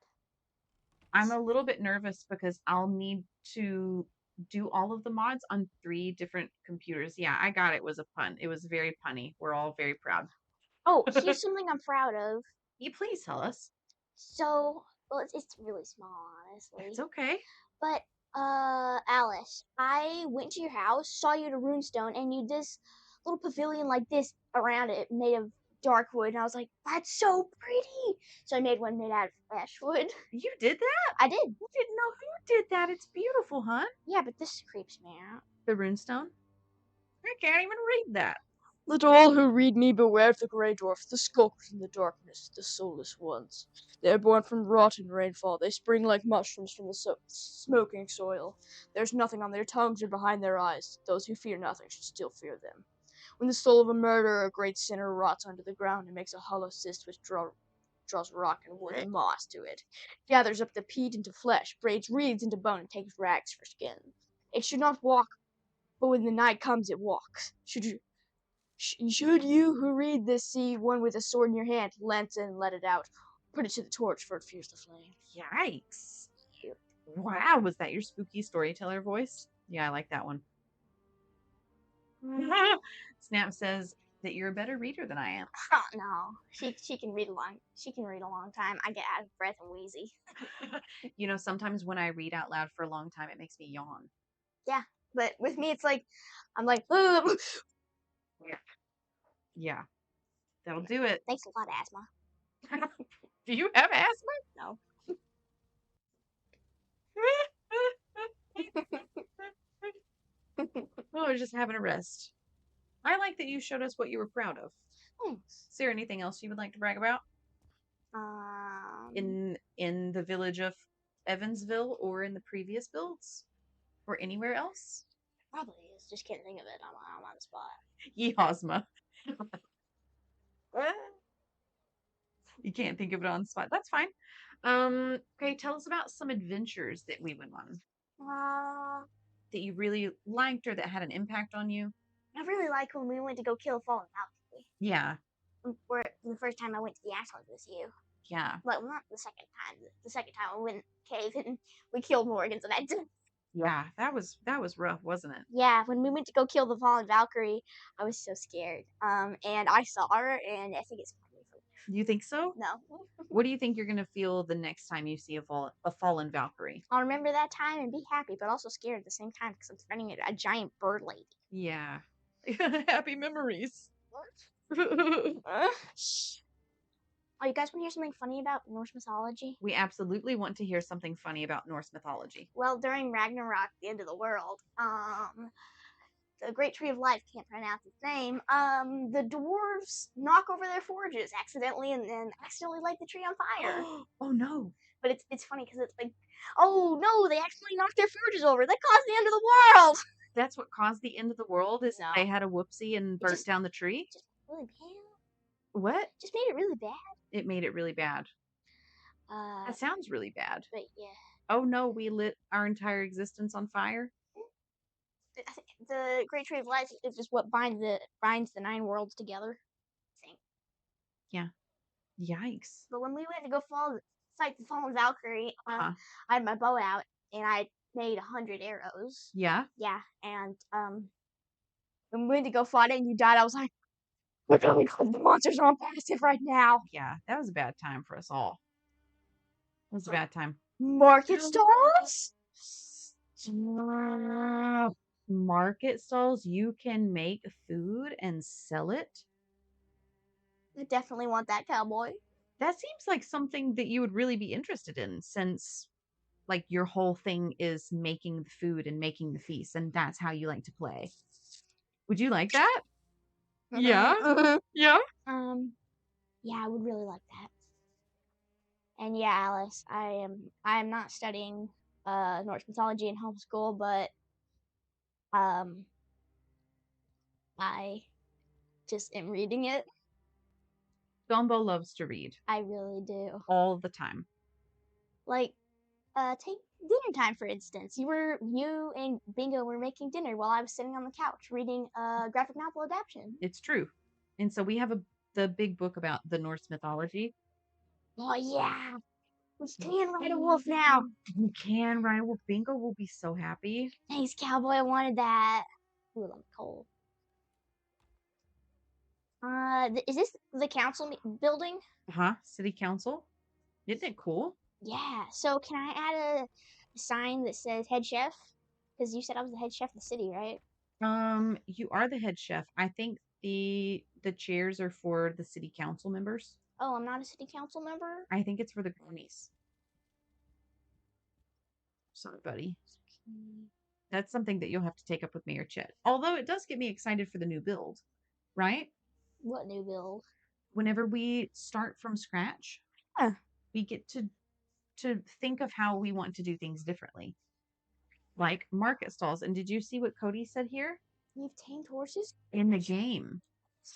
I'm a little bit nervous because I'll need to do all of the mods on 3 different computers. Yeah, I got it. It was a pun. It was very punny. We're all very proud. Oh, here's something I'm proud of. You please tell us. So, well, it's really small, honestly. It's okay. But, Alice, I went to your house, saw you at a runestone, and you this little pavilion like this around it made of dark wood, and I was like, that's so pretty! So I made one made out of ash wood. You did that? I did. You didn't know who did that. It's beautiful, huh? Yeah, but this creeps me out. The runestone? I can't even read that. Let all who read me beware of the grey dwarf, the skulkers in the darkness, the soulless ones. They are born from rotten rainfall. They spring like mushrooms from the smoking soil. There's nothing on their tongues or behind their eyes. Those who fear nothing should still fear them. When the soul of a murderer or great sinner rots under the ground and makes a hollow cyst which draws rock and wood and moss to it, gathers up the peat into flesh, braids reeds into bone, and takes rags for skin. It should not walk, but when the night comes, it walks. Should you who read this see one with a sword in your hand, lance it and let it out. Put it to the torch, for it fears the flame. Yikes. Wow, was that your spooky storyteller voice? Yeah, I like that one. Snap says that you're a better reader than I am. Oh, no. She can read a long time. I get out of breath and wheezy. You know, sometimes when I read out loud for a long time, it makes me yawn. Yeah, but with me, it's like, I'm like, Yeah. That'll do it. thanks a lot, asthma. Do you have asthma? No. Oh, just having a rest. I like that you showed us what you were proud of. Thanks. Is there anything else you would like to brag about? In the village of Evansville or in the previous builds? Or anywhere else? Probably is. Just can't think of it. I'm on the spot. Yeehosma. You can't think of it on the spot. That's fine. Okay, tell us about some adventures that we went on that you really liked or that had an impact on you. I really like when we went to go kill a fallen Valkyrie. Yeah. Where the first time I went to the asshole was you. Yeah. Well, not the second time. The second time I went cave and we killed Morgans and I did. Yeah, that was rough, wasn't it? Yeah, when we went to go kill the fallen Valkyrie, I was so scared. And I saw her, and I think it's probably for You think so? no. What do you think you're gonna feel the next time you see a fallen Valkyrie? I'll remember that time and be happy, but also scared at the same time because I'm threatening a giant bird lady. Yeah. Happy memories. Oh, you guys want to hear something funny about Norse mythology? We absolutely want to hear something funny about Norse mythology. Well, during Ragnarok, the end of the world, the Great Tree of Life, can't pronounce its name, the dwarves knock over their forges accidentally and then accidentally light the tree on fire. Oh no. But it's funny because it's like, oh no, they actually knocked their forges over. That caused the end of the world. That's what caused the end of the world is No. they had a whoopsie and burnt down the tree? Just really bad. What? Just made it really bad. It made it really bad. That sounds really bad. But yeah. Oh no, we lit our entire existence on fire? The Great Tree of Life is just what binds the 9 worlds together. I think. Yeah. Yikes. But when we went to go fight the fallen Valkyrie, I had my bow out and I made 100 arrows. Yeah? Yeah, and when we went to go fight it and you died, I was like, the monsters are on passive right now. Yeah, that was a bad time for us all. It was a bad time. Market stalls? Market stalls, you can make food and sell it? I definitely want that, cowboy. That seems like something that you would really be interested in since, like, your whole thing is making the food and making the feast, and that's how you like to play. Would you like that? Yeah? Yeah? Yeah, I would really like that. And yeah, Alice, I am not studying Norse mythology in homeschool, but I just am reading it. Gumbo loves to read I really do. all the time. Like, take dinner time for instance. You and Bingo were making dinner while I was sitting on the couch reading a graphic novel adaptation. It's true. And so we have the big book about the Norse mythology. Oh yeah, we can ride a wolf now. You can ride a wolf. Bingo will be so happy. Thanks, cowboy. I wanted that. Ooh, I'm cold. Is this the council building? Huh? City council? Isn't it cool? Yeah. So can I add a sign that says head chef? Because you said I was the head chef of the city, right? You are the head chef. I think the chairs are for the city council members. Oh, I'm not a city council member? I think it's for the Goonies. Sorry, buddy. That's something that you'll have to take up with Mayor Chet. Although it does get me excited for the new build, right? What new build? Whenever we start from scratch, Huh. we get to think of how we want to do things differently. Like market stalls. And did you see what Cody said here? You've tamed horses? In the game.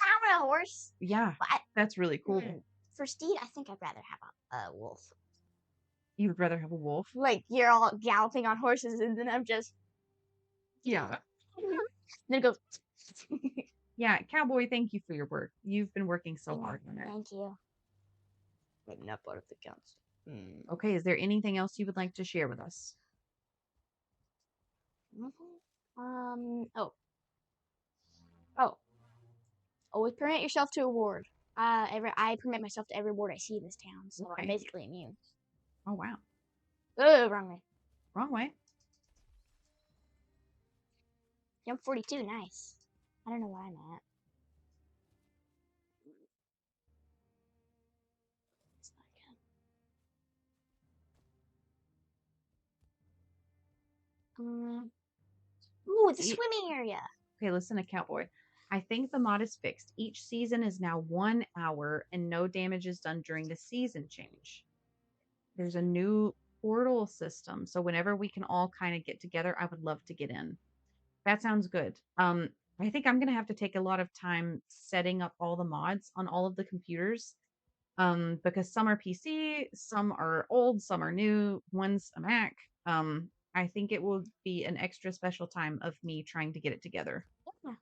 I'm a horse. Yeah, But that's really cool. for Steed, I think I'd rather have a wolf. You would rather have a wolf? Like, you're all galloping on horses, and then I'm just... Yeah. Then it goes... Yeah, Cowboy, thank you for your work. You've been working so hard on it. Thank you. I'm not part of the council. Okay, is there anything else you would like to share with us? Oh. Always permit yourself to a ward. I permit myself to every ward I see in this town, so I'm Okay. basically immune. Oh, wow. Oh, wrong way. Wrong way. Jump 42, nice. I don't know where I'm at. It's not good. Ooh, it's a swimming area. Okay, listen to Cowboy. I think the mod is fixed. Each season is now 1 hour and no damage is done during the season change. There's a new portal system. So whenever we can all kind of get together, I would love to get in. That sounds good. I think I'm gonna have to take a lot of time setting up all the mods on all of the computers. Because some are PC, some are old, some are new, one's a Mac. I think it will be an extra special time of me trying to get it together. Yeah.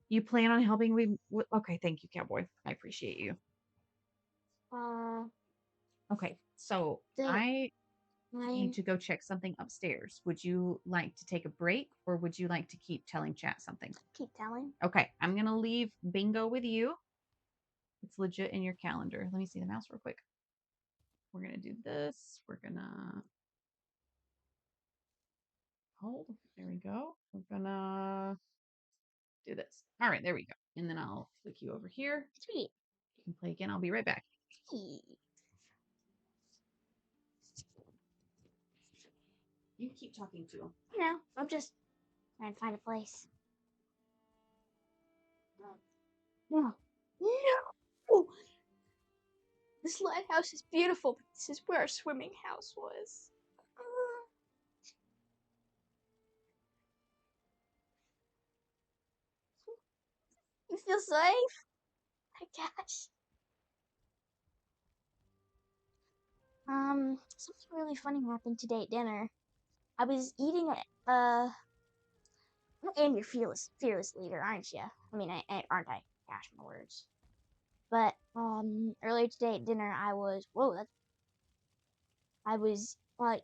You plan on helping me? Okay, thank you, Cowboy. I appreciate you. Okay, so I need to go check something upstairs. Would you like to take a break or would you like to keep telling chat something? Keep telling. Okay, I'm going to leave bingo with you. It's legit in your calendar. Let me see the mouse real quick. We're going to do this. We're going to hold. There we go. We're going to do this. All right, there we go. And then I'll flick you over here. Sweet. You can play again. I'll be right back. You keep talking to him. You know, I'm just trying to find a place. No. No! This lighthouse is beautiful, but this is where our swimming house was. You feel safe? My gosh. Something really funny happened today at dinner. I was eating and you're fearless leader, aren't you? I mean, aren't I? Gosh, my words. But earlier today at dinner, I was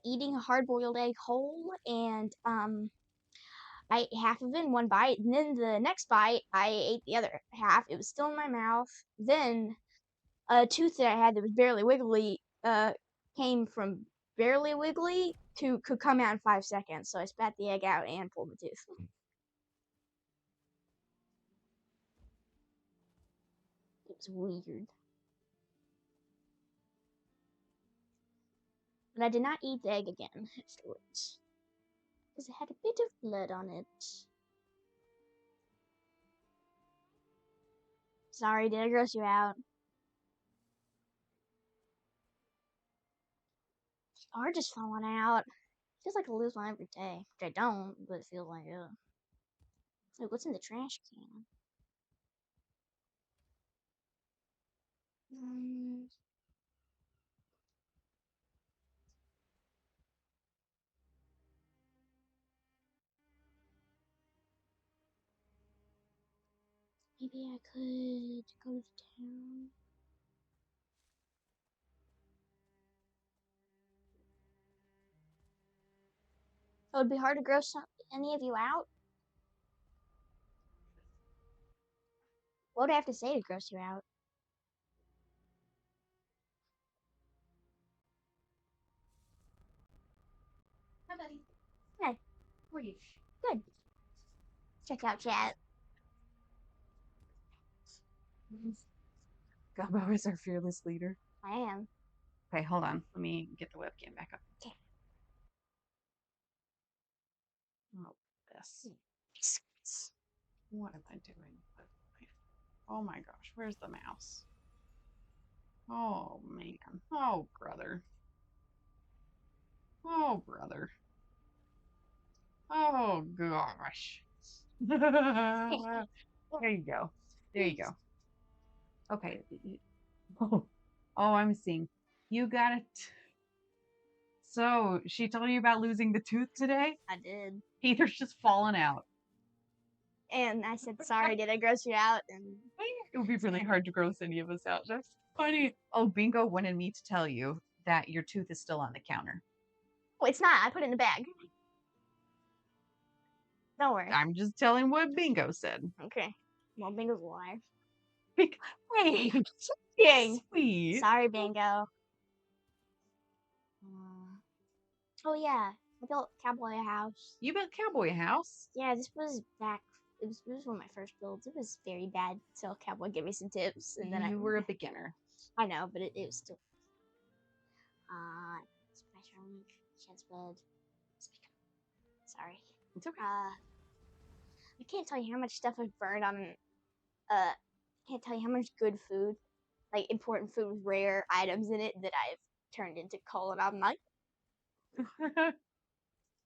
eating a hard-boiled egg whole, and I ate half of it in one bite, and then the next bite, I ate the other half. It was still in my mouth. Then a tooth that I had that was barely wiggly came from barely wiggly to could come out in 5 seconds. So I spat the egg out and pulled the tooth. It was weird. But I did not eat the egg again afterwards, because it had a bit of blood on it. Sorry, did I gross you out? are just falling out. Feels like I lose one every day, which I don't, but it feels like it. Wait, what's in the trash can? Mm, maybe I could go to town. So it'd be hard to gross any of you out. What would I have to say to gross you out? Hi, buddy. Hey, How are you? good. Check out chat. Gumbo is our fearless leader. I am. Okay, hold on. Let me get the webcam back up. Okay. Oh, this. What am I doing? Oh my gosh, where's the mouse? Oh man. Oh brother. Oh brother. Oh gosh. There you go. There you go. Okay. Oh, I'm seeing. You got it. So she told you about losing the tooth today? I did. Peter's just falling out. And I said, sorry, did I gross you out? And It would be really hard to gross any of us out. That's funny. Oh, Bingo wanted me to tell you that your tooth is still on the counter. oh, it's not. I put it in the bag. Don't worry. I'm just telling what Bingo said. Okay. Well, Bingo's a liar. Hey, Dang. sweet. Sorry, Bingo. Oh yeah, I built Cowboy a house. You built Cowboy a house? Yeah, this was back. This was one of my first builds. It was very bad. So Cowboy gave me some tips, and then You were a beginner. I know, but it was still. Spice room, chance bed. Sorry. It's okay. I can't tell you how much stuff I've burned on. Can't tell you how much good food, like important food with rare items in it, that I've turned into coal, and I'm like,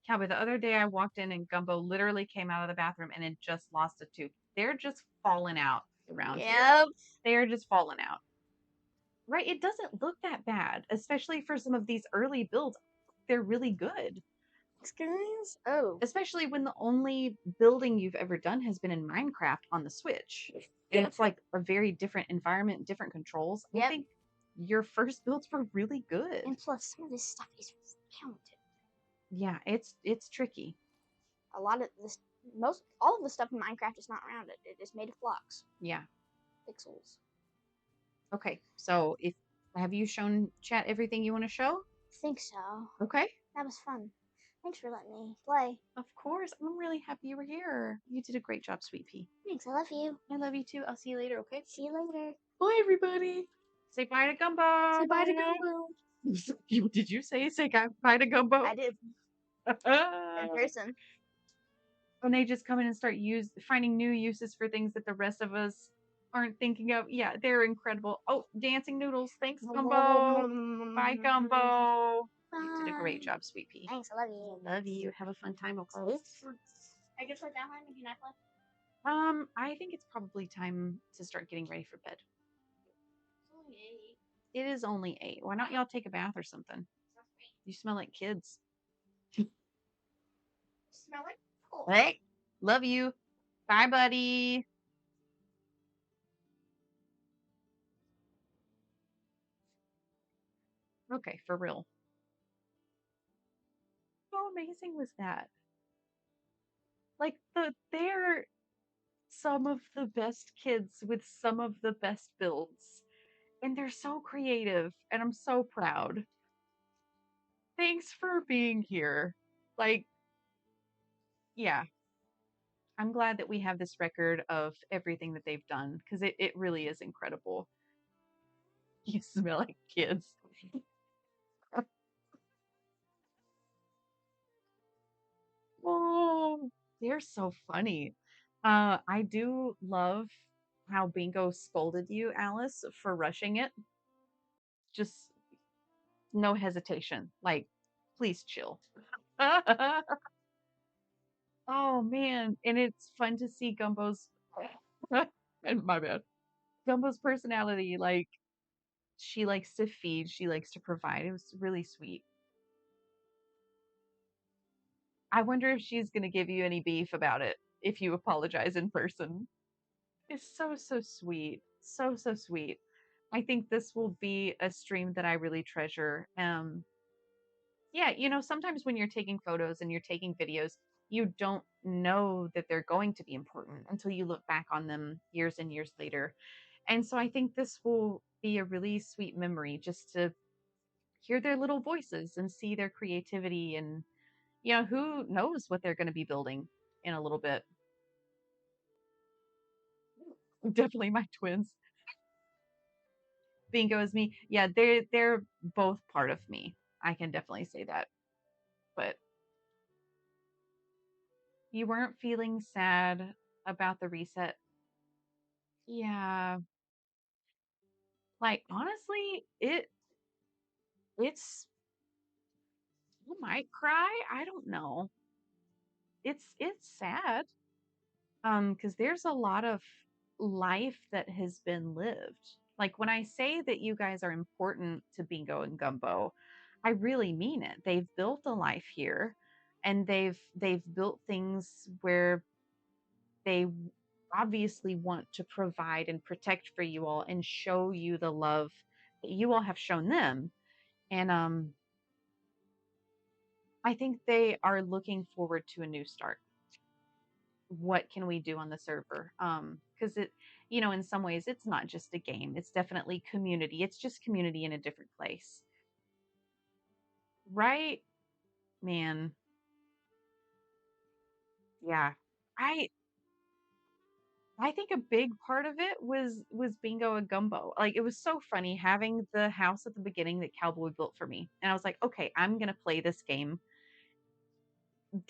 Cowboy, the other day I walked in and Gumbo literally came out of the bathroom and had just lost a tooth. They're just falling out around here. yep. They're just falling out. Right? It doesn't look that bad, especially for some of these early builds. They're really good. Experience? Oh. Especially when the only building you've ever done has been in Minecraft on the Switch. And it's like a very different environment, different controls. Yep. I think your first builds were really good. And plus, some of this stuff is talented. Yeah, it's tricky. A lot of this, all of the stuff in Minecraft is not rounded. It is made of blocks, Yeah. pixels. Okay. So have you shown chat everything you want to show? I think so. Okay. That was fun. Thanks for letting me play. Of course. I'm really happy you were here. You did a great job, Sweet Pea. Thanks. I love you. I love you too. I'll see you later, okay? See you later. Bye, everybody. Say bye to Gumbo. Say bye to Gumbo. Did you say bye to Gumbo? I did in person. When they just come in and start finding new uses for things that the rest of us aren't thinking of. Yeah, they're incredible. Oh, dancing noodles. Thanks, Gumbo. Bye, Gumbo. You did a great job, Sweet Pea. Thanks. I love you. Love you. Have a fun time, okay? I guess we're Valheim and you not play. I think it's probably time to start getting ready for bed. It's only 8. It is only 8. Why not y'all take a bath or something? You smell like kids. Smell it? Cool. Hey, love you. Bye, buddy. Okay, for real. How amazing was that? Like they're some of the best kids with some of the best builds. And they're so creative, and I'm so proud. Thanks for being here. Like, yeah. I'm glad that we have this record of everything that they've done, because it really is incredible. You smell like kids. Oh, they're so funny. I do love how Bingo scolded you, Alice, for rushing it. Just no hesitation. Like, Please chill. Oh man, and it's fun to see Gumbo's and my bad. Gumbo's personality, like she likes to feed, she likes to provide. It was really sweet. I wonder if she's gonna give you any beef about it if you apologize in person. It's so so sweet. So so sweet. I think this will be a stream that I really treasure. Yeah, sometimes when you're taking photos and you're taking videos, you don't know that they're going to be important until you look back on them years and years later. And so I think this will be a really sweet memory just to hear their little voices and see their creativity and who knows what they're going to be building in a little bit. Definitely my twins. Bingo is me. Yeah, they're both part of me. I can definitely say that. But you weren't feeling sad about the reset. Yeah. Like honestly, it's I might cry. I don't know. It's sad. Because there's a lot of life that has been lived. Like when I say that you guys are important to Bingo and Gumbo, I really mean it. They've built a life here and they've built things where they obviously want to provide and protect for you all and show you the love that you all have shown them. And I think they are looking forward to a new start. What can we do on the server? Because in some ways it's not just a game. It's definitely community. It's just community in a different place. Right? Man. Yeah. I I think a big part of it was Bingo and Gumbo. Like it was so funny having the house at the beginning that Cowboy built for me. And I was like, okay, I'm gonna play this game.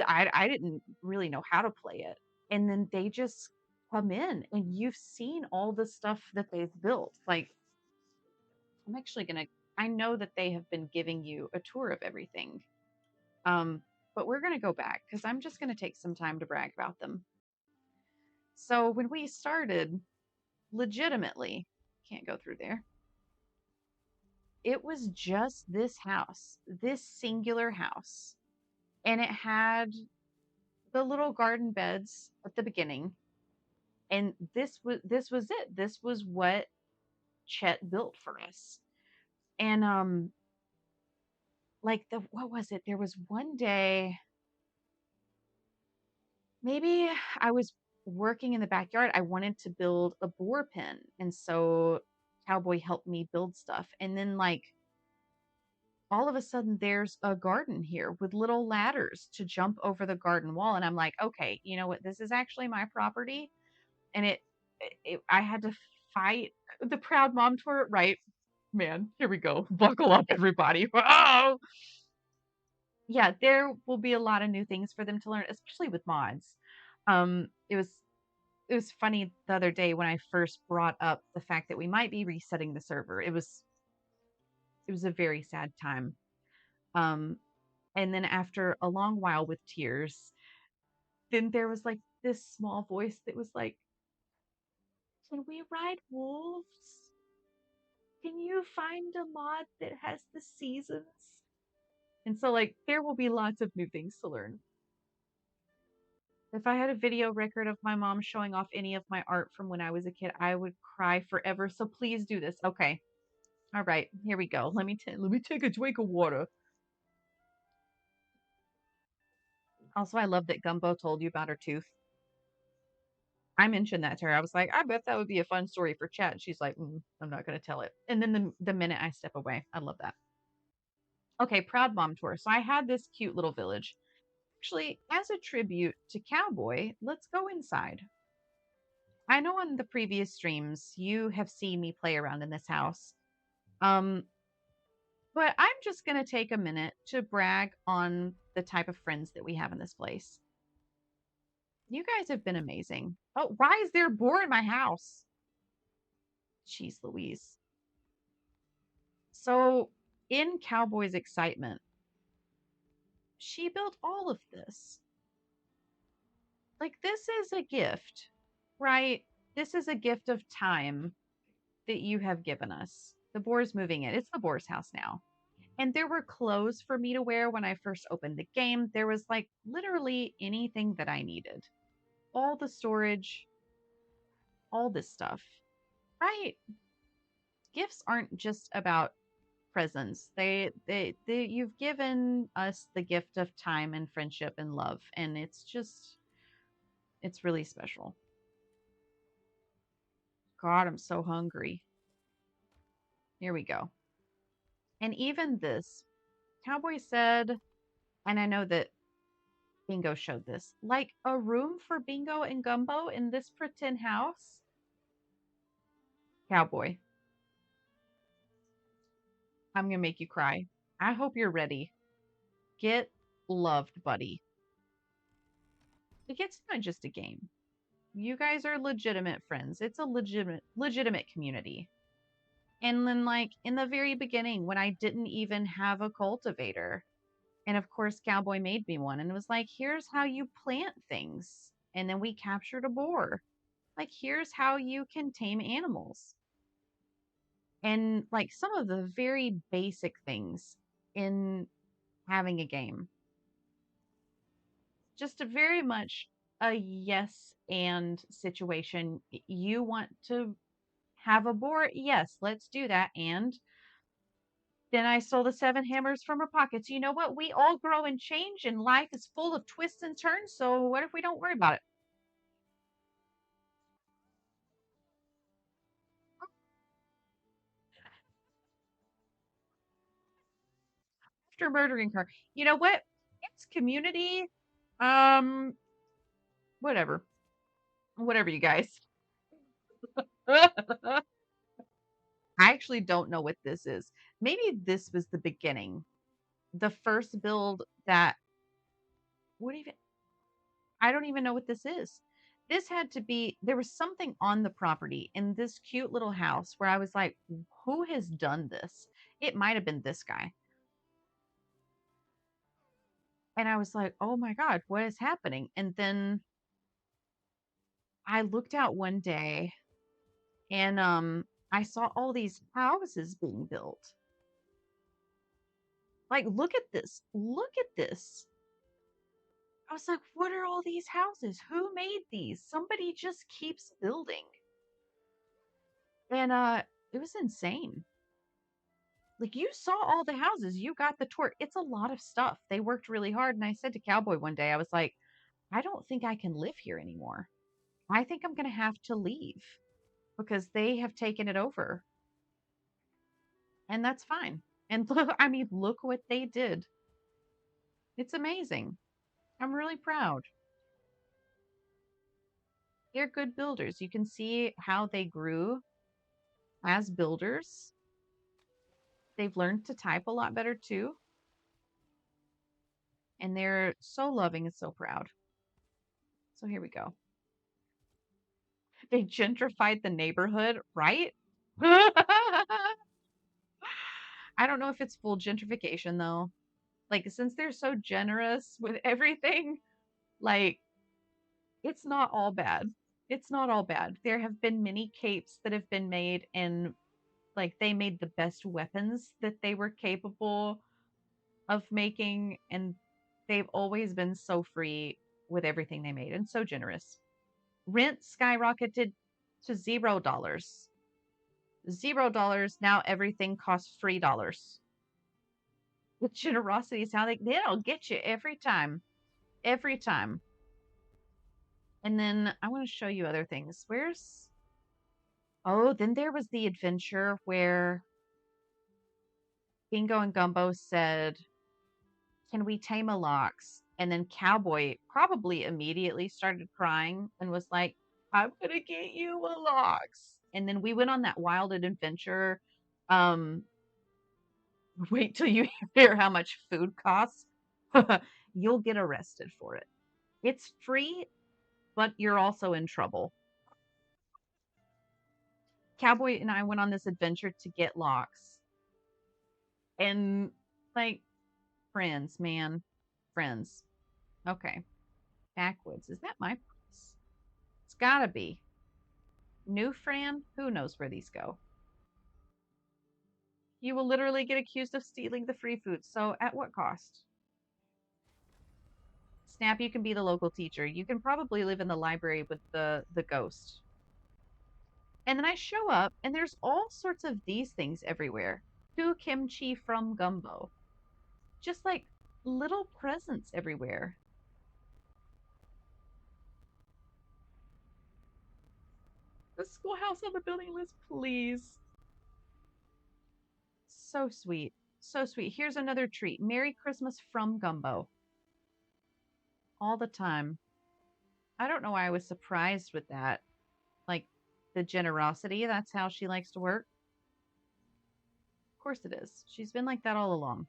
I didn't really know how to play it. And then they just come in and you've seen all the stuff that they've built. Like I'm actually gonna I know that they have been giving you a tour of everything. Um, but we're gonna go back because I'm just gonna take some time to brag about them. So when we started, legitimately, can't go through there. It was just this house, this singular house. And it had the little garden beds at the beginning. And this was it. This was what Chet built for us. And like the what was it? There was one day maybe I was working in the backyard. I wanted to build a boar pen. And so Cowboy helped me build stuff. And then, like, all of a sudden, there's a garden here with little ladders to jump over the garden wall. And I'm like, okay, you know what? This is actually my property. And I had to fight the proud mom tour. Right, man, here we go. Buckle up, everybody. Oh! Yeah, there will be a lot of new things for them to learn, especially with mods. It was funny the other day when I first brought up the fact that we might be resetting the server. It was a very sad time. Um, and then after a long while with tears, then there was like this small voice that was like, "Can we ride wolves? Can you find a mod that has the seasons?" And so like there will be lots of new things to learn. If I had a video record of my mom showing off any of my art from when I was a kid, I would cry forever. So please do this. Okay. All right, here we go. Let me take a drink of water. Also, I love that Gumbo told you about her tooth. I mentioned that to her. I was like, I bet that would be a fun story for chat. And she's like, I'm not going to tell it. And then the minute I step away, I love that. Okay, proud mom tour. So I had this cute little village. Actually, as a tribute to Cowboy, let's go inside. I know on the previous streams you have seen me play around in this house. Um, but I'm just going to take a minute to brag on the type of friends that we have in this place. You guys have been amazing. Oh, why is there a boar in my house? Jeez Louise. So, in Cowboy's excitement, she built all of this. Like, this is a gift, right? This is a gift of time that you have given us. The boar's moving in. It's the boar's house now. And there were clothes for me to wear when I first opened the game. There was like literally anything that I needed. All the storage, all this stuff. Right? Gifts aren't just about presents. They you've given us the gift of time and friendship and love, and it's really special. God, I'm so hungry. Here we go. And even this, Cowboy said, and I know that Bingo showed this, like a room for Bingo and Gumbo in this pretend house. Cowboy, I'm gonna make you cry. I hope you're ready. Get loved, buddy. It's not just a game. You guys are legitimate friends. It's a legitimate community. And then, like, in the very beginning, when I didn't even have a cultivator, and of course, Cowboy made me one and was like, here's how you plant things. And then we captured a boar. Like, here's how you can tame animals. And like some of the very basic things in having a game. Just a very much a yes and situation. You want to have a boar? Yes, let's do that. And then I stole the 7 hammers from her pockets. You know what? We all grow and change, and life is full of twists and turns. So what if we don't worry about it? After murdering her, you know what? It's community. Um, whatever, whatever, you guys. I actually don't know what this is. Maybe this was the beginning, the first build that. What even? I don't even know what this is. This had to be, there was something on the property in this cute little house where I was like, who has done this? It might have been this guy. And I was like, oh my God, what is happening? And then I looked out one day and I saw all these houses being built. Like, look at this. Look at this. I was like, what are all these houses? Who made these? Somebody just keeps building. And it was insane. Like, you saw all the houses, you got the tour. It's a lot of stuff. They worked really hard. And I said to Cowboy one day, I was like, I don't think I can live here anymore. I think I'm going to have to leave because they have taken it over. And that's fine. And look, I mean, look what they did. It's amazing. I'm really proud. They're good builders. You can see how they grew as builders. They've learned to type a lot better too. And they're so loving and so proud. So here we go. They gentrified the neighborhood, right? I don't know if it's full gentrification though. Like, since they're so generous with everything, like, it's not all bad. It's not all bad. There have been many capes that have been made, and like they made the best weapons that they were capable of making, and they've always been so free with everything they made and so generous. Rent skyrocketed to $0. $0. Now everything costs $3. With generosity is how they'll get you every time. Every time. And then I want to show you other things. Where's Oh, then there was the adventure where Bingo and Gumbo said, can we tame a lox? And then Cowboy probably immediately started crying and was like, I'm gonna get you a lox. And then we went on that wild adventure. Um, wait till you hear how much food costs. You'll get arrested for it. It's free, but you're also in trouble. Cowboy and I went on this adventure to get lox. And like, friends, man. Friends. Okay. Backwoods. Is that my place? It's gotta be. New Fran? Who knows where these go? You will literally get accused of stealing the free food. So at what cost? Snap, you can be the local teacher. You can probably live in the library with the ghost. And then I show up and there's all sorts of these things everywhere. To kimchi from gumbo. Just like little presents everywhere. The schoolhouse on the building list, please. So sweet. So sweet. Here's another treat. Merry Christmas from Gumbo. All the time. I don't know why I was surprised with that. Like the generosity, that's how she likes to work. Of course it is. She's been like that all along.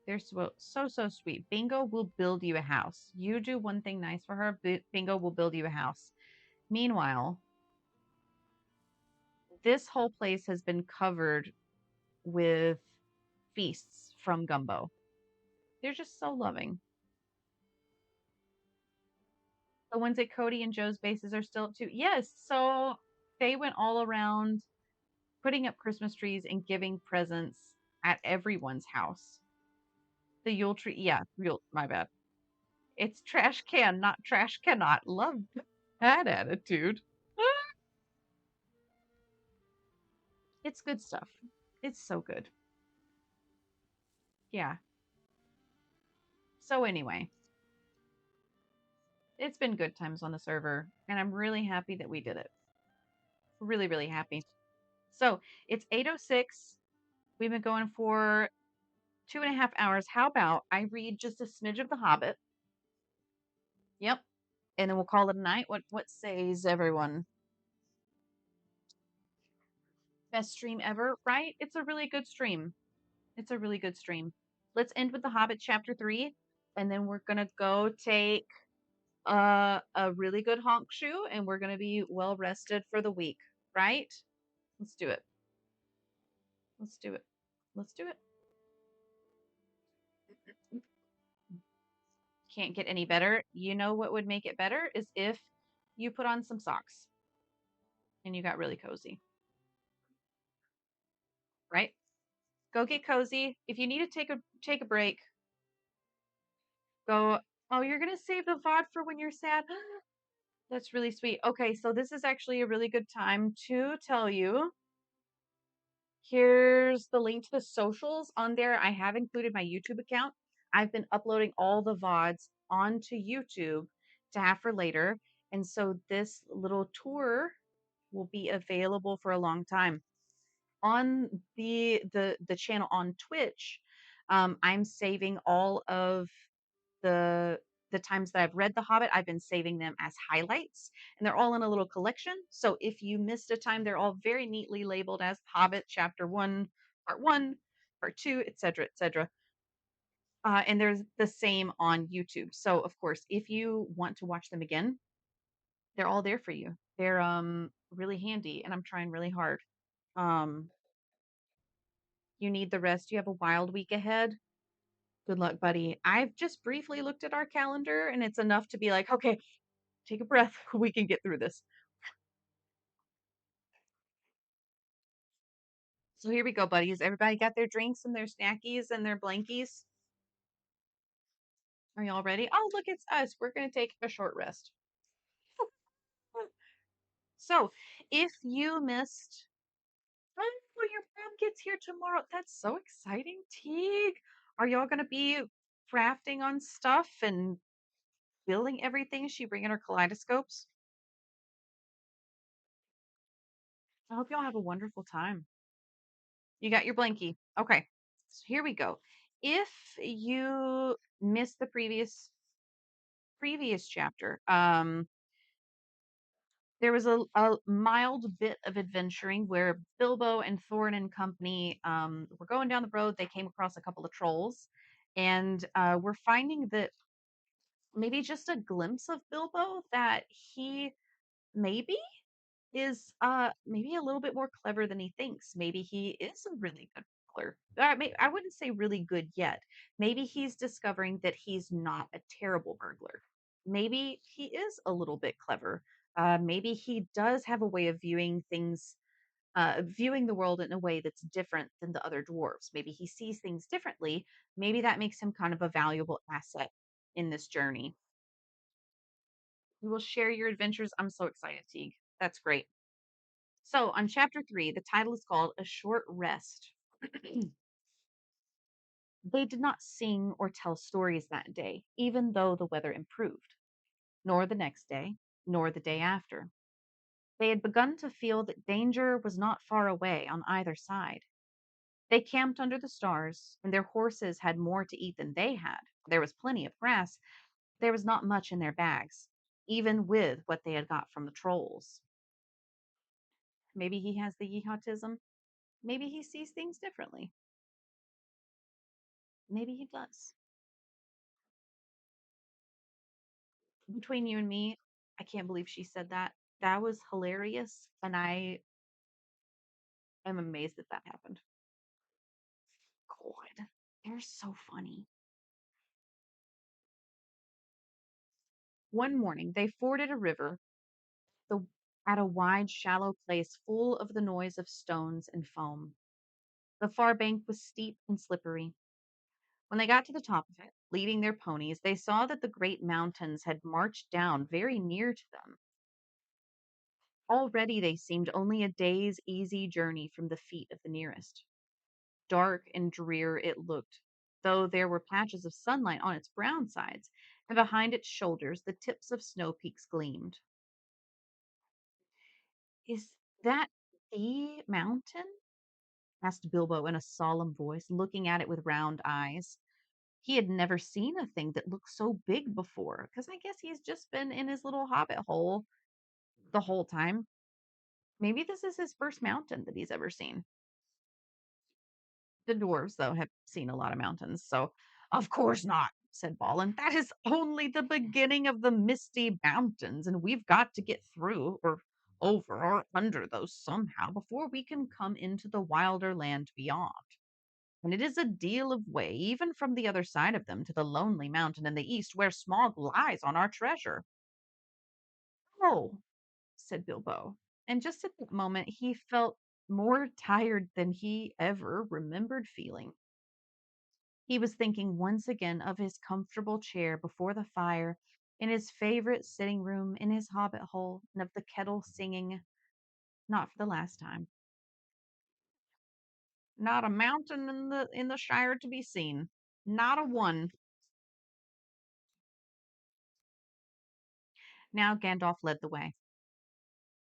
They're so sweet. Bingo will build you a house. You do one thing nice for her, Bingo will build you a house. Meanwhile, this whole place has been covered with feasts from Gumbo. They're just so loving. The ones at Cody and Joe's bases are still up too. Yes, so they went all around putting up Christmas trees and giving presents at everyone's house. The Yule tree, yeah, real, my bad. It's trash can, not trash cannot. Love that attitude. It's good stuff. It's so good. Yeah. So anyway, it's been good times on the server, and I'm really happy that we did it. Really, really happy. So it's 8:06. We've been going for 2.5 hours. How about I read just a smidge of The Hobbit? Yep. And then we'll call it a night. What says everyone? Best stream ever, right? It's a really good stream. It's a really good stream. Let's end with The Hobbit chapter 3, and then we're gonna go take a really good honk shoe, and we're gonna be well rested for the week, right? Let's do it. Let's do it. Let's do it. Can't get any better. You know what would make it better is if you put on some socks and you got really cozy, right? Go get cozy. If you need to take a break, go. Oh, you're gonna save the VOD for when you're sad. That's really sweet. Okay, so this is actually a really good time to tell you. Here's the link to the socials. On there, I have included my YouTube account. I've been uploading all the VODs onto YouTube to have for later. And so this little tour will be available for a long time. On the channel on Twitch, I'm saving all of the the times that I've read The Hobbit. I've been saving them as highlights, and they're all in a little collection. So if you missed a time, they're all very neatly labeled as Hobbit Chapter 1, Part 2, etc., etc. And there's the same on YouTube. So of course, if you want to watch them again, they're all there for you. They're really handy, and I'm trying really hard. Um, you need the rest. You have a wild week ahead. Good luck, buddy. I've just briefly looked at our calendar, and it's enough to be like, okay, take a breath. We can get through this. So here we go, buddies. Everybody got their drinks and their snackies and their blankies? Are y'all ready? Oh, look, it's us. We're going to take a short rest. So if you missed, oh, your mom gets here tomorrow. That's so exciting, Teague. Are y'all going to be crafting on stuff and building everything? Is she bringing her kaleidoscopes? I hope y'all have a wonderful time. You got your blankie. Okay. So here we go. If you missed the previous chapter, there was a mild bit of adventuring where Bilbo and Thorin and company were going down the road. They came across a couple of trolls, and we're finding that maybe just a glimpse of Bilbo that he maybe is maybe a little bit more clever than he thinks. Maybe he is a really good burglar. I wouldn't say really good yet. Maybe he's discovering that he's not a terrible burglar. Maybe he is a little bit clever. Maybe he does have a way of viewing the world in a way that's different than the other dwarves. Maybe he sees things differently. Maybe that makes him kind of a valuable asset in this journey. You will share your adventures. I'm so excited, Teague. That's great. So, on chapter 3, the title is called A Short Rest. They did not sing or tell stories that day, even though the weather improved, nor the next day, nor the day after. They had begun to feel that danger was not far away on either side. They camped under the stars, and their horses had more to eat than they had. There was plenty of grass. There was not much in their bags, even with what they had got from the trolls. Maybe he has the yeehatism. Maybe he sees things differently. Maybe he does. Between you and me, I can't believe she said that. That was hilarious, and I am amazed that that happened. God, they're so funny. One morning, they forded a river the, at a wide, shallow place full of the noise of stones and foam. The far bank was steep and slippery. When they got to the top of it, leading their ponies, they saw that the great mountains had marched down very near to them. Already they seemed only a day's easy journey from the feet of the nearest. Dark and drear it looked, though there were patches of sunlight on its brown sides, and behind its shoulders the tips of snow peaks gleamed. Is that the mountain? Asked Bilbo in a solemn voice, looking at it with round eyes. He had never seen a thing that looked so big before, because I guess he's just been in his little hobbit hole the whole time. Maybe this is his first mountain that he's ever seen. The dwarves, though, have seen a lot of mountains, so of course not, said Balin. That is only the beginning of the misty mountains, and we've got to get through or over or under those somehow before we can come into the wilder land beyond. And it is a deal of way, even from the other side of them to the lonely mountain in the east where Smog lies on our treasure. Oh, said Bilbo, and just at that moment he felt more tired than he ever remembered feeling. He was thinking once again of his comfortable chair before the fire, in his favorite sitting room in his hobbit hole, and of the kettle singing, not for the last time. Not a mountain in the Shire to be seen. Not a one. Now Gandalf led the way.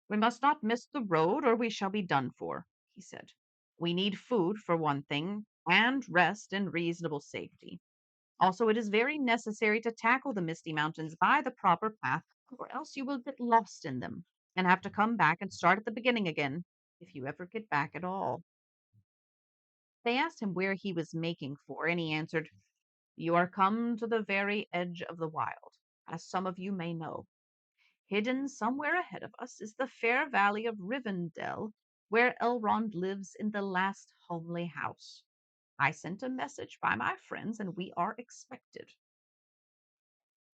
We must not miss the road, or we shall be done for, he said. We need food, for one thing, and rest in reasonable safety. Also, it is very necessary to tackle the Misty Mountains by the proper path, or else you will get lost in them and have to come back and start at the beginning again, if you ever get back at all. They asked him where he was making for, and he answered, You are come to the very edge of the wild, as some of you may know. Hidden somewhere ahead of us is the fair valley of Rivendell, where Elrond lives in the last homely house. I sent a message by my friends, and we are expected.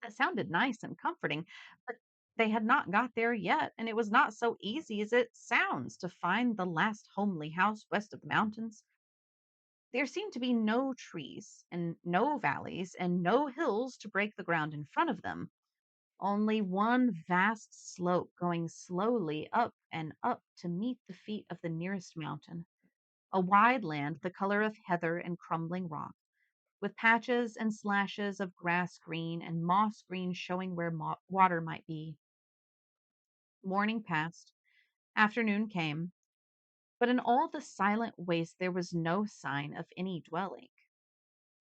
That sounded nice and comforting, but they had not got there yet, and it was not so easy as it sounds to find the last homely house west of the mountains. There seemed to be no trees, and no valleys, and no hills to break the ground in front of them. Only one vast slope going slowly up and up to meet the feet of the nearest mountain. A wide land the color of heather and crumbling rock, with patches and slashes of grass green and moss green showing where water might be. Morning passed, afternoon came, but in all the silent waste there was no sign of any dwelling.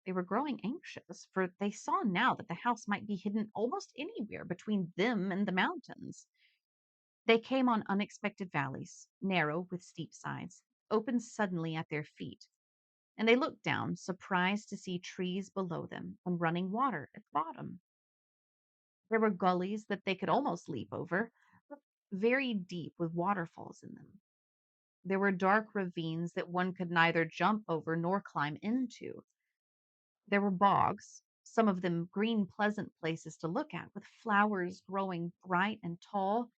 They were growing anxious, for they saw now that the house might be hidden almost anywhere between them and the mountains. They came on unexpected valleys, narrow with steep sides, opened suddenly at their feet, and they looked down, surprised to see trees below them and running water at the bottom. There were gullies that they could almost leap over, but very deep with waterfalls in them. There were dark ravines that one could neither jump over nor climb into. There were bogs, some of them green, pleasant places to look at, with flowers growing bright and tall,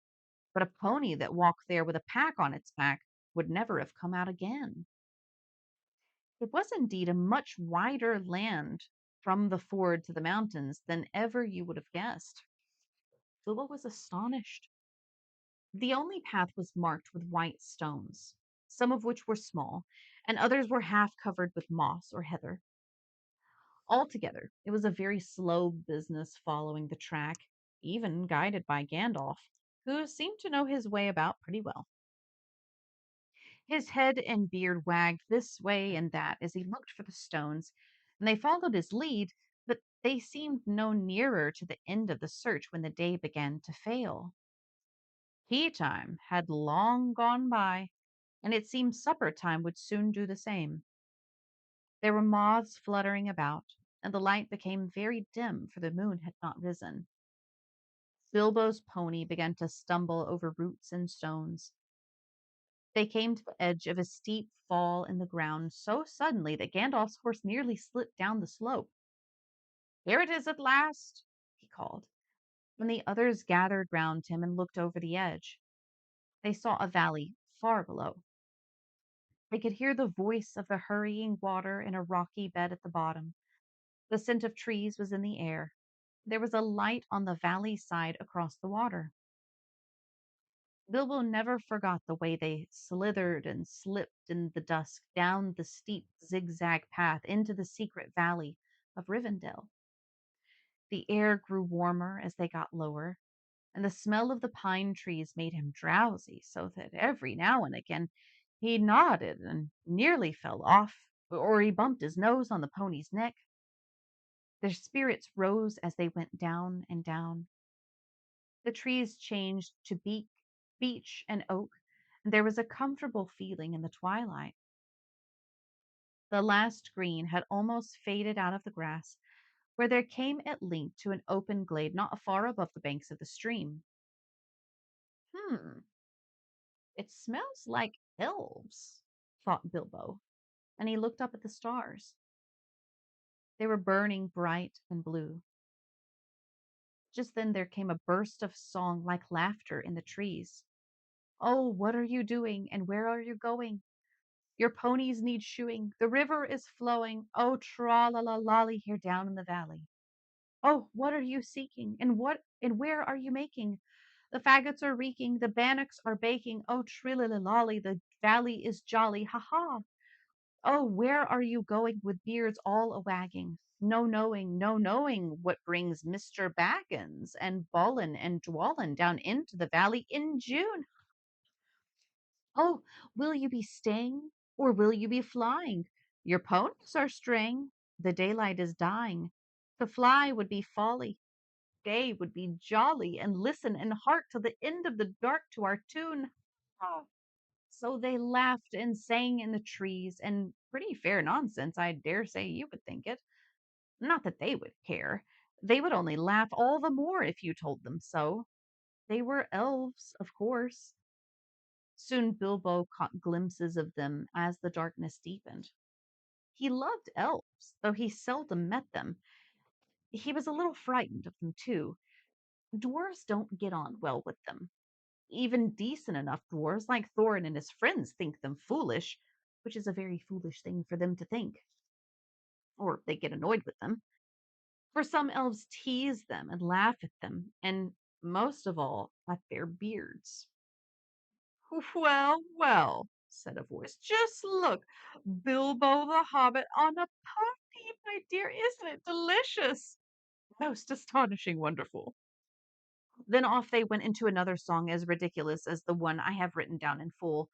but a pony that walked there with a pack on its back would never have come out again. It was indeed a much wider land from the ford to the mountains than ever you would have guessed. Lula was astonished. The only path was marked with white stones, some of which were small, and others were half covered with moss or heather. Altogether, it was a very slow business following the track, even guided by Gandalf, who seemed to know his way about pretty well. His head and beard wagged this way and that as he looked for the stones, and they followed his lead, but they seemed no nearer to the end of the search when the day began to fail. Tea time had long gone by, and it seemed supper time would soon do the same. There were moths fluttering about, and the light became very dim, for the moon had not risen. Bilbo's pony began to stumble over roots and stones. They came to the edge of a steep fall in the ground so suddenly that Gandalf's horse nearly slipped down the slope. "Here it is at last," he called, when the others gathered round him and looked over the edge. They saw a valley far below. They could hear the voice of the hurrying water in a rocky bed at the bottom. The scent of trees was in the air. There was a light on the valley side across the water. Bilbo never forgot the way they slithered and slipped in the dusk down the steep zigzag path into the secret valley of Rivendell. The air grew warmer as they got lower, and the smell of the pine trees made him drowsy, so that every now and again he nodded and nearly fell off, or he bumped his nose on the pony's neck. Their spirits rose as they went down and down. The trees changed to beech, and oak, and there was a comfortable feeling in the twilight. The last green had almost faded out of the grass, where there came at length to an open glade not far above the banks of the stream. Hmm, it smells like elves, thought Bilbo, and he looked up at the stars. They were burning bright and blue. Just then there came a burst of song like laughter in the trees. "Oh, what are you doing, and where are you going? Your ponies need shoeing. The river is flowing. Oh, tra-la-la-lolly here down in the valley. Oh, what are you seeking, and where are you making? The faggots are reeking, the bannocks are baking. Oh, trilly-lolly, the valley is jolly. Ha ha! Oh, where are you going with beards all a-wagging? No knowing, no knowing what brings Mr. Baggins and Balin and Dwalin down into the valley in June. Oh, will you be staying, or will you be flying? Your ponies are straying. The daylight is dying. To fly would be folly. Stay would be jolly, and listen and hark till the end of the dark to our tune." Ah. So they laughed and sang in the trees, and pretty fair nonsense, I dare say you would think it. Not that they would care. They would only laugh all the more if you told them so. They were elves, of course. Soon Bilbo caught glimpses of them as the darkness deepened. He loved elves, though he seldom met them. He was a little frightened of them, too. Dwarves don't get on well with them. Even decent enough dwarves like Thorin and his friends think them foolish, which is a very foolish thing for them to think, or they get annoyed with them. For some elves tease them and laugh at them, and most of all at their beards. "Well, well," said a voice, "just look, Bilbo the Hobbit on a pony, my dear. Isn't it delicious? Most astonishing, wonderful." Then off they went into another song as ridiculous as the one I have written down in full.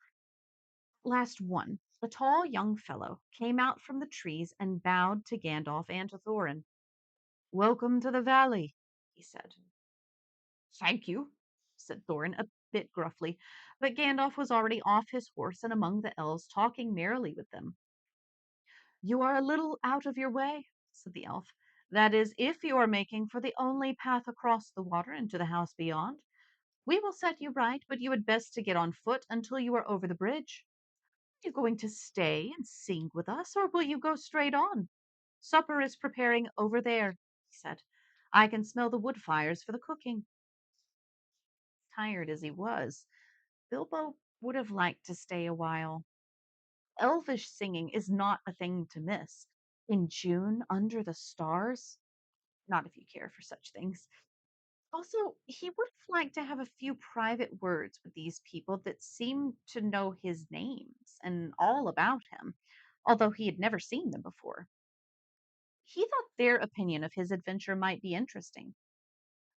Last one. A tall young fellow came out from the trees and bowed to Gandalf and to Thorin. "Welcome to the valley," he said. "Thank you," said Thorin, a bit gruffly, but Gandalf was already off his horse and among the elves, talking merrily with them. "You are a little out of your way," said the elf. "That is, if you are making for the only path across the water into the house beyond. We will set you right, but you had best to get on foot until you are over the bridge. Are you going to stay and sing with us, or will you go straight on? Supper is preparing over there, he said. I can smell the wood fires for the cooking. Tired as he was, Bilbo would have liked to stay a while. Elvish singing is not a thing to miss. In June, under the stars, not if you care for such things. Also, he would have liked to have a few private words with these people that seemed to know his names and all about him, although he had never seen them before. He thought their opinion of his adventure might be interesting.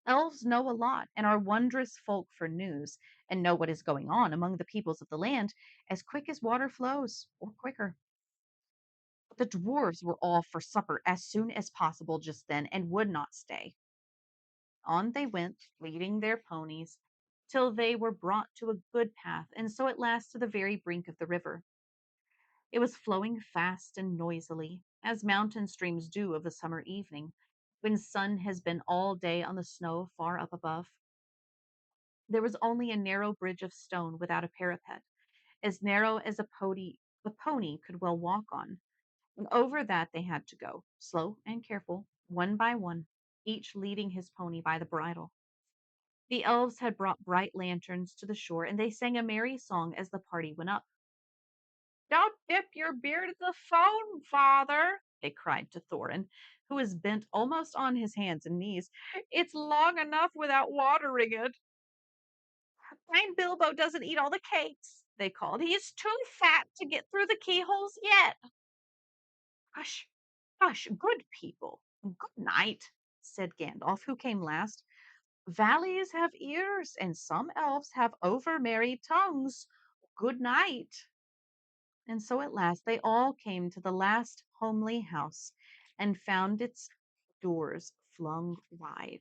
Elves know a lot and are wondrous folk for news, and know what is going on among the peoples of the land as quick as water flows, or quicker. But the dwarves were all for supper as soon as possible just then, and would not stay. On they went, leading their ponies, till they were brought to a good path, and so at last to the very brink of the river. It was flowing fast and noisily, as mountain streams do of a summer evening, when sun has been all day on the snow far up above. There was only a narrow bridge of stone without a parapet, as narrow as a pony could well walk on, and over that they had to go, slow and careful, one by one, each leading his pony by the bridle. The elves had brought bright lanterns to the shore, and they sang a merry song as the party went up. Don't dip your beard in the foam, father, they cried to Thorin, who was bent almost on his hands and knees. It's long enough without watering it. Blind Bilbo doesn't eat all the cakes, they called. He is too fat to get through the keyholes yet. Hush, hush, good people. Good night, said Gandalf, who came last. Valleys have ears, and some elves have over-merry tongues. Good night. And so at last they all came to the last homely house and found its doors flung wide.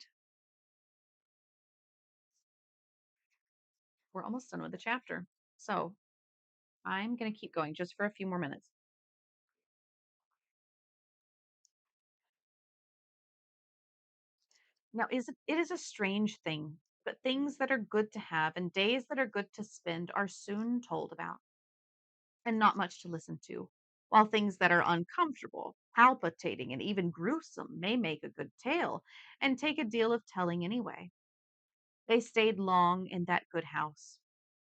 We're almost done with the chapter. So I'm going to keep going just for a few more minutes. Now, it is a strange thing, but things that are good to have and days that are good to spend are soon told about, and not much to listen to, while things that are uncomfortable, palpitating, and even gruesome may make a good tale and take a deal of telling anyway. They stayed long in that good house,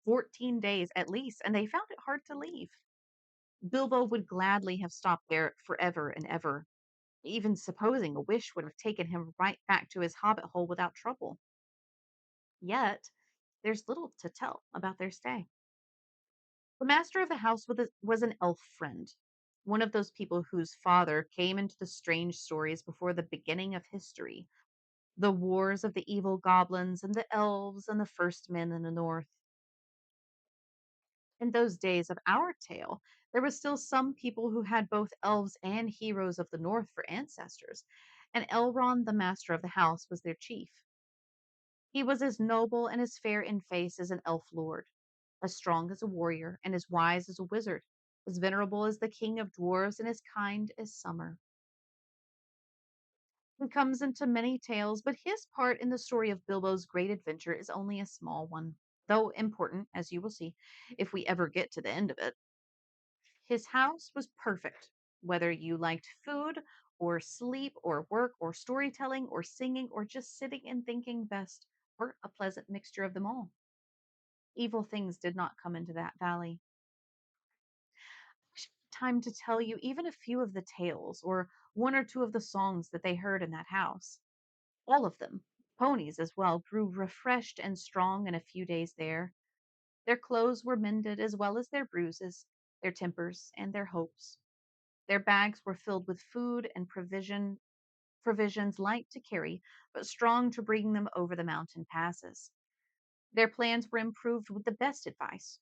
14 days at least, and they found it hard to leave. Bilbo would gladly have stopped there forever and ever, even supposing a wish would have taken him right back to his hobbit hole without trouble. Yet, there's little to tell about their stay. The master of the house was an elf friend, one of those people whose father came into the strange stories before the beginning of history, the wars of the evil goblins and the elves and the first men in the north. In those days of our tale, there were still some people who had both elves and heroes of the north for ancestors, and Elrond, the master of the house, was their chief. He was as noble and as fair in face as an elf lord, as strong as a warrior and as wise as a wizard, as venerable as the king of dwarves and as kind as summer. He comes into many tales, but his part in the story of Bilbo's great adventure is only a small one, though important, as you will see, if we ever get to the end of it. His house was perfect, whether you liked food or sleep or work or storytelling or singing or just sitting and thinking best, or a pleasant mixture of them all. Evil things did not come into that valley. I wish I had time to tell you even a few of the tales or one or two of the songs that they heard in that house. All of them, ponies as well, grew refreshed and strong in a few days there. Their clothes were mended as well as their bruises, their tempers, and their hopes. Their bags were filled with food and provisions light to carry, but strong to bring them over the mountain passes. Their plans were improved with the best advice.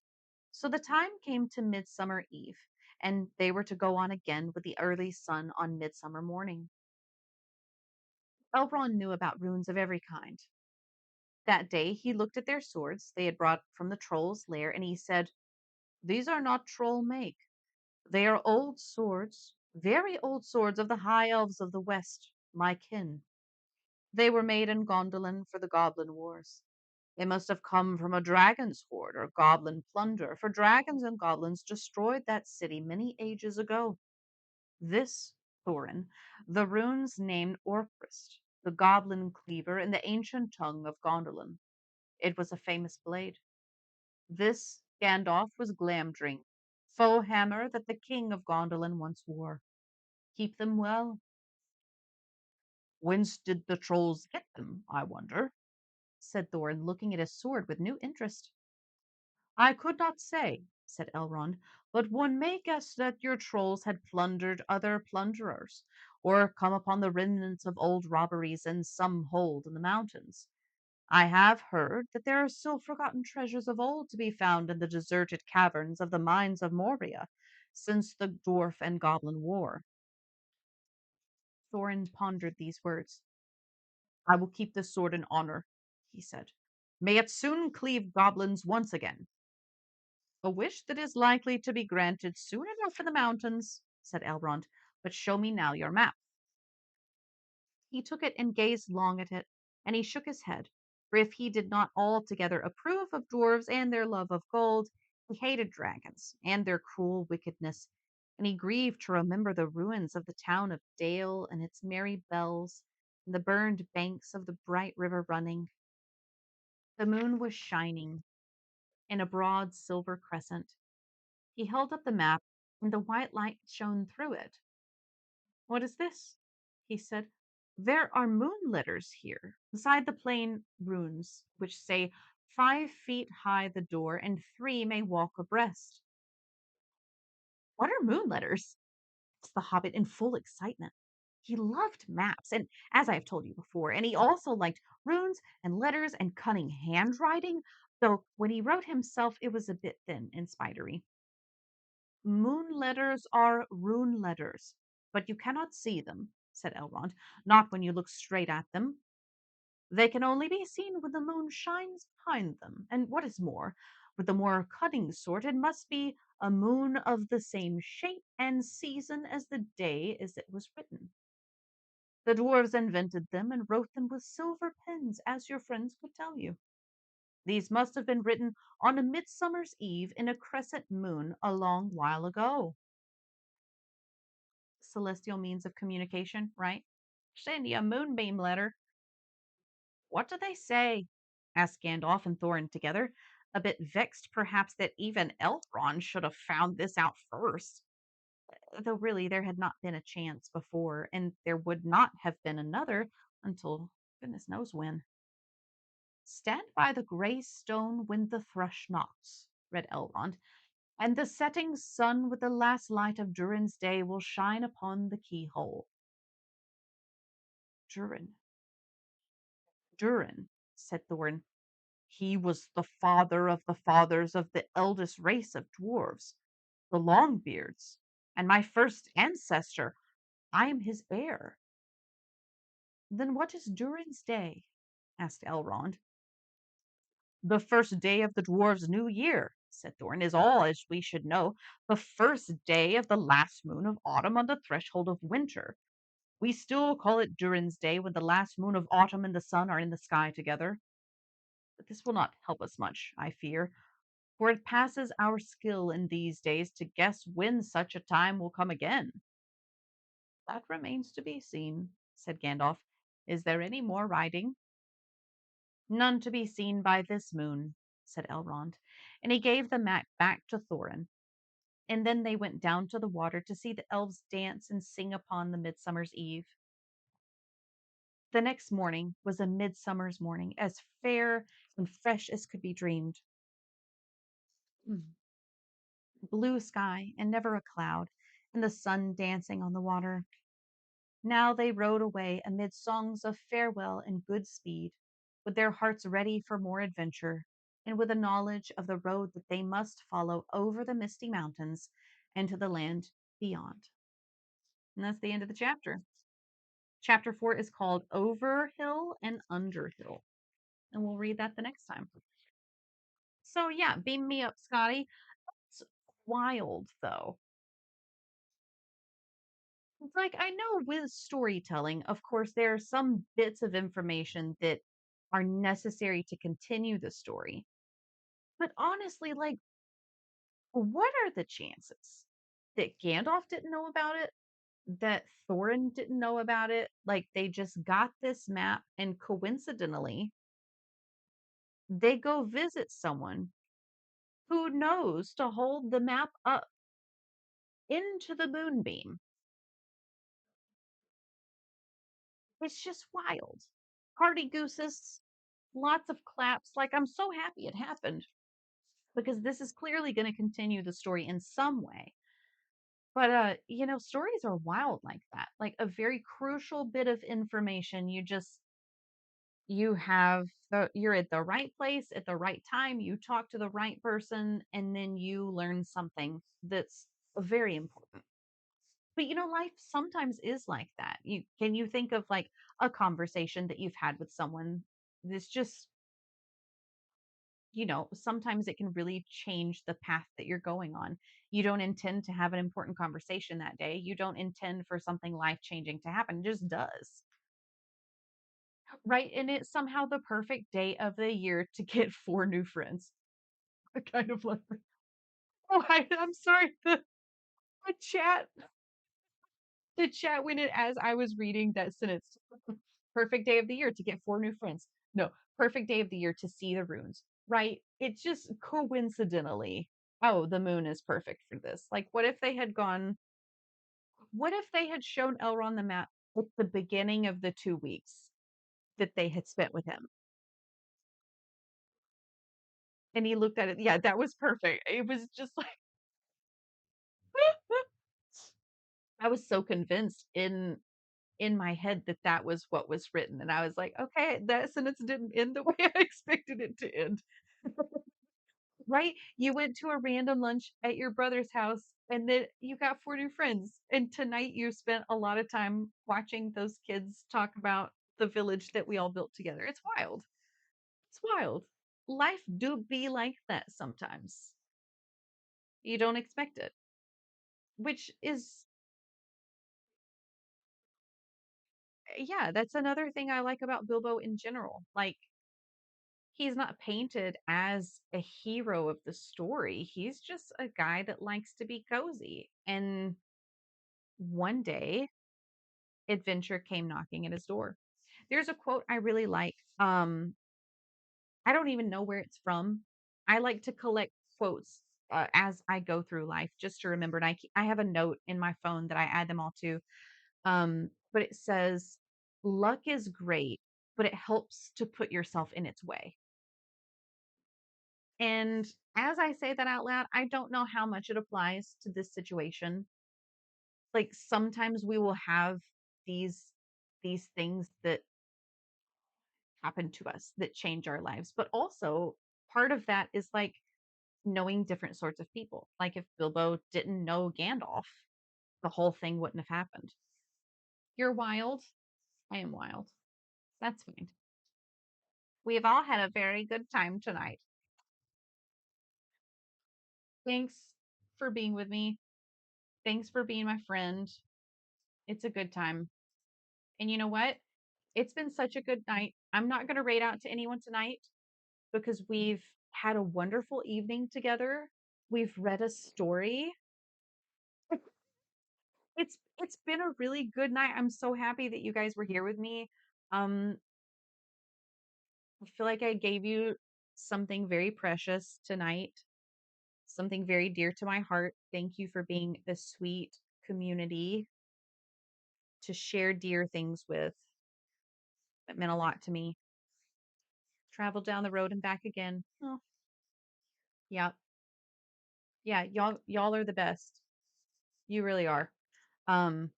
So the time came to Midsummer Eve, and they were to go on again with the early sun on midsummer morning. Elrond knew about runes of every kind. That day he looked at their swords they had brought from the troll's lair, and he said, "These are not troll make. They are old swords, very old swords of the high elves of the west, my kin. They were made in Gondolin for the goblin wars. They must have come from a dragon's hoard or goblin plunder, for dragons and goblins destroyed that city many ages ago. This, Thorin, the runes named Orcrist, the goblin cleaver in the ancient tongue of Gondolin. It was a famous blade. This, Gandalf, was Glamdring, foe hammer that the king of Gondolin once wore. Keep them well. Whence did the trolls get them, I wonder? Said Thorin, looking at his sword with new interest. I could not say, said Elrond, but one may guess that your trolls had plundered other plunderers, or come upon the remnants of old robberies in some hold in the mountains. I have heard that there are still forgotten treasures of old to be found in the deserted caverns of the mines of Moria, since the dwarf and goblin war. Thorin pondered these words. I will keep this sword in honor, he said. May it soon cleave goblins once again. A wish that is likely to be granted soon enough in the mountains, said Elrond. But show me now your map. He took it and gazed long at it, and he shook his head, for if he did not altogether approve of dwarves and their love of gold, he hated dragons and their cruel wickedness, and he grieved to remember the ruins of the town of Dale and its merry bells, and the burned banks of the bright river running. The moon was shining in a broad silver crescent. He held up the map, and the white light shone through it. What is this? He said. There are moon letters here, beside the plain runes, which say 5 feet high the door, and 3 may walk abreast. What are moon letters? It's the hobbit in full excitement. He loved maps, and as I have told you before, and he also liked runes and letters and cunning handwriting, though when he wrote himself it was a bit thin and spidery. Moon letters are rune letters, but you cannot see them, said Elrond, not when you look straight at them. They can only be seen when the moon shines behind them, and what is more, with the more cunning sort, it must be a moon of the same shape and season as the day as it was written. The dwarves invented them and wrote them with silver pens, as your friends could tell you. These must have been written on a midsummer's eve in a crescent moon a long while ago. Celestial means of communication, right? Send you a moonbeam letter. What do they say? Asked Gandalf and Thorin together, a bit vexed perhaps that even Elrond should have found this out first. Though really there had not been a chance before, and there would not have been another until goodness knows when. Stand by the grey stone when the thrush knocks, read Elrond, and the setting sun with the last light of Durin's day will shine upon the keyhole. Durin, Durin, said Thorin. He was the father of the fathers of the eldest race of dwarves, the Longbeards, and my first ancestor. I am his heir. Then what is Durin's day? Asked Elrond. The first day of the dwarves' new year, said Thorin, is all as we should know. The first day of the last moon of autumn on the threshold of winter. We still call it Durin's day when the last moon of autumn and the sun are in the sky together. But this will not help us much, I fear, for it passes our skill in these days to guess when such a time will come again. That remains to be seen, said Gandalf. Is there any more riding? None to be seen by this moon, said Elrond, and he gave the map back to Thorin. And then they went down to the water to see the elves dance and sing upon the midsummer's eve. The next morning was a midsummer's morning, as fair and fresh as could be dreamed. Blue sky and never a cloud, and the sun dancing on the water. Now they rode away amid songs of farewell and good speed, with their hearts ready for more adventure, and with a knowledge of the road that they must follow over the misty mountains and to the land beyond. And that's the end of the chapter. Chapter 4 is called Over Hill and Under Hill, and we'll read that the next time. So, yeah, beam me up, Scotty. It's wild, though. It's like, I know with storytelling, of course, there are some bits of information that are necessary to continue the story. But honestly, like, what are the chances that Gandalf didn't know about it? That Thorin didn't know about it? Like, they just got this map, and coincidentally, they go visit someone who knows to hold the map up into the moonbeam. It's just wild. Party gooses, lots of claps. Like, I'm so happy it happened because this is clearly going to continue the story in some way. But stories are wild like that. Like a very crucial bit of information you're at the right place at the right time, you talk to the right person, and then you learn something that's very important. But life sometimes is like that. You think of like a conversation that you've had with someone that's just, sometimes it can really change the path that you're going on. You don't intend to have an important conversation that day. You don't intend for something life changing to happen. It just does. Right. And it's somehow the perfect day of the year to get four new friends. I kind of like, oh, I'm sorry. The chat, the chat went in as I was reading that sentence. Perfect day of the year to get four new friends. No, perfect day of the year to see the runes. Right? It's just coincidentally, oh, the moon is perfect for this. Like, what if they had shown Elrond the map at the beginning of the 2 weeks that they had spent with him? And he looked at it. Yeah, that was perfect. It was just like, I was so convinced in my head that that was what was written, and I was like, okay, that sentence didn't end the way I expected it to end. Right? You went to a random lunch at your brother's house, and then you got four new friends. And tonight you spent a lot of time watching those kids talk about the village that we all built together. It's wild. It's wild. Life do be like that sometimes. You don't expect it, which is, yeah, that's another thing I like about Bilbo in general. Like, he's not painted as a hero of the story. He's just a guy that likes to be cozy. And one day, adventure came knocking at his door. There's a quote I really like. I don't even know where it's from. I like to collect quotes as I go through life just to remember. And I have a note in my phone that I add them all to. But it says, luck is great, but it helps to put yourself in its way. And as I say that out loud, I don't know how much it applies to this situation. Like, sometimes we will have these things that happen to us that change our lives. But also, part of that is like knowing different sorts of people. Like, if Bilbo didn't know Gandalf, the whole thing wouldn't have happened. You're wild. I am wild. That's fine. We've all had a very good time tonight. Thanks for being with me. Thanks for being my friend. It's a good time. And you know what? It's been such a good night. I'm not going to raid out to anyone tonight because we've had a wonderful evening together. We've read a story. It's been a really good night. I'm so happy that you guys were here with me. Um I feel like I gave you something very precious tonight, something very dear to my heart. Thank you for being a sweet community to share dear things with. That meant a lot to me. Traveled down the road and back again. Oh, yeah. Yeah, y'all are the best. You really are. Um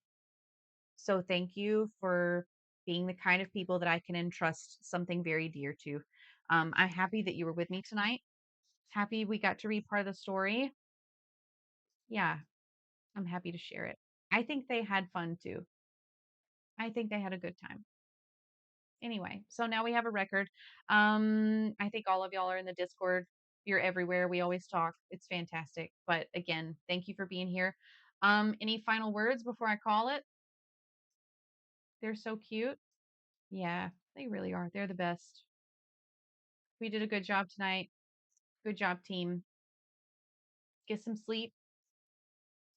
so thank you for being the kind of people that I can entrust something very dear to. I'm happy that you were with me tonight. Happy we got to read part of the story. Yeah, I'm happy to share it. I think they had fun too. I think they had a good time. Anyway, so now we have a record. I think all of y'all are in the Discord. You're everywhere. We always talk. It's fantastic. But again, thank you for being here. Any final words before I call it? They're so cute. Yeah, they really are. They're the best. We did a good job tonight. Good job, team. Get some sleep.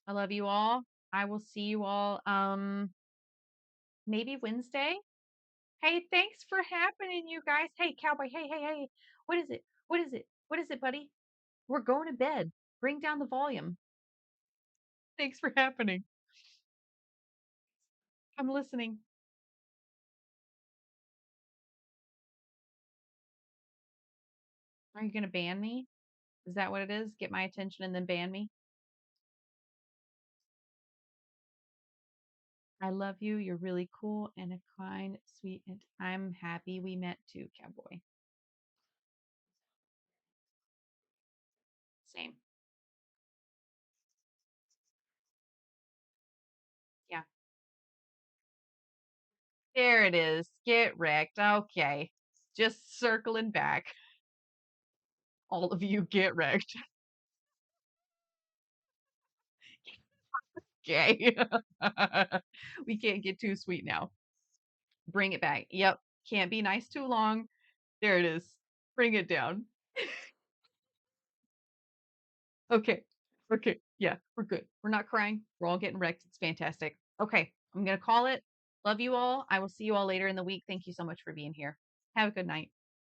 I love you all. I will see you all maybe Wednesday. Hey, thanks for happening, you guys. Hey, Cowboy. Hey. What is it? What is it? What is it, buddy? We're going to bed. Bring down the volume. Thanks for happening. I'm listening. Are you going to ban me? Is that what it is? Get my attention and then ban me? I love you. You're really cool and a kind, sweet, and I'm happy we met too, Cowboy. Same. Yeah. There it is. Get wrecked. Okay. Just circling back. All of you get wrecked. Okay. We can't get too sweet now. Bring it back. Yep. Can't be nice too long. There it is. Bring it down. Okay. Okay. Yeah, we're good. We're not crying. We're all getting wrecked. It's fantastic. Okay. I'm going to call it. Love you all. I will see you all later in the week. Thank you so much for being here. Have a good night.